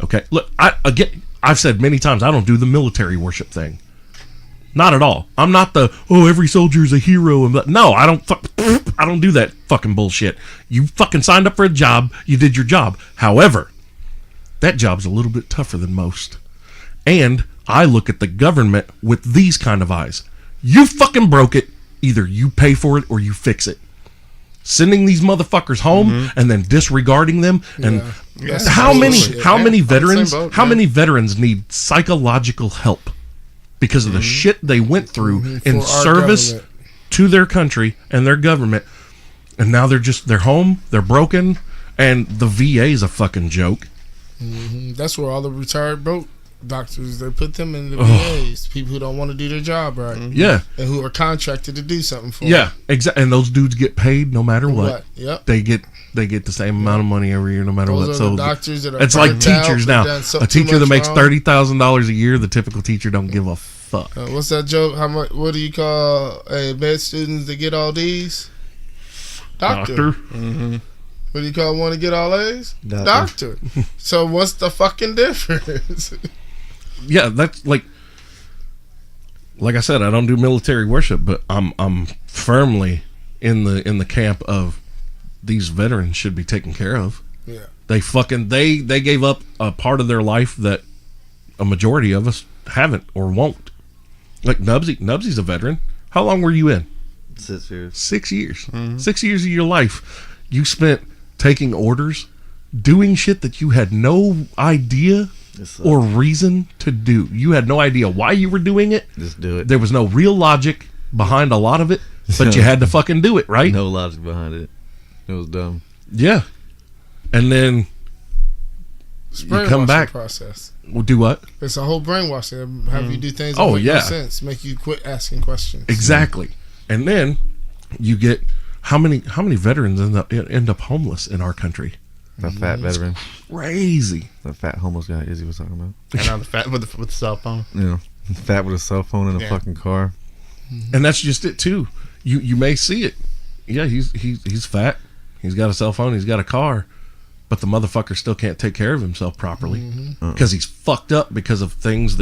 Okay, look, I've said many times I don't do the military worship thing. Not at all. I'm not the every soldier is a hero and no, I don't do that fucking bullshit. You fucking signed up for a job, you did your job. However, that job's a little bit tougher than most. And I look at the government with these kind of eyes. You fucking broke it. Either you pay for it or you fix it. Sending these motherfuckers home and then disregarding them and how many veterans need psychological help because of the shit they went through in service to their country and their government, and now they're home, they're broken, and the VA is a fucking joke. That's where all the retired broke doctors, they put them in the VAs. People who don't want to do their job right. Yeah. And who are contracted to do something for them. Yeah, exactly. And those dudes get paid no matter what. Yep. They get the same amount of money every year no matter Those what. are So the doctors that are it's like burnt out, teachers they've now. done A teacher that makes wrong. $30,000 a year, the typical teacher don't give a fuck. What's that joke? How much? What do you call med students that get all D's? Doctor. What do you call one to get all A's? Doctor. So what's the fucking difference? Yeah, that's like I said, I don't do military worship, but I'm firmly in the camp of these veterans should be taken care of. Yeah. They gave up a part of their life that a majority of us haven't or won't. Like Knubsie's a veteran. How long were you in? 6 years. 6 years. 6 years of your life you spent taking orders, doing shit that you had no idea or reason to do. You had no idea why you were doing it. Just do it. There was no real logic behind a lot of it, but you had to fucking do it, right? No logic behind it. It was dumb. Yeah. And then you come back. Process. Well, do what? It's a whole brainwashing. Have you do things that Oh, make yeah. no sense. Make you quit asking questions. Exactly. And then you get how many veterans end up homeless in our country? That fat veteran. Crazy. That fat homeless guy Izzy was talking about. And on the fat with the cell phone. You know, fat with a cell phone in a fucking car. And that's just it too. You may see it. Yeah, he's fat. He's got a cell phone. He's got a car. But the motherfucker still can't take care of himself properly because he's fucked up because of things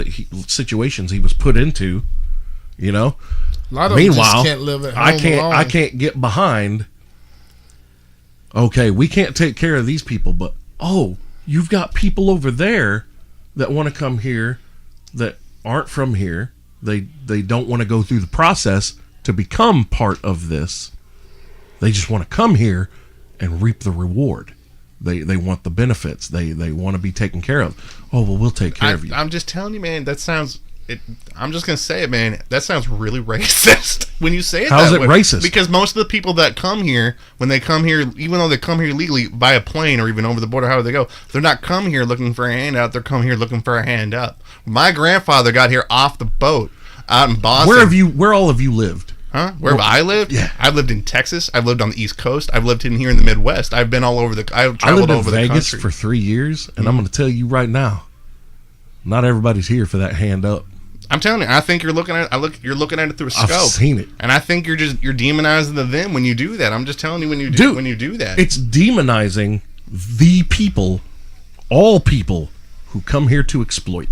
situations he was put into. You know. A lot of them just can't live at home alone. I can't get behind. Okay, we can't take care of these people, but you've got people over there that want to come here that aren't from here. They don't want to go through the process to become part of this. They just want to come here and reap the reward. They want the benefits. They want to be taken care of. Oh, well, we'll take care of you. I'm just telling you, man, that sounds... I'm just gonna say it, man. That sounds really racist when you say it. How's that it way. racist? Because most of the people that come here, when they come here, even though they come here legally by a plane or even over the border, however they go, they're not come here looking for a handout. They're come here looking for a hand up. My grandfather got here off the boat out in Boston. Where all of you lived? Huh? Where I lived? Yeah. I've lived in Texas. I've lived on the East Coast. I've lived in here in the Midwest. I've been all over I've I lived traveled in over the Vegas country. for 3 years, and I'm going to tell you right now, not everybody's here for that hand up. I'm telling you, I think you're looking at you're looking at it through a scope. I've seen it, and I think you're demonizing the them when you do that. I'm just telling you when you do that. It's demonizing the people, all people who come here to exploit,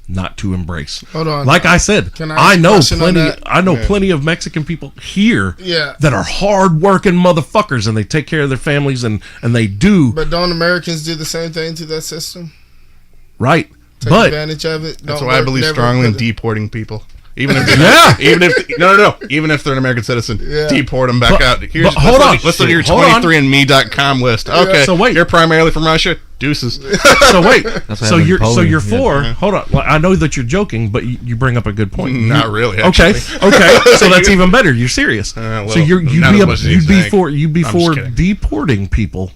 not to embrace. Hold on. Like I said, Can I I know ask a question on plenty. that? I know plenty of Mexican people here Yeah. that are hard-working motherfuckers, and they take care of their families, and they do But don't Americans do the same thing to that system? right. Take But advantage of it? That's Don't why I work, believe never strongly in put it- deporting people. Even if even if they're an American citizen, Yeah. deport them back out. Here's, but hold on. Let's look at your Hold on. 23andme.com list. Okay, So wait. you're primarily from Russia. Deuces. so wait. what So happened you're in Poland. you're Yeah. for. Hold on. Well, I know that you're joking, but you bring up a good point. Not really. Okay. Actually. Okay. So that's even better. You're serious. Well, so you'd not as be much as you think. you'd be I'm for just kidding. deporting people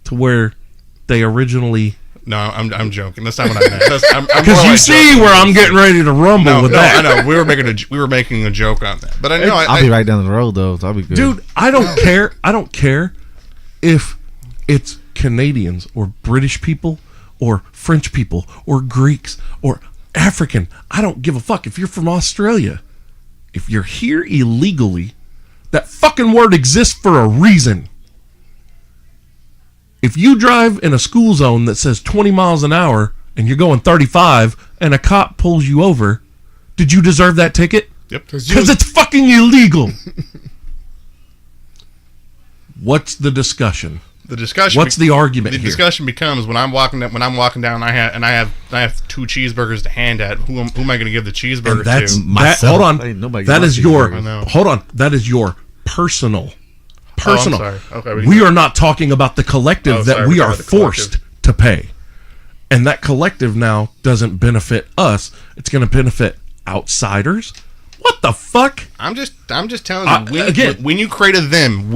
to where they originally. No, I'm joking. That's not what I meant. I'm Because more you like see joking. where I'm getting ready to rumble No, with no, that. I know. We were making a joke on that, but I know. I'll be right down the road though, so I'll be good. Dude, I don't care. I don't care if it's Canadians or British people or French people or Greeks or African, I don't give a fuck. If you're from Australia, if you're here illegally, that fucking word exists for a reason. If you drive in a school zone that says 20 miles an hour and you're going 35 and a cop pulls you over, did you deserve that ticket? Yep. Because it's fucking illegal. What's the discussion? The discussion. What's the argument The here? discussion becomes when I'm walking down. I have 2 cheeseburgers to hand at. Who am I going to give the cheeseburger And that's to? hold on. Ain't nobody That got is your cheeseburgers. I know. hold on. That is your personal. Oh, I'm sorry. Okay, we are not talking about the collective Oh, that sorry, we we're are talking about the forced to pay, and that collective now doesn't benefit us. It's going to benefit outsiders. What the fuck? I'm just telling you. Again, when you create a them,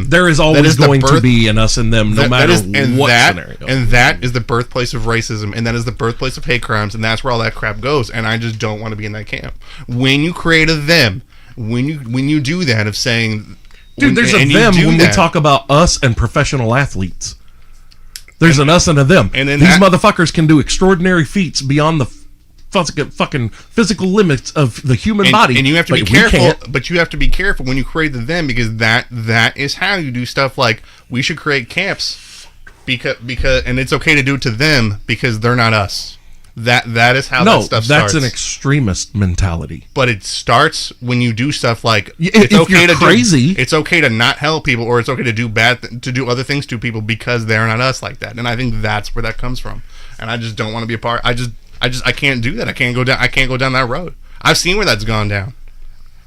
there is always going to be an us and them, no matter what scenario. And that is the birthplace of racism, and that is the birthplace of hate crimes, and that's where all that crap goes. And I just don't want to be in that camp. When you create a them, when you do that of saying, dude, there's a them when we talk about us and professional athletes. There's an us and a them. And then these motherfuckers can do extraordinary feats beyond the fucking physical limits of the human body. And you have to be But we careful. can't. But you have to be careful when you create the them, because that is how you do stuff like we should create camps because and it's okay to do it to them because they're not us. That is how that stuff starts. That's an extremist mentality. But it starts when you do stuff like If you're crazy. It's okay to not help people, or it's okay to do to do other things to people because they're not us like that. And I think that's where that comes from. And I just don't want to be a part. I can't do that. I can't go down that road. I've seen where that's gone down.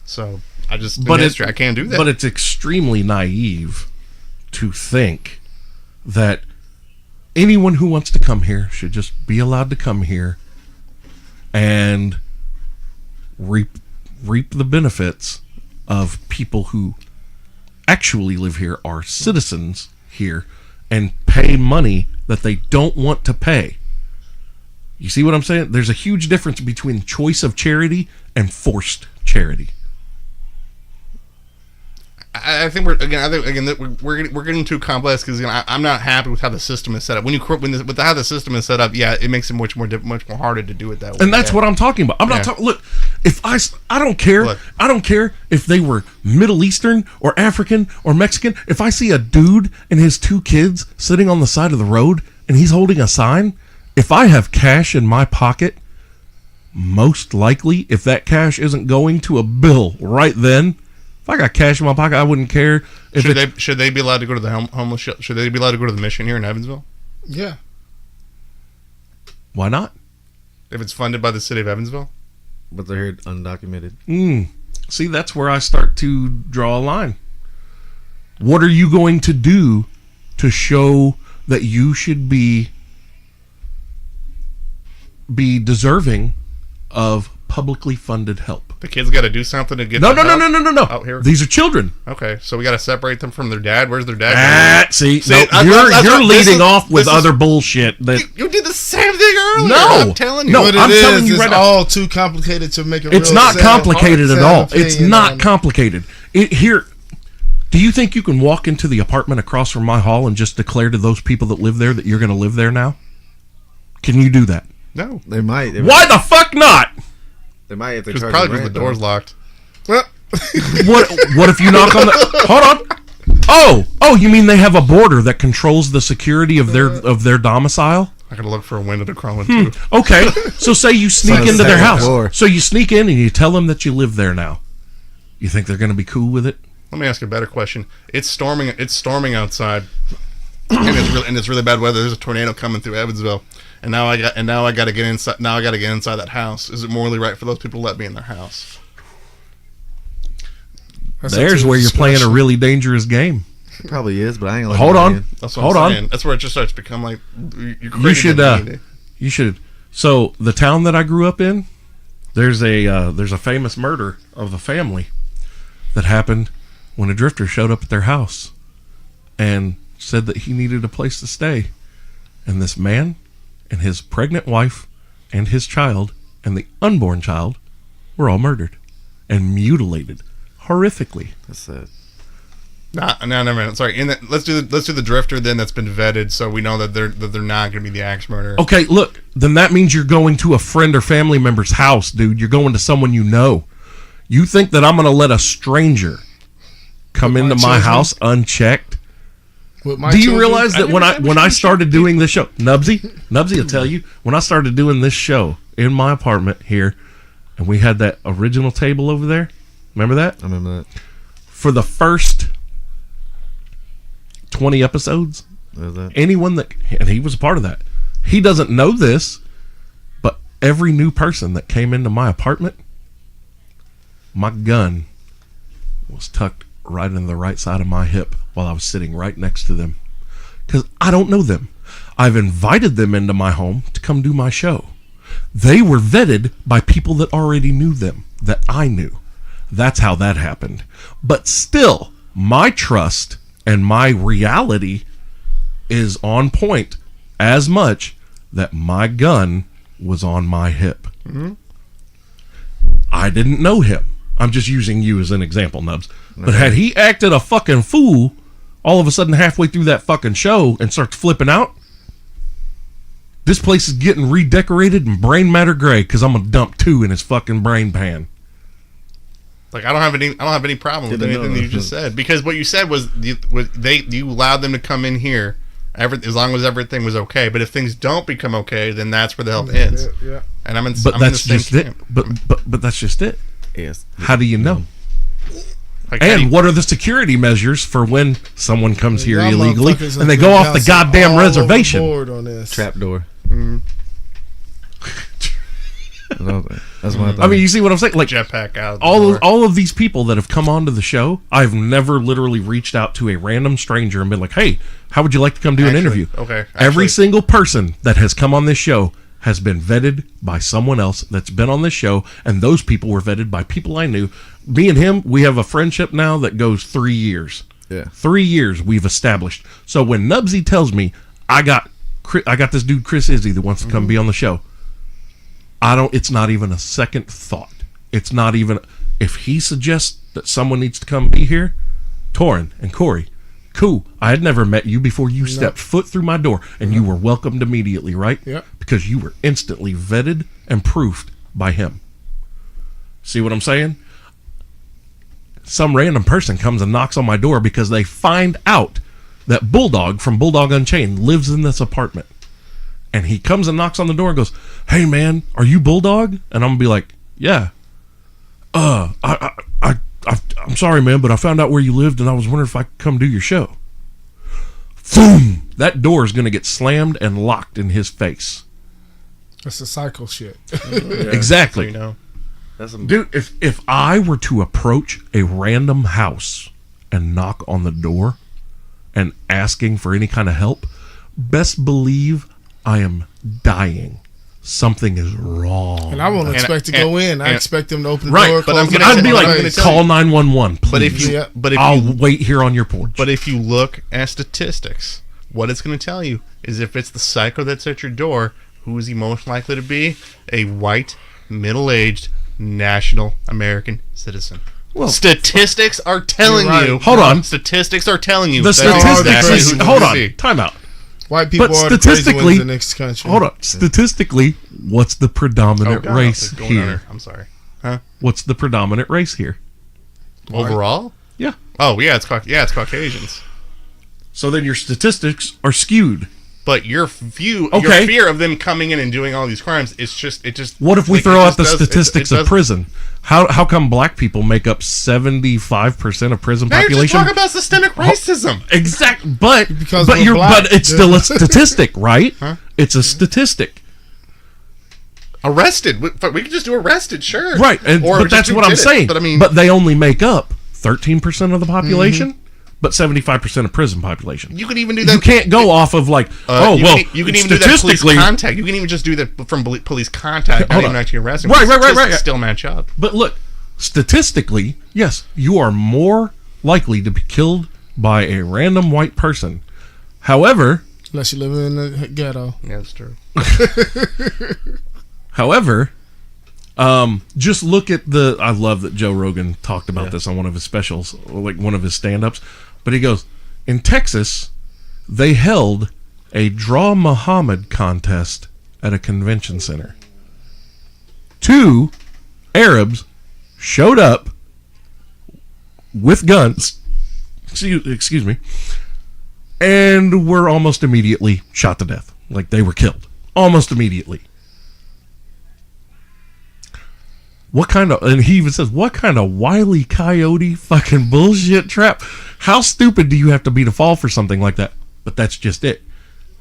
So I just I can't do that. But it's extremely naive to think that anyone who wants to come here should just be allowed to come here and reap the benefits of people who actually live here, are citizens here, and pay money that they don't want to pay. You see what I'm saying? There's a huge difference between choice of charity and forced charity. I think we're getting too complex because I'm not happy with how the system is set up. With how the system is set up, yeah, it makes it much more harder to do it that way. And that's what I'm talking about. I'm not talking. Look, if I don't care. Look. I don't care if they were Middle Eastern or African or Mexican. If I see a dude and his 2 kids sitting on the side of the road and he's holding a sign, if I have cash in my pocket, most likely, if that cash isn't going to a bill right then. If I got cash in my pocket, I wouldn't care. Should they be allowed to go to the homeless shelter? Should they be allowed to go to the mission here in Evansville? Yeah. Why not? If it's funded by the city of Evansville? But they're here undocumented. See, that's where I start to draw a line. What are you going to do to show that you should be deserving of publicly funded help? The kids got to do something to get No. Oh, here. These are children. Okay, so we got to separate them from their dad. Where's their dad? You're leading off with other bullshit. That You did the same thing earlier. No. I'm telling you. No, What I'm it telling is, you it's right now. all too complicated to make it. It's not complicated at all. It's not complicated. Here, do you think you can walk into the apartment across from my hall and just declare to those people that live there that you're going to live there now? Can you do that? No. They might. Why the fuck not? They might if they Because charge probably the because rent, the door's though. locked. Well, What if you knock on the... Hold on. Oh, you mean they have a border that controls the security of their domicile? I gotta look for a window to crawl into. Okay, so say you sneak On the into their second house. floor. So you sneak in and you tell them that you live there now. You think they're going to be cool with it? Let me ask you a better question. It's storming outside, and it's really bad weather. There's a tornado coming through Evansville, and now I got to get inside. Now I got to get inside that house. Is it morally right for those people to let me in their house? There's where you're playing a really dangerous game. It probably is, but I ain't gonna let Hold them on. in. That's what Hold I'm on. saying. That's where it just starts to become like you're You should. creating You should. So the town that I grew up in, there's a famous murder of a family that happened when a drifter showed up at their house and said that he needed a place to stay, and this man and his pregnant wife and his child and the unborn child were all murdered and mutilated horrifically. That's sad. No, never mind. Sorry. Let's do the drifter then that's been vetted, so we know that they're not going to be the axe murderer. Okay, look, then that means you're going to a friend or family member's house, dude. You're going to someone you know. You think that I'm going to let a stranger come With my into my children? house unchecked? With my Do you children? realize that when never said when we I should started doing this show, Knubsie will tell you, when I started doing this show in my apartment here, and we had that original table over there, remember that? I remember that. For the first 20 episodes, There's that. anyone that, and he was a part of that, he doesn't know this, but every new person that came into my apartment, my gun was tucked right in the right side of my hip while I was sitting right next to them, because I don't know them. I've invited them into my home to come do my show. They were vetted by people that already knew them, that I knew. That's how that happened. But still, my trust and my reality is on point as much that my gun was on my hip. Mm-hmm. I didn't know him. I'm just using you as an example, Nubs. But had he acted a fucking fool all of a sudden halfway through that fucking show and starts flipping out, this place is getting redecorated and brain matter gray because I'm going to dump 2 in his fucking brain pan. Like I don't have any problem with anything that you just said, because what you said was you allowed them to come in here, as long as everything was okay. But if things don't become okay, then that's where the help ends. Yeah. And I'm in But I'm in that's the same just it. camp. But that's just it. Yes. How do you know? Like, how do And you- what are the security measures for when someone comes here Y'all illegally motherfuckers and they have go been off the bouncing goddamn all reservation? overboard on this. Trapdoor. Mm. That's my thing. I mean, you see what I'm saying? Like jetpack out the all door. all of these people that have come onto the show, I've never literally reached out to a random stranger and been like, "Hey, how would you like to come do an Actually, interview?" okay, Every actually- single person that has come on this show has been vetted by someone else that's been on this show, and those people were vetted by people I knew. Me and him, we have a friendship now that goes 3 years. Yeah. 3 years we've established. So when Knubsie tells me I got this dude Kris Izzi that wants to come be on the show, it's not even a second thought. It's not even, if he suggests that someone needs to come be here, Toran and Corey, cool. I had never met you before you stepped foot through my door, and you were welcomed immediately, right? Yep. Because you were instantly vetted and proofed by him. See what I'm saying? Some random person comes and knocks on my door because they find out that Bulldog from Bulldog Unchained lives in this apartment. And he comes and knocks on the door and goes, "Hey man, are you Bulldog?" And I'm gonna be like, "Yeah." I'm sorry, man, but I found out where you lived, and I was wondering if I could come do your show. Boom! That door is gonna get slammed and locked in his face. That's a psycho shit. Exactly. So you know. That's some, Dude, if I were to approach a random house and knock on the door and asking for any kind of help, best believe I am dying. Something is wrong. And I won't expect to go in. I expect them to open the Right, door. but close the gonna door, I'd be I'm like, gonna tell call you. 911, please. But if you, Yeah. but if I'll you, wait here on your porch. but if you look at statistics, what it's going to tell you is if it's the psycho that's at your door, who is he most likely to be? A white, middle-aged, national American citizen. Well, Statistics are telling You're right. you. Hold on. Statistics are telling you. the that is statistics exactly is- who it's hold gonna on, be. time out. White people But are the crazy statistically- ones in the next country. Hold on. Statistically, what's the predominant God, race it's going here? under. I'm sorry. What's the predominant race here? Overall? Yeah. Oh yeah, it's Caucasians. So then your statistics are skewed. But your view, your Okay. fear of them coming in and doing all these crimes, it just. What if we like, throw it out just the does- statistics it of does- prison? How come black people make up 75% of prison Now you're just population? talking about systemic racism. Exact, but Because but we're you're black, but it's dude. still a statistic, right? Huh? It's a statistic, Arrested. We can just do arrested, sure. right? And, Or but just that's who what I'm did it. saying. But I mean, but they only make up 13% of the population, but 75% of prison population. you could even do that. You can't go off of like, you can even do that police statistically. contact. You can even just do that from police contact, not Hold even on. actually arresting. Right. Statistics still match up. But look, statistically, yes, you are more likely to be killed by a random white person. However, Unless you live in the ghetto. Yeah, that's true. However, just look at I love that Joe Rogan talked about this on one of his specials, like one of his stand-ups. But he goes, in Texas, they held a Draw Muhammad contest at a convention center. 2 Arabs showed up with guns, excuse me, and were almost immediately shot to death. Like, they were killed. Almost immediately. And he even says, what kind of wily coyote fucking bullshit trap? How stupid do you have to be to fall for something like that? But that's just it.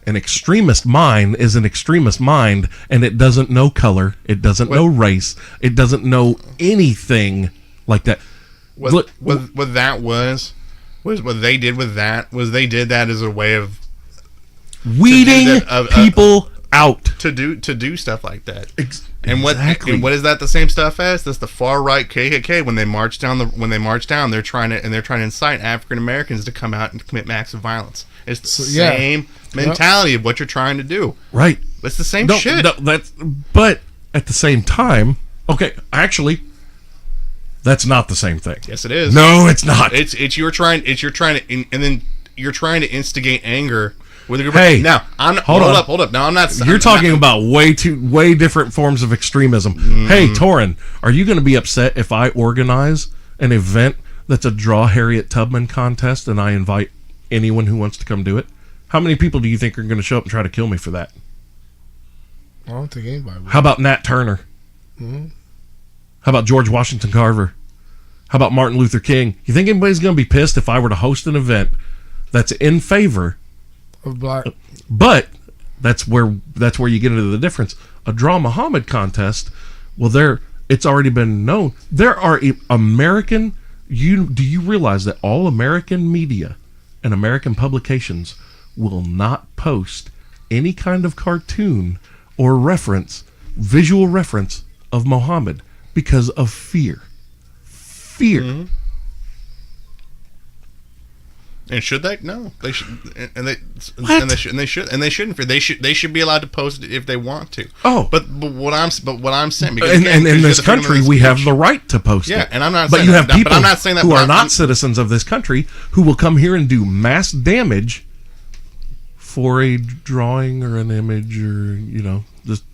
An extremist mind is an extremist mind, and it doesn't know color, it doesn't know race, it doesn't know anything like that. What they did with that was they did that as a way of weeding people out to do stuff like that. And what is that the same stuff as? That's the far right KKK. When they march down, they're trying to incite African Americans to come out and commit acts of violence. It's the same mentality of what you're trying to do. Right. It's the same shit. But at the same time, okay, actually, that's not the same thing. Yes, it is. No, it's not. You're trying to instigate anger. Hey, now hold up. Now I'm not. You're talking about way different forms of extremism. Hey, Toran, are you going to be upset if I organize an event that's a Draw Harriet Tubman contest and I invite anyone who wants to come do it? How many people do you think are going to show up and try to kill me for that? I don't think anybody will. How about Nat Turner? Mm-hmm. How about George Washington Carver? How about Martin Luther King? You think anybody's going to be pissed if I were to host an event that's in favor of black? But that's where you get into the difference. A Draw Muhammad contest, well, it's already been known. There are American. Do you realize that all American media and American publications will not post any kind of cartoon or visual reference of Muhammad because of fear. Mm-hmm. And should they? No, they should. They shouldn't. They should be allowed to post it if they want to. Oh, but what I'm saying, because and in this country we have the right to post it. Yeah, and I'm not. But saying you have that, people but I'm not saying that, who are not citizens of this country who will come here and do mass damage for a drawing or an image or just.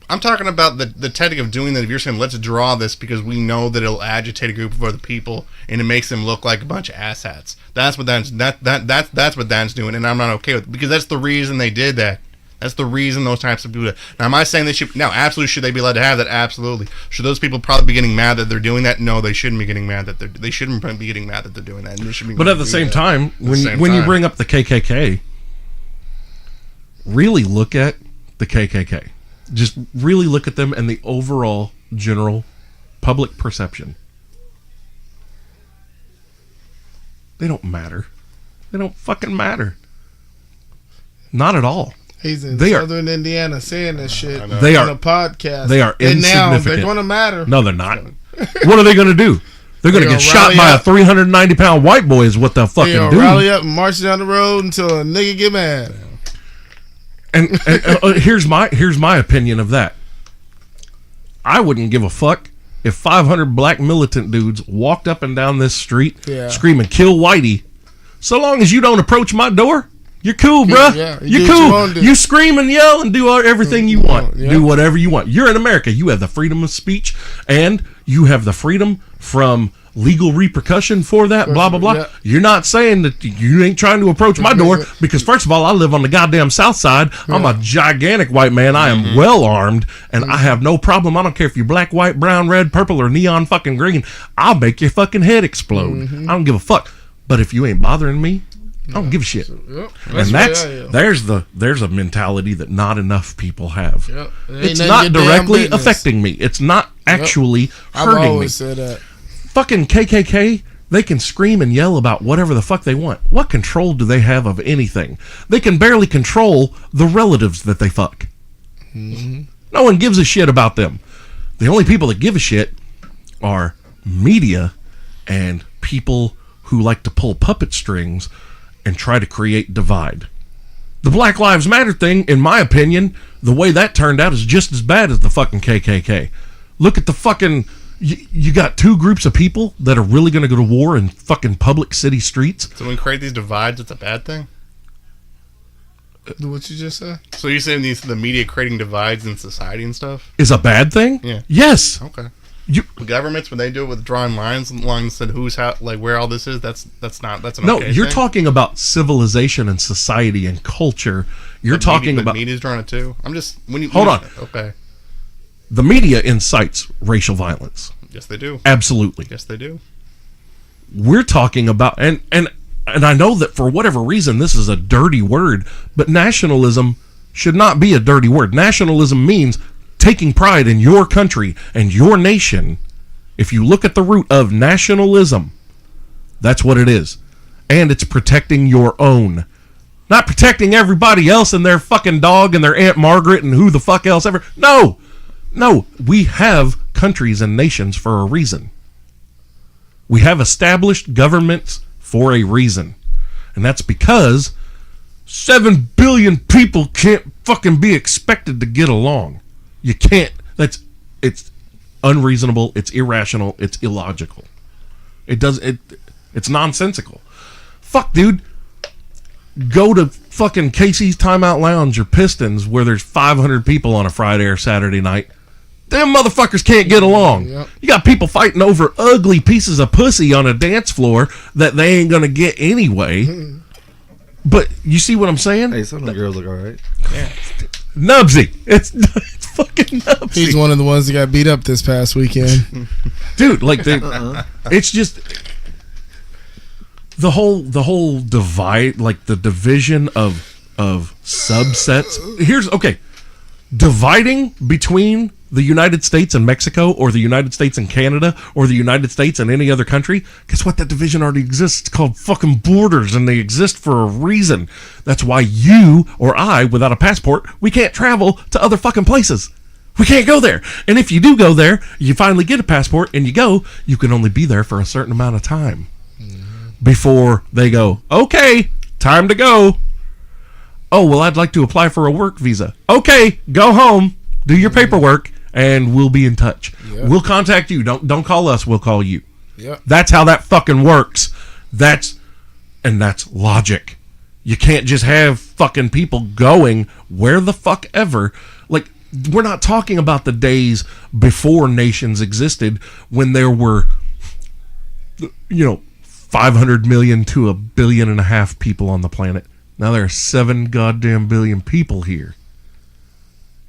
I'm talking about the technique of doing that. If you're saying let's draw this because we know that it'll agitate a group of other people and it makes them look like a bunch of asshats. That's what that's what that's doing, and I'm not okay with it because that's the reason they did that. That's the reason those types of people do that. Now, am I saying they should? No, absolutely. Should they be allowed to have that? Absolutely. Should those people probably be getting mad that they're doing that? No, they shouldn't be getting mad that they shouldn't be getting mad that they're doing that. And they should be. But at the same time, when you bring up the KKK, really look at the KKK. Just really look at them and the overall general public perception. They don't matter. They don't fucking matter. Not at all. He's in Southern Indiana saying this shit on a podcast. They are insignificant. And now they're going to matter. No, they're not. What are they going to do? They're going to get shot by a 390-pound white boy is what they'll fucking do. Rally up and march down the road until a nigga get mad. And here's my opinion of that. I wouldn't give a fuck if 500 black militant dudes walked up and down this street screaming "Kill Whitey," so long as you don't approach my door. You're cool, bruh. Yeah, you're cool. You scream and yell and do everything you want. Yeah. Do whatever you want. You're in America. You have the freedom of speech and you have the freedom from legal repercussion for that, blah, blah, blah. Yeah. You're not saying that you ain't trying to approach my door because, first of all, I live on the goddamn south side. I'm a gigantic white man. I am well armed and I have no problem. I don't care if you're black, white, brown, red, purple, or neon fucking green. I'll make your fucking head explode. I don't give a fuck. But if you ain't bothering me, I don't give a shit. And there's a mentality that not enough people have. It's not directly affecting me. It's not actually hurting me. I've always said that. Fucking KKK, they can scream and yell about whatever the fuck they want. What control do they have of anything? They can barely control the relatives that they fuck. No one gives a shit about them. The only people that give a shit are media and people who like to pull puppet strings and try to create divide. The Black Lives Matter thing, in my opinion, the way that turned out is just as bad as the fucking KKK. Look at the fucking You got two groups of people that are really going to go to war in fucking public city streets. So when we create these divides, it's a bad thing? What you just said? So you're saying the media creating divides in society and stuff? Is a bad thing? Yeah. Yes. Okay. You Governments, when they do it with drawing lines along and who's how, like where all this is, that's an no. okay You're thing? talking about civilization and society and culture. You're But talking but about media's drawing it too. I'm just Hold on. Okay. the media incites racial violence. Yes, they do. Absolutely. Yes, they do. We're talking about and I know that for whatever reason this is a dirty word, but nationalism should not be a dirty word. Nationalism means taking pride in your country and your nation. If you look at the root of nationalism, that's what it is. And it's protecting your own. Not protecting everybody else and their fucking dog and their Aunt Margaret and who the fuck else ever. No. No, we have countries and nations for a reason. We have established governments for a reason. And that's because 7 billion people can't fucking be expected to get along. You can't. It's unreasonable, it's irrational, it's illogical. It's nonsensical. Fuck, dude. Go to fucking Casey's Timeout Lounge or Pistons where there's 500 people on a Friday or Saturday night. Them motherfuckers can't get along. Yep. You got people fighting over ugly pieces of pussy on a dance floor that they ain't gonna get anyway. But you see what I'm saying? Hey, some of the girls look alright. Knubsie. It's fucking Knubsie. He's one of the ones that got beat up this past weekend. Dude, like it's just the whole divide, like the division of subsets. Here's okay. Dividing between the United States and Mexico, or the United States and Canada, or the United States and any other country, guess what? That division already exists. It's called fucking borders, and they exist for a reason. That's why you or I, without a passport, we can't travel to other fucking places. We can't go there. And if you do go there, you finally get a passport and you go, you can only be there for a certain amount of time before they go, okay, time to go. Oh, well, I'd like to apply for a work visa. Okay, go home, do your paperwork, and we'll be in touch. Yep. We'll contact you. Don't call us, we'll call you. Yep. That's how that fucking works. That's logic. You can't just have fucking people going where the fuck ever. Like, we're not talking about the days before nations existed when there were, 500 million to 1.5 billion people on the planet. Now there are 7 goddamn billion people here.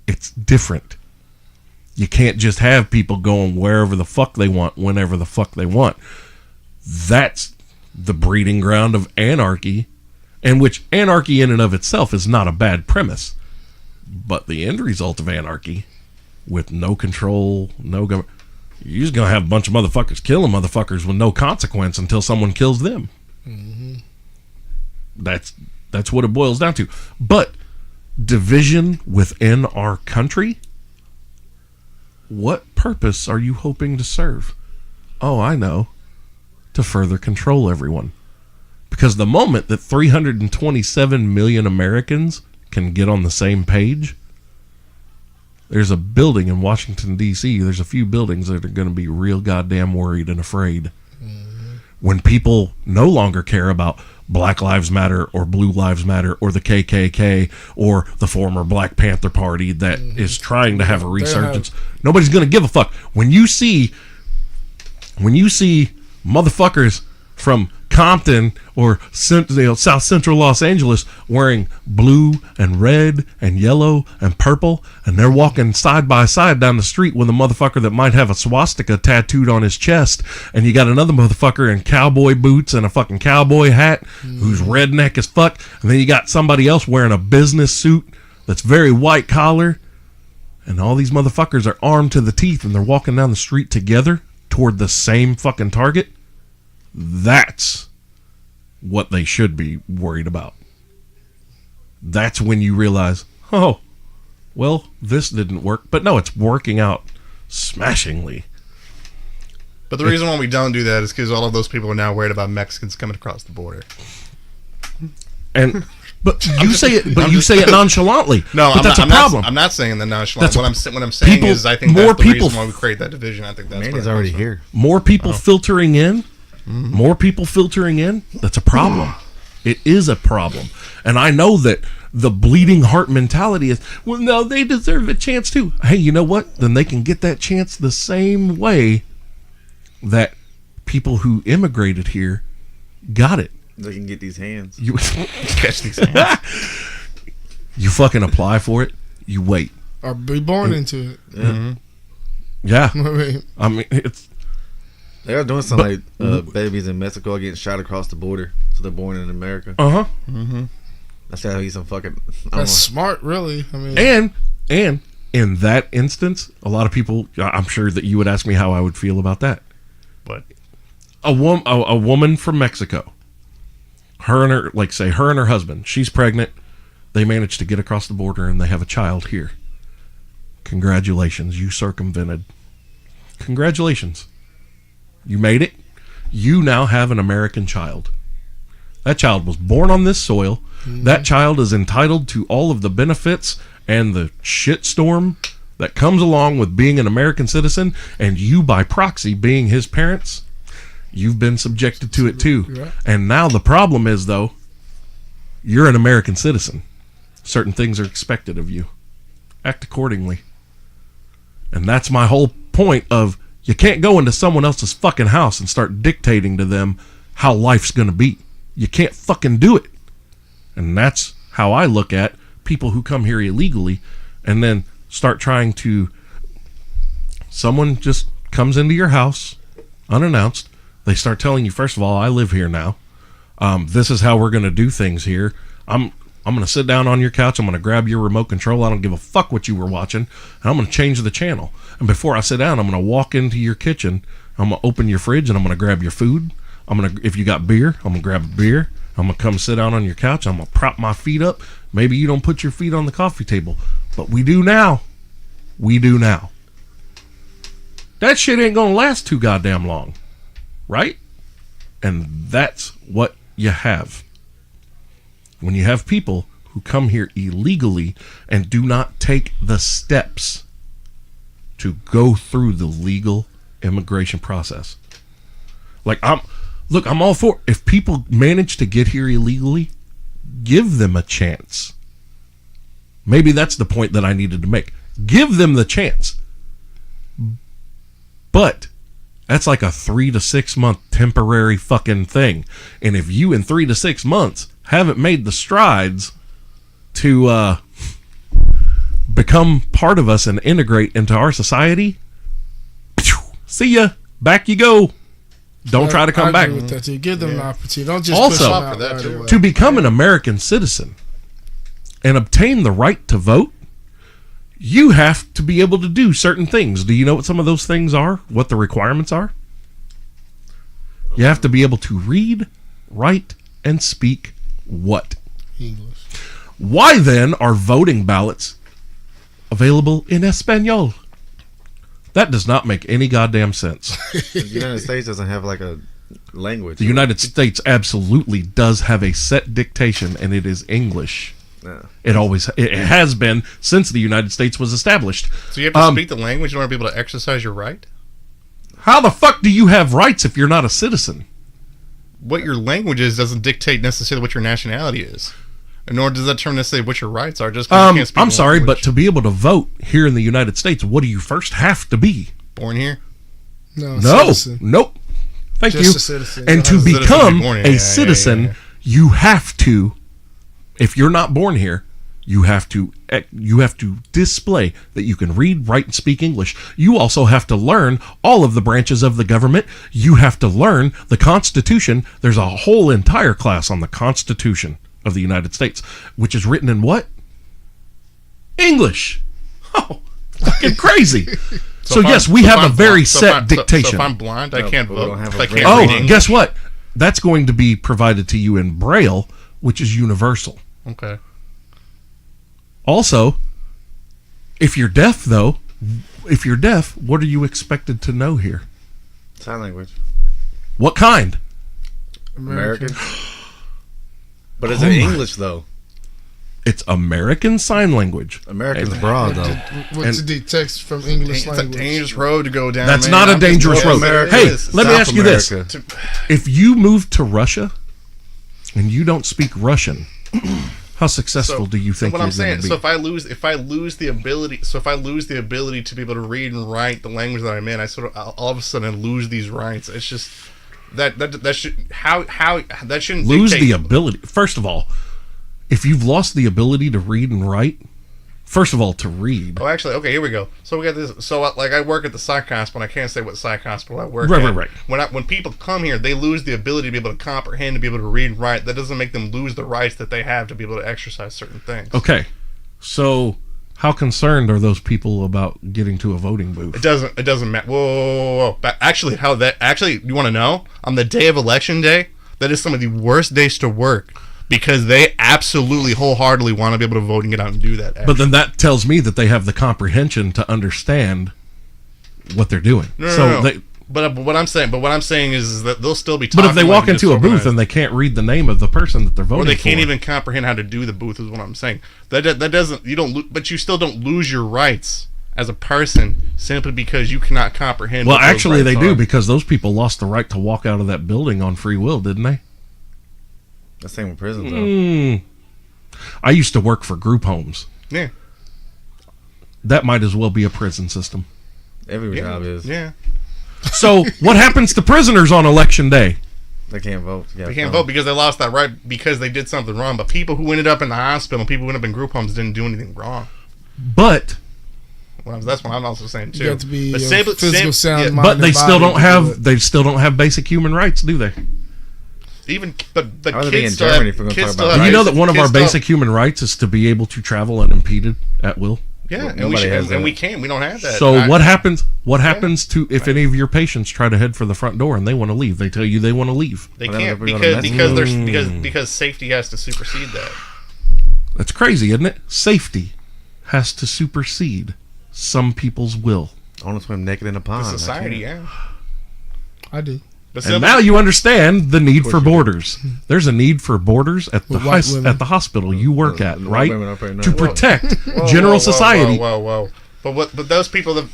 It's different. You can't just have people going wherever the fuck they want, whenever the fuck they want. That's the breeding ground of anarchy, and which anarchy in and of itself is not a bad premise. But the end result of anarchy, with no control, no government, you're just going to have a bunch of motherfuckers killing motherfuckers with no consequence until someone kills them. Mm-hmm. That's what it boils down to. But division within our country, what purpose are you hoping to serve? Oh, I know. To further control everyone. Because the moment that 327 million Americans can get on the same page, there's a building in Washington, D.C., there's a few buildings that are going to be real goddamn worried and afraid. Mm-hmm. When people no longer care about Black Lives Matter or Blue Lives Matter or the KKK or the former Black Panther Party that is trying to have a resurgence. Nobody's going to give a fuck. When you see motherfuckers from Compton or South Central Los Angeles wearing blue and red and yellow and purple, and they're walking side by side down the street with a motherfucker that might have a swastika tattooed on his chest, and you got another motherfucker in cowboy boots and a fucking cowboy hat who's redneck as fuck, and then you got somebody else wearing a business suit that's very white collar, and all these motherfuckers are armed to the teeth, and they're walking down the street together toward the same fucking target. That's what they should be worried about. That's when you realize, oh, well, this didn't work. But no, it's working out smashingly. But the reason why we don't do that is because all of those people are now worried about Mexicans coming across the border. But But you say it. But you say it nonchalantly. No, but that's a problem. I'm not saying the nonchalant. That's What I'm saying people- is, I think more that's the people- reason why we create that division. I think that's Man what is it already comes from. here. More people filtering in. More people filtering in. That's a problem. It is a problem, and I know that the bleeding heart mentality is, well, no, they deserve a chance too. Hey, you know what? Then they can get that chance the same way that people who immigrated here got it. They can get these hands. You Catch these hands. you fucking apply for it. You wait. Or be born into it. Yeah, I mean, I mean it's They are doing something like babies in Mexico are getting shot across the border, so they're born in America. That's how you some fucking. I don't that's know. smart, really. I mean, and in that instance, a lot of people. I'm sure that you would ask me how I would feel about that. But A woman from Mexico. Her and her husband. She's pregnant. They managed to get across the border and they have a child here. Congratulations, you circumvented. Congratulations. You made it. You now have an American child. That child was born on this soil. That child is entitled to all of the benefits and the shitstorm that comes along with being an American citizen, and you, by proxy, being his parents, you've been subjected to it too. Yeah. And now the problem is, though, you're an American citizen. Certain things are expected of you. Act accordingly. And that's my whole point of, you can't go into someone else's fucking house and start dictating to them how life's going to be. You can't fucking do it. And that's how I look at people who come here illegally and then start trying to... Someone just comes into your house unannounced. They start telling you, first of all, I live here now. This is how we're going to do things here. I'm going to sit down on your couch. I'm going to grab your remote control. I don't give a fuck what you were watching. And I'm going to change the channel. And before I sit down, I'm going to walk into your kitchen. I'm going to open your fridge and I'm going to grab your food. If you got beer, I'm going to grab a beer. I'm going to come sit down on your couch. I'm going to prop my feet up. Maybe you don't put your feet on the coffee table, but we do now. We do now. That shit ain't going to last too goddamn long. Right? And that's what you have. When you have people who come here illegally and do not take the steps to go through the legal immigration process. Like, I'm all for, if people manage to get here illegally, give them a chance. Maybe that's the point that I needed to make. Give them the chance. But that's like a 3 to 6 month temporary fucking thing. And if you in 3 to 6 months haven't made the strides to become part of us and integrate into our society, see ya, back you go. Don't try to come I back. agree with that too. Give them an opportunity. Don't just Also, push them out that right too. away. To become an American citizen and obtain the right to vote, you have to be able to do certain things. Do you know what some of those things are? What the requirements are? You have to be able to read, write, and speak what? English. Why then are voting ballots available in Espanol? That does not make any goddamn sense. The United States doesn't have like a language. The United States absolutely does have a set dictation, and it is English. Yeah. It has been since the United States was established. So you have to speak the language in order to be able to exercise your right? How the fuck do you have rights if you're not a citizen? What your language is doesn't dictate necessarily what your nationality is. Nor does that determine necessarily what your rights are. Just 'cause you can't speak I'm the sorry, language. but to be able to vote here in the United States, what do you first have to be? Born here? No, No, citizen. nope. Thank Just you. a citizen. And to As a citizen, become be born here. a Yeah, citizen, yeah. you have to. If you're not born here, you have to display that you can read, write, and speak English. You also have to learn all of the branches of the government. You have to learn the Constitution. There's a whole entire class on the Constitution of the United States, which is written in what? English. Oh, fucking crazy. So yes, we have a very set dictation. So if I'm blind, I can't but we vote. don't have If a I can't Oh, read English. guess what? That's going to be provided to you in Braille, which is universal. Okay. Also, if you're deaf, though, what are you expected to know here? Sign language. What kind? American. But is it English though? It's American Sign Language. Americans broad though. What's the text from English It's a language? dangerous road to go down. That's man. not a I'm just dangerous going road. America Hey, is. let me ask you this. America. If you move to Russia and you don't speak Russian, how successful do you think what you're I'm saying? going to be? So if I lose the ability to be able to read and write the language that I'm in, I sort of all of a sudden lose these rights. It's just that should how that shouldn't lose dictate- the ability. First of all, if you've lost the ability to read and write, first of all, to read. Oh, actually, okay, here we go. So we got this. So, like, I work at the psych hospital, and I can't say what psych hospital I work at. Right. When people come here, they lose the ability to be able to comprehend, to be able to read and write. That doesn't make them lose the rights that they have to be able to exercise certain things. Okay, so how concerned are those people about getting to a voting booth? It doesn't matter. Whoa. But actually, you want to know? On the day of election day, that is some of the worst days to work. Because they absolutely wholeheartedly want to be able to vote and get out and do that. But then that tells me that they have the comprehension to understand what they're doing. No. They, but what I'm saying is that they'll still be talking. but if they walk like into a booth disorganized. and they can't read the name of the person that they're voting or they can't for, even comprehend how to do the booth, is what I'm saying. That doesn't, you don't, but you still don't lose your rights as a person simply because you cannot comprehend. well, what those actually they rights do, are. because those people lost the right to walk out of that building on free will, didn't they? The same with prison though. I used to work for group homes. Yeah. That might as well be a prison system. Every job is. Yeah. So what happens to prisoners on election day? They can't vote. They can't vote because they lost that right because they did something wrong. But people who ended up in the hospital and people who ended up in group homes didn't do anything wrong. But That's what I'm also saying too. You got to be But physical sound mind. but they and still body don't to do have it. basic human rights, do they? But I was kids in still Germany have, if we're gonna kids talk still about have Do you know basic- that one of kids our still have- basic human rights is to be able to travel unimpeded at will? Yeah, Well, and we nobody should, has and that. we can't. We don't have that. So And what happens to if any of your patients try to head for the front door and they want to leave? They tell you they want to leave. They Well, can't then we're gonna because mess there's because safety has to supersede that. That's crazy, isn't it? Safety has to supersede some people's will. I want to swim naked in a pond. The I society, can't. yeah. I do. But And now you understand the need for borders. There's a need for borders at the With white women. at the hospital you work at, And the white right? women up there, no. To protect Whoa, general society. Whoa. But those people have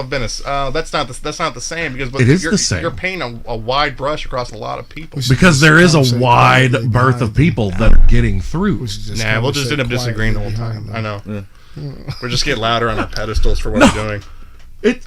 been that's not the same because It is you're, the same. You're painting a wide brush across a lot of people. We should Because just there is a conversate wide quietly berth behind of them. people that are getting through. We should just Nah, we'll just conversate end up disagreeing the whole quietly time. behind I them. know. We're just getting louder on our pedestals for what we're doing.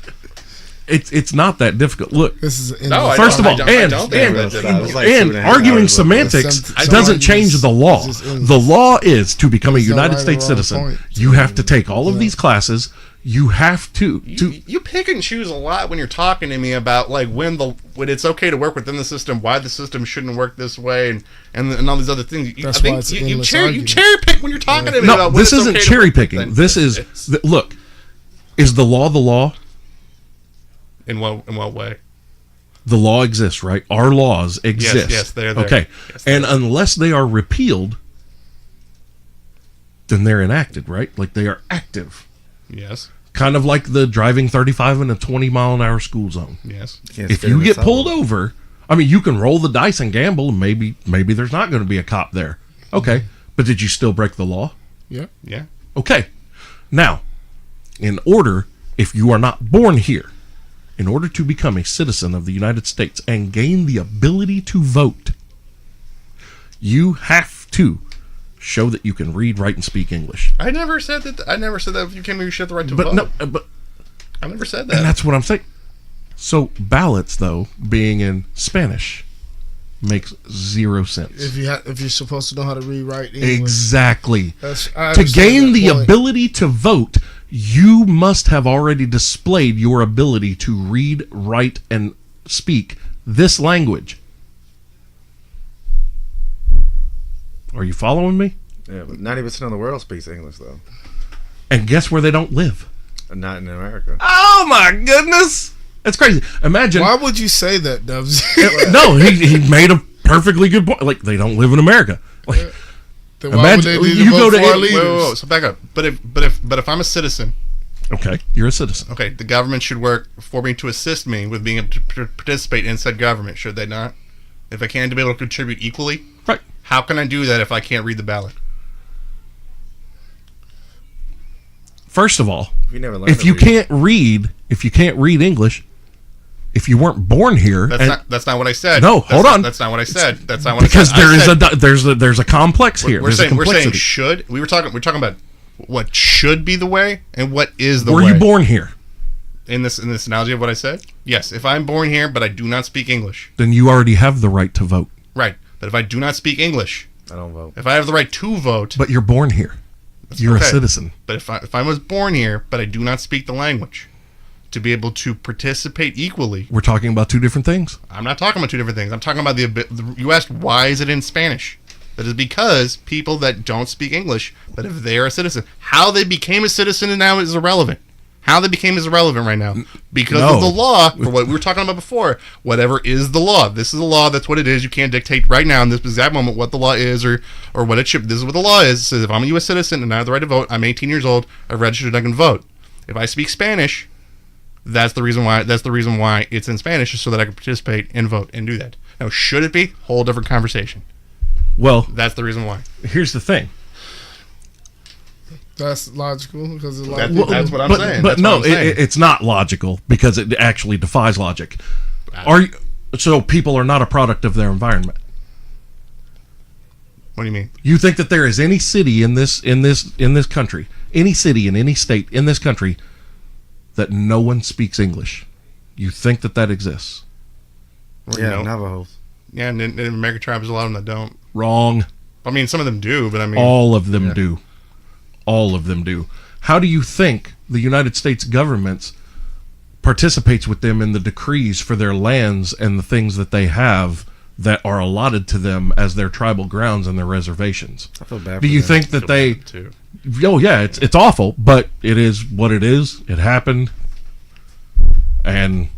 It's not that difficult. Look, This is an No, I first of don't- all, I and don't think and, that- I was like and 2.5 arguing hours ago. semantics Some doesn't change the law. arguments is The law is to become a It's not United right or States wrong citizen. point. You have to take all of these classes. You have to You pick and choose a lot when you're talking to me about like when it's okay to work within the system, why the system shouldn't work this way, and all these other things. That's I think why it's you endless cherry argument. pick when you're talking to me no. about when This it's isn't okay to cherry work picking. within- This is it's- look. Is the law the law? in what way? The law exists, right? Our laws exist. yes, they're there. Okay, Yes, they're and unless they are repealed, then they're enacted, right? Like they are active. Yes, Kind of like the driving 35 in a 20-mile-an-hour school zone. yes. Can't If spit you in the get salt. pulled over, I mean, you can roll the dice and gamble, and maybe there's not going to be a cop there. Okay, but did you still break the law? Yeah. Yeah. Okay. Now, if you are not born here, in order to become a citizen of the United States and gain the ability to vote, you have to show that you can read, write, and speak English. I never said that. If you came here, you should have the right to But vote. no, but I never said and that. that's what I'm saying. So ballots, though, being in Spanish, makes zero sense. If you're supposed to know how to read, write English. Exactly. I To understand gain that the point. ability to vote, you must have already displayed your ability to read, write, and speak this language. Are you following me? Yeah, but 90% of the world speaks English though. And guess where they don't live? Not in America. Oh my goodness! That's crazy. Imagine. Why would you say that, Dubs? No, he made a perfectly good point. Like, they don't live in America. Like, Then why would Imagine- they need you to go vote to for our Italy- leaders? Whoa. So back up. But if I'm a citizen, okay, you're a citizen. okay, the government should work for me to assist me with being able to participate in said government, should they not? If I can, to be able to contribute equally, Right. how can I do that if I can't read the ballot? First of all, You never learned if to you read. can't read English, if you weren't born here, That's not what I said. No, hold on. That's not what I said. That's not what because I said. there's a complex here. We're There's a saying complexity. should. We're talking about what should be the way and what is the way. Were you born here? In this analogy of what I said? Yes. If I'm born here but I do not speak English. Then you already have the right to vote. Right. But if I do not speak English, I don't vote. if I have the right to vote, But you're born here. You're okay. a citizen. But if I was born here but I do not speak the language, to be able to participate equally, We're talking about two different things. I'm not talking about two different things. I'm talking about you asked why is it in Spanish? That is because people that don't speak English, but if they are a citizen, how they became a citizen and now is irrelevant. How they became is irrelevant right now because No. of the law. For what we were talking about before, whatever is the law. This is the law. That's what it is. You can't dictate right now in this exact moment what the law is or what it should. This is what the law is. It says if I'm a U.S. citizen and I have the right to vote, I'm 18 years old. I've registered. I can vote. If I speak Spanish, that's the reason why. That's the reason why it's in Spanish, is so that I can participate and vote and do that. Now, should it be? Whole different conversation. Well, That's the reason why. here's the thing. That's logical because a lot That- of people, that's what I'm but, saying. But That's no, what I'm saying. it's not logical because it actually defies logic. Are you, so people are not a product of their environment. What do you mean? You think that there is any city in this country, any city in any state in this country that no one speaks English? You think that exists? Yeah, No. Navajos. Yeah, and in American tribes, a lot of them that don't. Wrong. I mean, some of them do, but I mean, All of them Yeah. do. All of them do. How do you think the United States government participates with them in the decrees for their lands and the things that they have that are allotted to them as their tribal grounds and their reservations? I feel bad. Do for you them. think that they? too. Oh yeah, it's awful, but it is what it is. It happened, and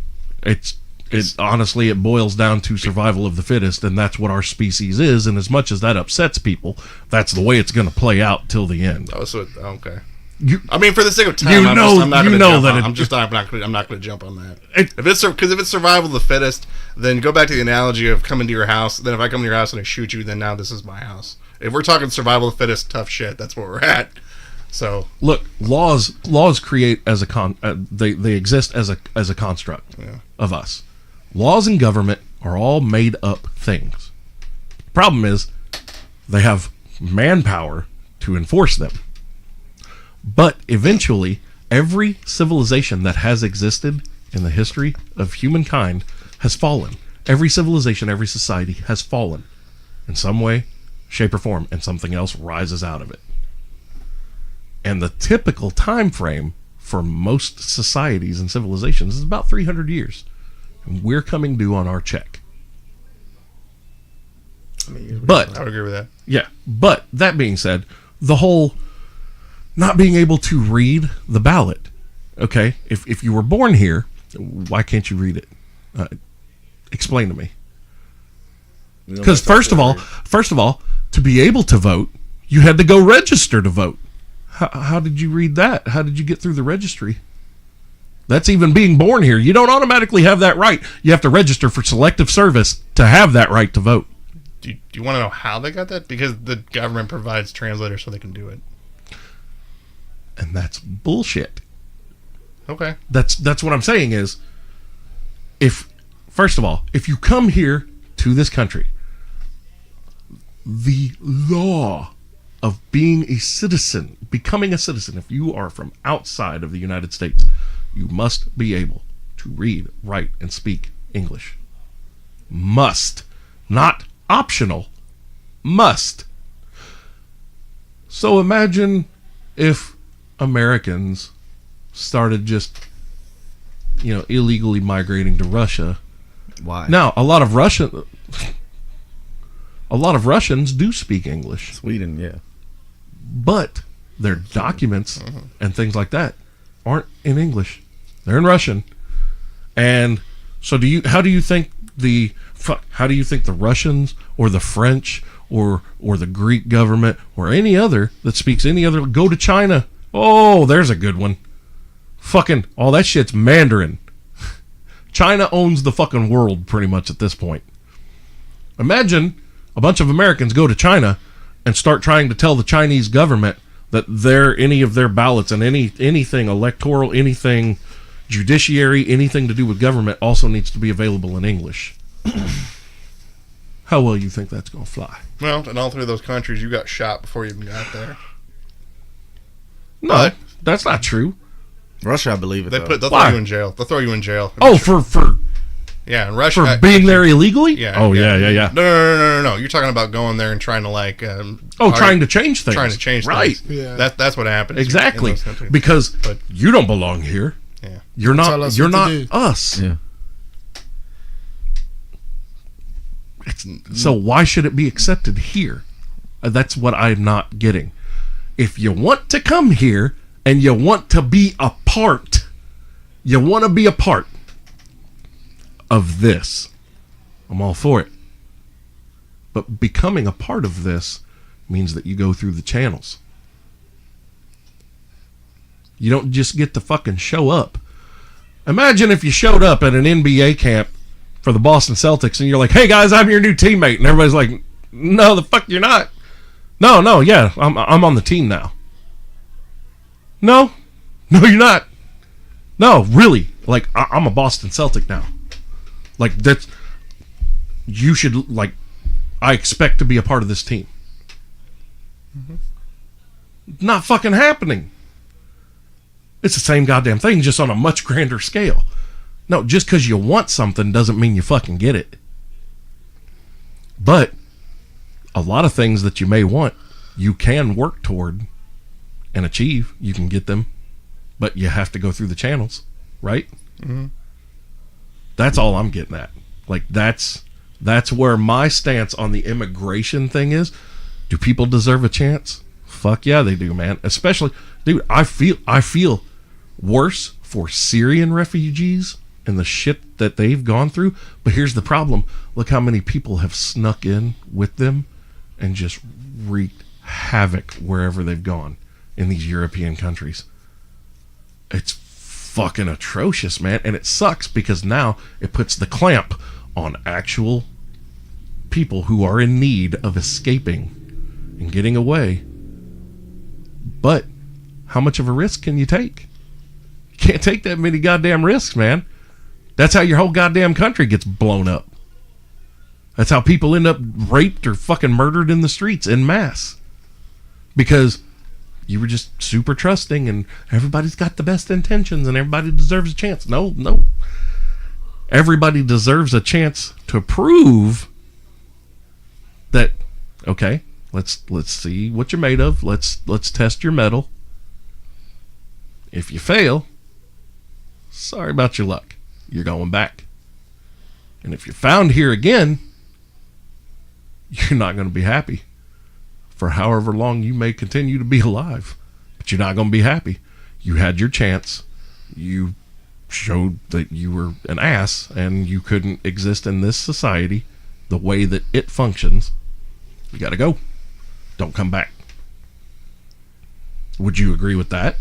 it honestly it boils down to survival of the fittest, and that's what our species is. And as much as that upsets people, that's the way it's going to play out till the end. Oh, so okay. You, I mean, for the sake of time, You I'm know- just, I'm not you gonna know jump that on, it- I'm not going to jump on that. It- If it's survival of the fittest, then go back to the analogy of coming to your house. Then if I come to your house and I shoot you, then now this is my house. If we're talking survival of the fittest, tough shit, that's where we're at. So look, laws create as a they exist as a construct Yeah. of us. Laws and government are all made up things. Problem is, they have manpower to enforce them. But eventually, every civilization that has existed in the history of humankind has fallen. Every civilization, every society has fallen in some way, shape, or form, and something else rises out of it. And the typical time frame for most societies and civilizations is about 300 years. And we're coming due on our check. But I would agree with that. yeah, but that being said, the whole not being able to read the ballot, okay? If you were born here, why can't you read it? Explain to me. Because first of all, to be able to vote, you had to go register to vote. How did you read that? How did you get through the registry? That's even being born here. You don't automatically have that right. You have to register for selective service to have that right to vote. Do you want to know how they got that? Because the government provides translators so they can do it. And that's bullshit. Okay. That's what I'm saying is, first of all, if you come here to this country, the law of being a citizen, becoming a citizen, if you are from outside of the United States, you must be able to read, write, and speak English. Must. Not optional. Must. So imagine if Americans started just, illegally migrating to Russia. Why? Now, a lot of Russians do speak English, Sweden, yeah. but their documents and things like that aren't in English. They're in Russian. And so how do you think the Russians or the French or the Greek government or any other that speaks any other go to China? Oh, there's a good one. Fucking all that shit's Mandarin. China owns the fucking world pretty much at this point. Imagine a bunch of Americans go to China and start trying to tell the Chinese government that any of their ballots and anything electoral, anything judiciary, anything to do with government also needs to be available in English. How well you think that's going to fly? Well, in all three of those countries, you got shot before you even got there. No, But that's not true. Russia, I believe it. they'll though. throw you in jail. They'll throw you in jail. Oh, for yeah, in Russia for being there illegally? Yeah. Oh, yeah. No. You're talking about going there and trying to like. Trying to change things. Trying to change right. things. Yeah. That's what happens. Exactly. in those countries. Because But- you don't belong here. Yeah. You're Tell not. us You're what not to do. us. Yeah. So why should it be accepted here? That's what I'm not getting. If you want to come here and you want to be a part, of this, I'm all for it. But becoming a part of this means that you go through the channels. You don't just get to fucking show up. Imagine if you showed up at an NBA camp for the Boston Celtics and you're like, "Hey guys, I'm your new teammate," and everybody's like, "No, the fuck you're not." No, yeah, I'm on the team now. No, you're not. No, really, like I'm a Boston Celtic now. Like that's, you should, like, I expect to be a part of this team. Not fucking happening. It's the same goddamn thing, just on a much grander scale. No, just because you want something doesn't mean you fucking get it. But a lot of things that you may want, you can work toward and achieve. You can get them, but you have to go through the channels, right? Mm-hmm. That's all I'm getting at. Like that's where my stance on the immigration thing is. Do people deserve a chance? Fuck yeah, they do, man. Especially, dude, I feel worse for Syrian refugees and the shit that they've gone through. But here's the problem. Look how many people have snuck in with them and just wreaked havoc wherever they've gone in these European countries. It's fucking atrocious, man. And it sucks because now it puts the clamp on actual people who are in need of escaping and getting away. But how much of a risk can you take? You can't take that many goddamn risks, man. That's how your whole goddamn country gets blown up. That's how people end up raped or fucking murdered in the streets en masse. Because you were just super trusting and everybody's got the best intentions and everybody deserves a chance. No. Everybody deserves a chance to prove that, okay, let's see what you're made of. Let's test your mettle. If you fail, sorry about your luck. You're going back. And if you're found here again, you're not going to be happy for however long you may continue to be alive. But you're not going to be happy. You had your chance. You showed that you were an ass and you couldn't exist in this society the way that it functions. You got to go. Don't come back. Would you agree with that?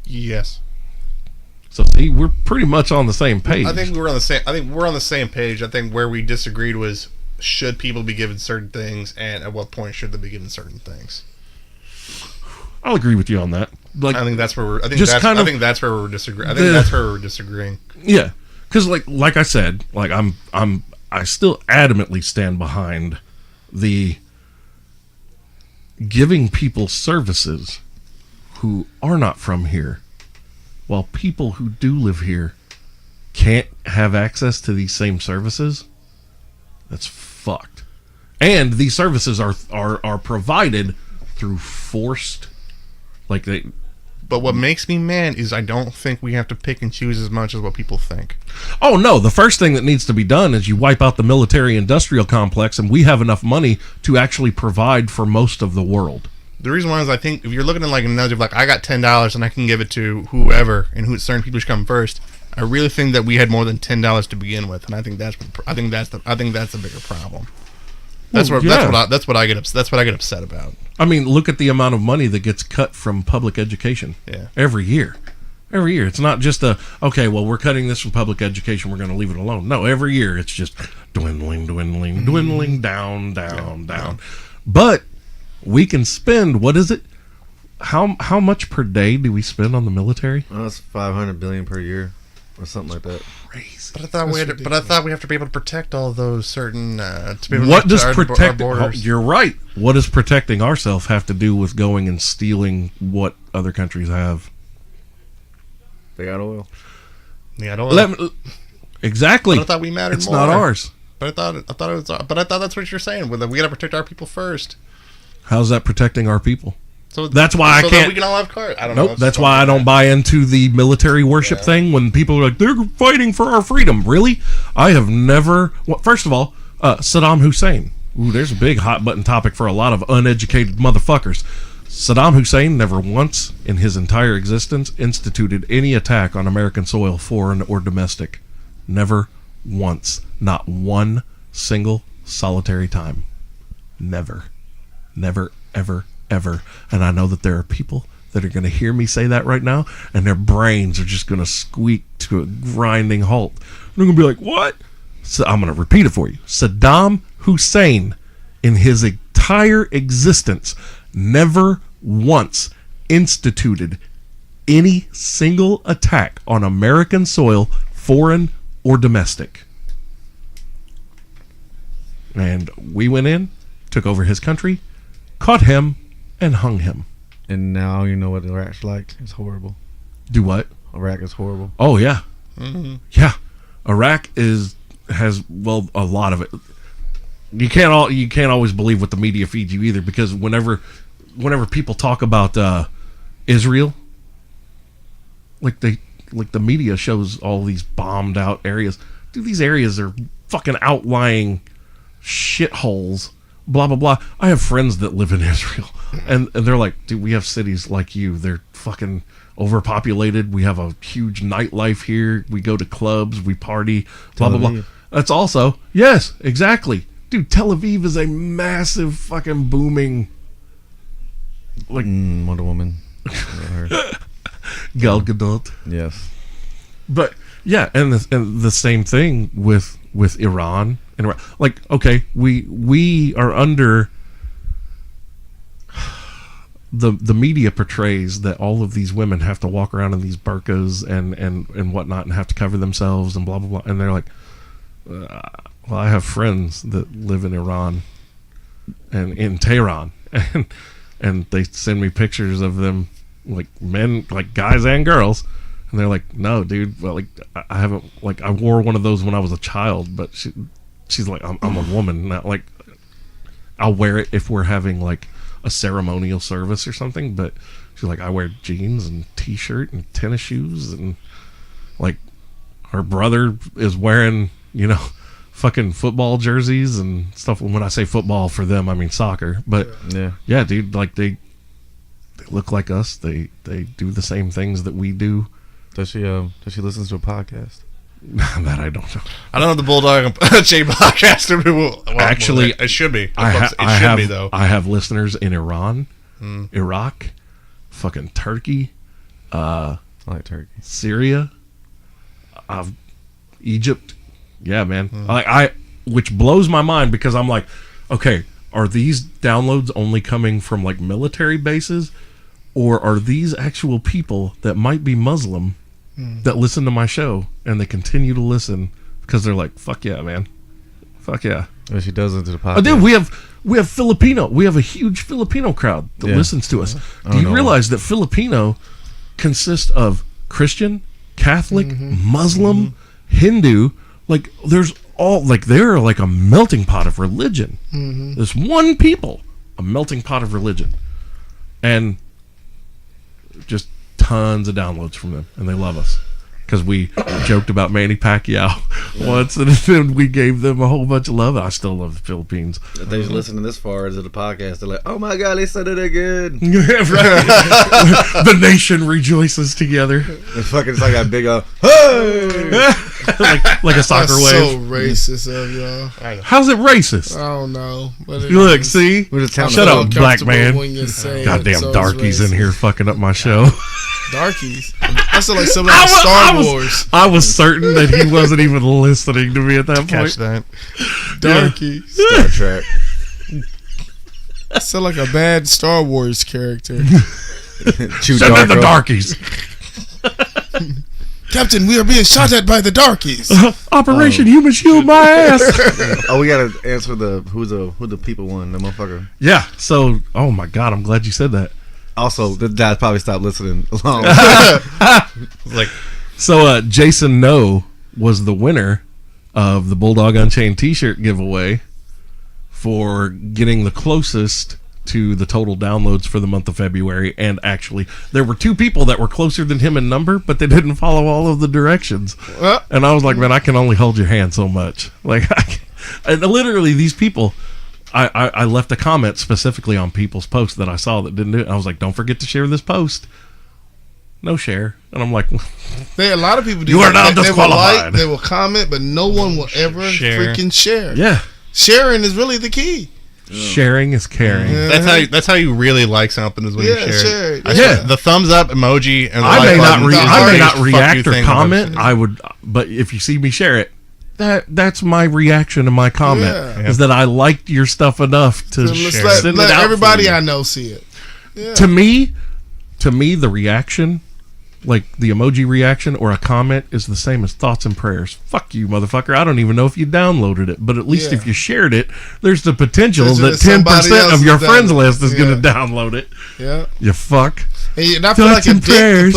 Yes. So see, we're pretty much on the same page. I think we're on the same page. I think where we disagreed was, should people be given certain things, and at what point should they be given certain things? I'll agree with you on that. Like, I think that's where we're. I think that's where we're disagreeing. I think that's where we're disagreeing. yeah, because like I said, like I still adamantly stand behind the giving people services who are not from here, while people who do live here can't have access to these same services. That's fucked. And these services are provided through forced, like they. But what makes me mad is I don't think we have to pick and choose as much as what people think. Oh no, the first thing that needs to be done is you wipe out the military industrial complex, and we have enough money to actually provide for most of the world. The reason why is I think if you're looking at like an analogy of like I got $10 and I can give it to whoever and who certain people should come first, I really think that we had more than $10 to begin with, and I think that's the bigger problem. That's Well, that's what I get upset about. I mean, look at the amount of money that gets cut from public education. Yeah. Every year. It's not just okay, well, we're cutting this from public education, we're going to leave it alone. No, every year it's just dwindling, down. But we can spend, what is it? how much per day do we spend on the military? Oh, that's 500 billion per year, or something like that. Crazy. But I thought we have to be able to protect all those certain. To be able What to does protect our protect? borders? You're right. What does protecting ourselves have to do with going and stealing what other countries have? They got oil. Yeah, I don't. Exactly. But I thought we mattered It's more. not ours. But I thought it was. But I thought that's what you're saying. We got to protect our people first. How's that protecting our people? So That's why I that can't. we can all have cars. I don't know. Nope. That's why I don't buy into the military worship thing. When people are like, they're fighting for our freedom. Really? I have never. Well, first of all, Saddam Hussein. Ooh, there's a big hot button topic for a lot of uneducated motherfuckers. Saddam Hussein never once in his entire existence instituted any attack on American soil, foreign or domestic. Never once. Not one single solitary time. Never. Never, ever, ever. And I know that there are people that are going to hear me say that right now, and their brains are just going to squeak to a grinding halt. They're going to be like, what? So I'm going to repeat it for you. Saddam Hussein, in his entire existence, never once instituted any single attack on American soil, foreign or domestic. And we went in, took over his country, caught him, and hung him. And now you know what Iraq's like. It's horrible. Do what? Iraq is horrible. Oh yeah, Mm-hmm. yeah. Iraq has a lot of it. You can't always believe what the media feeds you either, because whenever people talk about Israel, like the media shows all these bombed out areas. Dude, these areas are fucking outlying shitholes. Blah blah blah. I have friends that live in Israel, and they're like, dude, we have cities like you. They're fucking overpopulated. We have a huge nightlife here. We go to clubs. We party. Blah blah blah. That's also, yes, exactly. Dude, Tel Aviv is a massive fucking booming, like Wonder Woman. Gal Gadot. Yes. But yeah, and the same thing with Iran and Iraq. Like, okay, we are under the media portrays that all of these women have to walk around in these burqas and whatnot and have to cover themselves and blah blah blah, and they're like, well, I have friends that live in Iran and in Tehran, and they send me pictures of them, like men, like guys and girls, and they're like, no, dude, well, like I haven't, like I wore one of those when I was a child, but she's like, I'm a woman now, like I'll wear it if we're having like a ceremonial service or something, but she's like, I wear jeans and t-shirt and tennis shoes, and like her brother is wearing, you know, fucking football jerseys and stuff. When I say football, for them I mean soccer, but yeah, dude, like they look like us. They do the same things that we do. Does she listen to a podcast? That I don't know. I don't know the Bulldog Unchained podcast. Well, Actually, it should be. I Should be though. I have listeners in Iran, Iraq, fucking Turkey, I like turkey. Syria, Egypt. Yeah, man. I which blows my mind, because I'm like, okay, are these downloads only coming from like military bases, or are these actual people that might be Muslim that listen to my show and they continue to listen because they're like, fuck yeah, man, fuck yeah. Well, she does into the podcast. Oh, dude, we have Filipino. We have a huge Filipino crowd that listens to us. Do you realize that Filipino consists of Christian, Catholic, Muslim, Hindu? Like, there's all, like, they're like a melting pot of religion. There's one people, a melting pot of religion, and just tons of downloads from them, and they love us because we joked about Manny Pacquiao once, and then we gave them a whole bunch of love. I still love the Philippines. If they listening this far into the podcast, they're like, oh my god, they said it again. Yeah, right. The nation rejoices together. It's fucking, it's like a big hey! like a soccer That's wave. so racist of y'all. How's it racist? I don't know. But it Look, is. see? We're just telling Shut them. up, black man. When you say Goddamn it, so it's darkies in racist. here fucking up my show. Darkies. I sound like something like Star Wars. I was certain that he wasn't even listening to me at that Catch point. that. Darkies. Star Trek. I sound like a bad Star Wars character. Shoot Send in the Darko. darkies. Captain, we are being shot at by the darkies. Operation Human Shield my ass. Oh, we gotta answer who the people won, the motherfucker. Yeah. So, oh my God, I'm glad you said that. Also, the dad probably stopped listening along. Like, So, Jason No was the winner of the Bulldog Unchained T-shirt giveaway for getting the closest to the total downloads for the month of February. And actually, there were 2 people that were closer than him in number, but they didn't follow all of the directions. And I was like, man, I can only hold your hand so much. Like, and literally, these people, I left a comment specifically on people's posts that I saw that didn't do it. I was like, don't forget to share this post. No share. And I'm like, A lot of people do. You are that. now They will disqualified. they will comment, but no one will ever freaking share. yeah, Sharing is really the key. sharing is caring. Yeah. that's how you really like something is when you share. share. it. I Yeah. swear, the thumbs up emoji and the I may like not button, I may not fuck you react or thing comment. on But if you see me share it, that's my reaction to my comment Yeah. is that I liked your stuff enough to So let's share. Send let it out everybody for you. I know see it. Yeah. To me, the reaction, like the emoji reaction or a comment, is the same as thoughts and prayers. Fuck you, motherfucker. I don't even know if you downloaded it, but at least Yeah. if you shared it, there's the potential There's that 10% somebody of your else friends done it. list is going to Yeah. download it. Yeah. You fuck. And I feel Thoughts like a and dick prayers.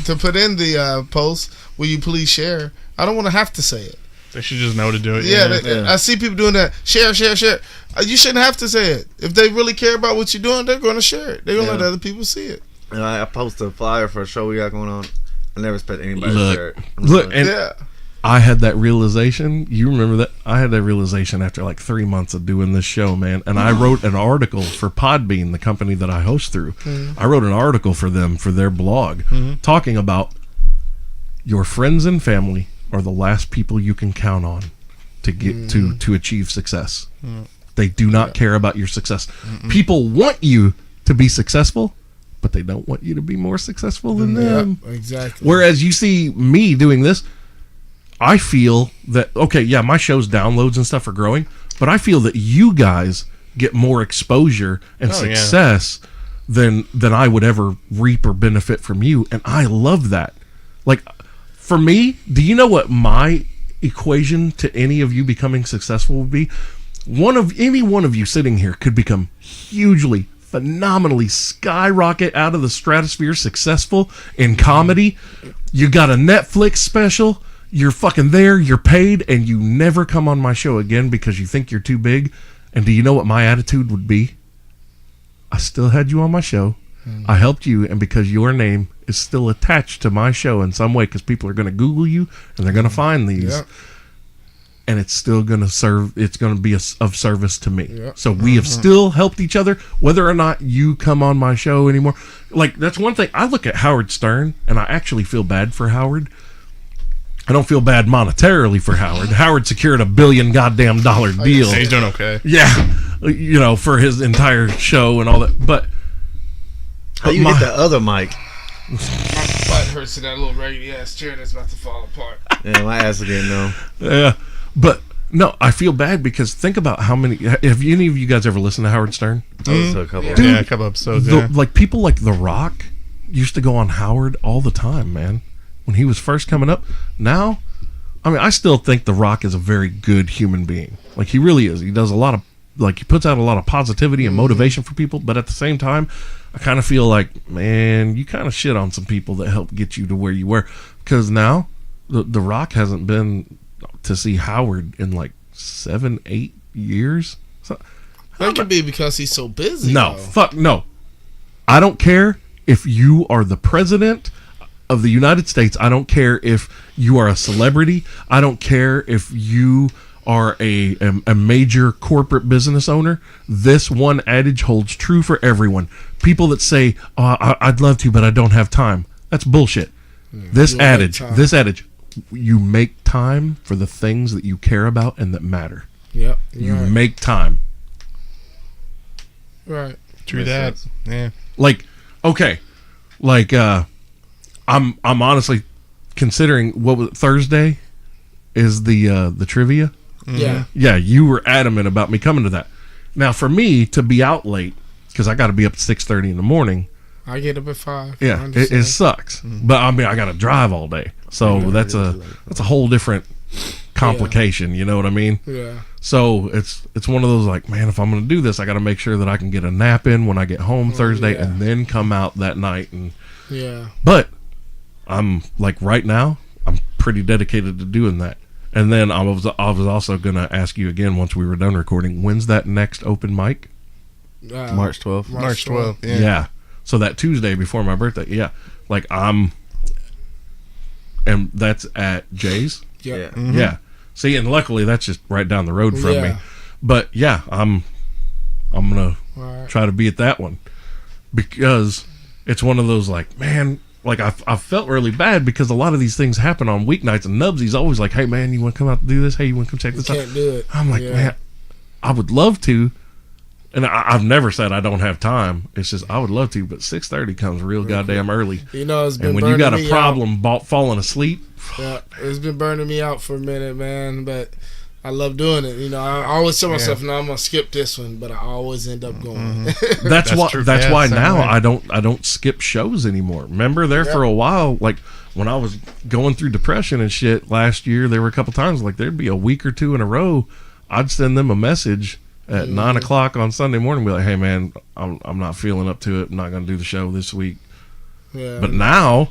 to put in the post. Will you please share? I don't want to have to say it. They should just know to do it. Yeah, I see people doing that. Share. You shouldn't have to say it. If they really care about what you're doing, they're going to share it. They're going to let other people see it. And I posted a flyer for a show we got going on. I never expect anybody Look, to share it. look, and Yeah. I had that realization. You remember that? I had that realization after like 3 months of doing this show, man. And I wrote an article for Podbean, the company that I host through. I wrote an article for them for their blog talking about your friends and family are the last people you can count on to get to achieve success. They do not care about your success. People want you to be successful, but they don't want you to be more successful than them. Yeah, exactly. Whereas you see me doing this, I feel that, okay, yeah, my show's downloads and stuff are growing, but I feel that you guys get more exposure and success than I would ever reap or benefit from you. And I love that. Like, for me, do you know what my equation to any of you becoming successful would be? Any one of you sitting here could become hugely, phenomenally skyrocket out of the stratosphere successful in comedy. You got a Netflix special, you're fucking there, you're paid, and you never come on my show again because you think you're too big. And do you know what my attitude would be? I still had you on my show. I helped you, and because your name is still attached to my show in some way, because people are going to Google you and they're going to find these, and it's still going to serve. It's going to be of service to me. Yep. So we have still helped each other, whether or not you come on my show anymore. Like, that's one thing. I look at Howard Stern, and I actually feel bad for Howard. I don't feel bad monetarily for Howard. Howard secured $1 billion goddamn dollar deal. Yeah, he's doing okay. Yeah, you know, for his entire show and all that. But How you hit the other mic? My butt hurts in that little raggedy ass chair that's about to fall apart. Yeah, my ass again, no. Yeah, but no, I feel bad because think about how many. Have any of you guys ever listened to Howard Stern? That was a couple. Dude, Yeah, a couple episodes. Like people like The Rock used to go on Howard all the time, man. When he was first coming up. Now, I mean, I still think The Rock is a very good human being. Like, he really is. He does a lot of, like, he puts out a lot of positivity and motivation for people. But at the same time, I kind of feel like, man, you kind of shit on some people that helped get you to where you were. Because now, the Rock hasn't been to see Howard in like 7-8 years. So, That could be because he's so busy. no, though. fuck no. I don't care if you are the president of the United States. I don't care if you are a celebrity. I don't care if you are a major corporate business owner. This one adage holds true for everyone. People that say, oh, I'd love to, but I don't have time. That's bullshit. This you'll make adage, you make time for the things that you care about and that matter. Yep. You Right. make time. Right. True that. Yeah. Like, okay, like I'm honestly considering what was it, Thursday is the trivia. Yeah. Yeah, you were adamant about me coming to that. Now, for me to be out late because I got to be up at 6:30 in the morning, I get up at 5. Yeah, it sucks. But I mean, I got to drive all day, so that's a whole different complication. You know what I mean? Yeah. So it's one of those like, man, if I'm going to do this, I got to make sure that I can get a nap in when I get home Thursday, and then come out that night. And but I'm like right now, I'm pretty dedicated to doing that. And then I was also going to ask you again once we were done recording, when's that next open mic? March 12th. March 12th. Yeah. So that Tuesday before my birthday. Yeah. Like and that's at Jay's. Yeah. Mm-hmm. Yeah. See, and luckily that's just right down the road from me. But yeah, I'm gonna try to be at that one because it's one of those like, man, like I felt really bad because a lot of these things happen on weeknights, and Knubsie's always like, hey man, you want to come out to do this? Hey, you want to come check this out? Can't do it. I'm like, man, I would love to. And I've never said I don't have time. It's just I would love to, but 6:30 comes real goddamn early. You know, it's been and when you got a problem falling asleep, it's been burning me out for a minute, man. But I love doing it. You know, I always tell myself, "No, I'm gonna skip this one," but I always end up going. That's why. true. That's why now way. I don't skip shows anymore. Remember there for a while, like when I was going through depression and shit last year, there were a couple times like there'd be a week or two in a row, I'd send them a message at 9 o'clock on Sunday morning, be like, "Hey man, I'm not feeling up to it. I'm not going to do the show this week." Yeah. But now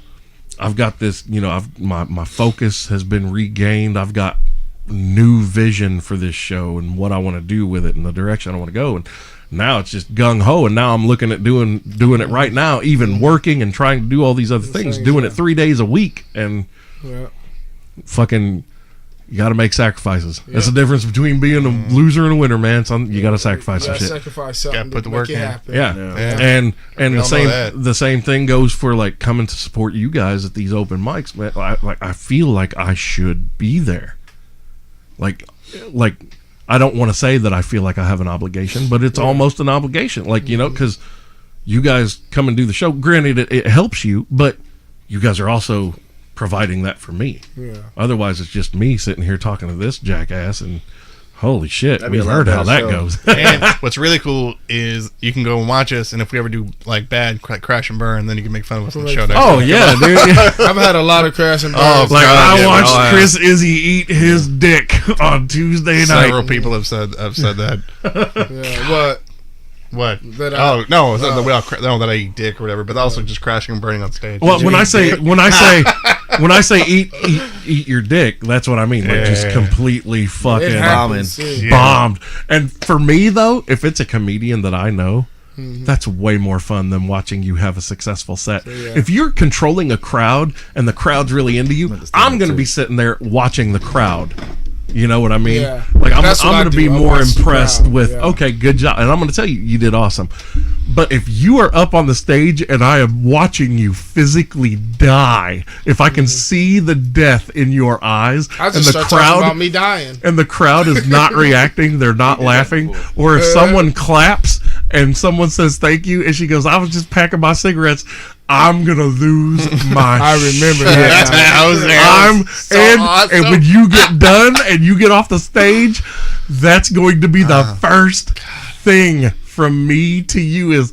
I've got this. You know, my focus has been regained. I've got new vision for this show and what I want to do with it and the direction I want to go. And now it's just gung ho. And now I'm looking at doing it right now, even working and trying to do all these other things, doing it 3 days a week and fucking. You got to make sacrifices. That's the difference between being a loser and a winner, man. You got to sacrifice some shit. Sacrifice something. Gotta put the work in. Yeah. And the same thing goes for like coming to support you guys at these open mics, man. I feel like I should be there. Like I don't want to say that I feel like I have an obligation, but it's almost an obligation. Like, you know, because you guys come and do the show. Granted, it helps you, but you guys are also providing that for me. Otherwise it's just me sitting here talking to this jackass, and holy shit, we've heard how that goes. And what's really cool is you can go and watch us, and if we ever do like bad crash and burn, then you can make fun of us on the show next oh time. Yeah, dude. I've had a lot of crash and burns. Like I watched Kris Izzi eat his dick on Tuesday night. Several people have said that. What? That that I eat dick or whatever, but also just crashing and burning on stage. Well, when I say eat your dick, that's what I mean. Like just completely fucking bombed. And for me though, if it's a comedian that I know, that's way more fun than watching you have a successful set. If you're controlling a crowd and the crowd's really into you, I'm going to be sitting there watching the crowd. You know what I mean? Yeah. Like I'm going to be I more watch the impressed crowd. with, okay, good job. And I'm going to tell you, you did awesome. But if you are up on the stage and I am watching you physically die, if I can see the death in your eyes I just and the start talking crowd about me dying. and the crowd is not reacting, they're not laughing, or if someone claps and someone says thank you and she goes, I was just packing my cigarettes, I'm gonna lose my I remember shit. that. I was there. And when you get done and you get off the stage, that's going to be the first thing from me to you is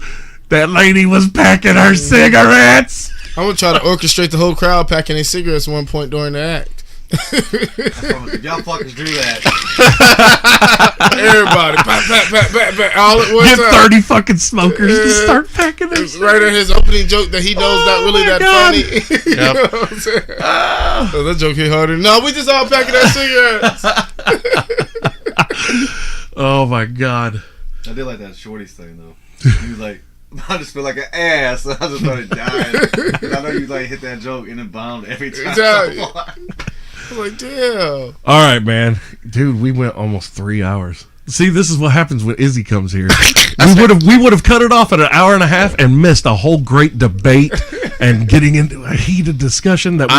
that lady was packing her cigarettes. I'm gonna try to orchestrate the whole crowd packing their cigarettes at one point during the act. Y'all fuckers do that. Everybody, pat, all at one Get time. 30 fucking smokers to start packing their cigarettes. Right in his opening joke that he knows not really that funny. You know what I'm saying? So that joke hit harder. No, we just all packing our cigarettes. Oh my god. I did like that Shorty's thing though. He was like, I just feel like an ass. So I just started dying. 'Cause I know you like hit that joke and it bombed every time. I'm like, damn. All right, man. Dude, we went almost 3 hours. See, this is what happens when Izzy comes here. we would have cut it off at an hour and a half and missed a whole great debate and getting into a heated discussion that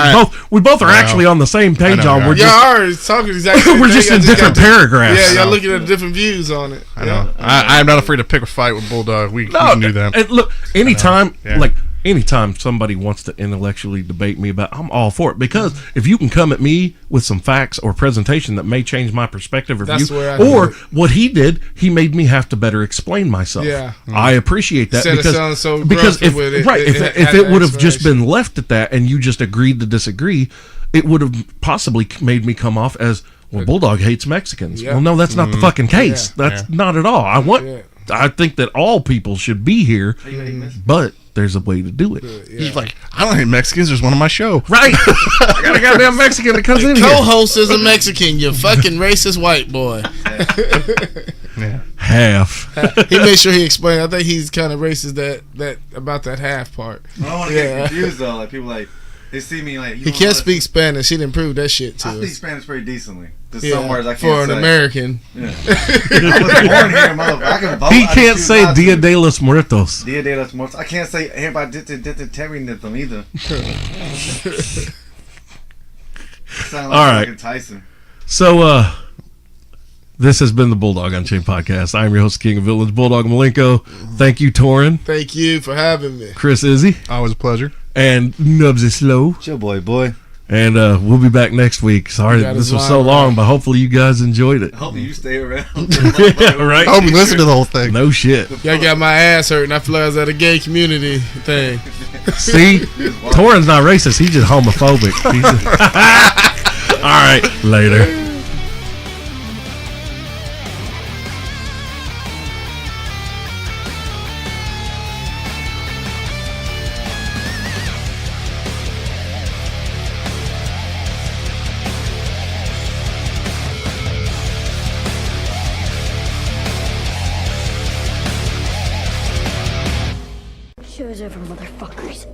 we both are actually on the same page on. We're just talking exactly. we're just in different paragraphs. Yeah, y'all looking at different views on it. I know. I'm not afraid to pick a fight with Bulldog. We can do that. And look, anytime, like anytime somebody wants to intellectually debate me about, I'm all for it, because if you can come at me with some facts or presentation that may change my perspective or That's view, where I or do it. what he did, he made me have to better explain myself. Yeah. I appreciate that, Instead of sounding so because grumpy if with it, right, it if had it an would have just explanation. been left at that and you just agreed to disagree, it would have possibly made me come off as, well, Bulldog hates Mexicans. Yeah. Well, no, that's not the fucking case. Yeah. That's not at all. I think that all people should be here, but there's a way to do it. He's like, I don't hate Mexicans. There's one on my show. Right. I got a goddamn Mexican that comes in here. Co-host is a Mexican, you fucking racist white boy. Yeah. Half. He made sure he explained. I think he's kind of racist that about that half part. I don't want to get confused though. Like people like they see me like He can't speak Spanish. He didn't prove that shit to I speak us. Spanish pretty decently. There's some words I can't for an say. American. Yeah. I was born here, motherfucker. I can vote. He I just can't choose say not to. Dia de los Muertos. Dia de los Muertos. I can't say Terry-nitham either. Sound like All right. fucking Tyson. So, this has been the Bulldog Unchained podcast. I'm your host, King of Villains, Bulldog Malenko. Thank you, Toran, Thank you for having me. Kris, Izzi, Always a pleasure. and Knubsie Slow. Chill, boy. And we'll be back next week. Sorry got this his was so line long, right. but hopefully you guys enjoyed it. Hope you stay around. Yeah, right? I hope you listen to the whole thing. No shit. Y'all got my ass hurt, and I feel like I was at a gay community thing. See? Toran's not racist. He's just homophobic. He's just- All right. Later. Show's over, motherfuckers.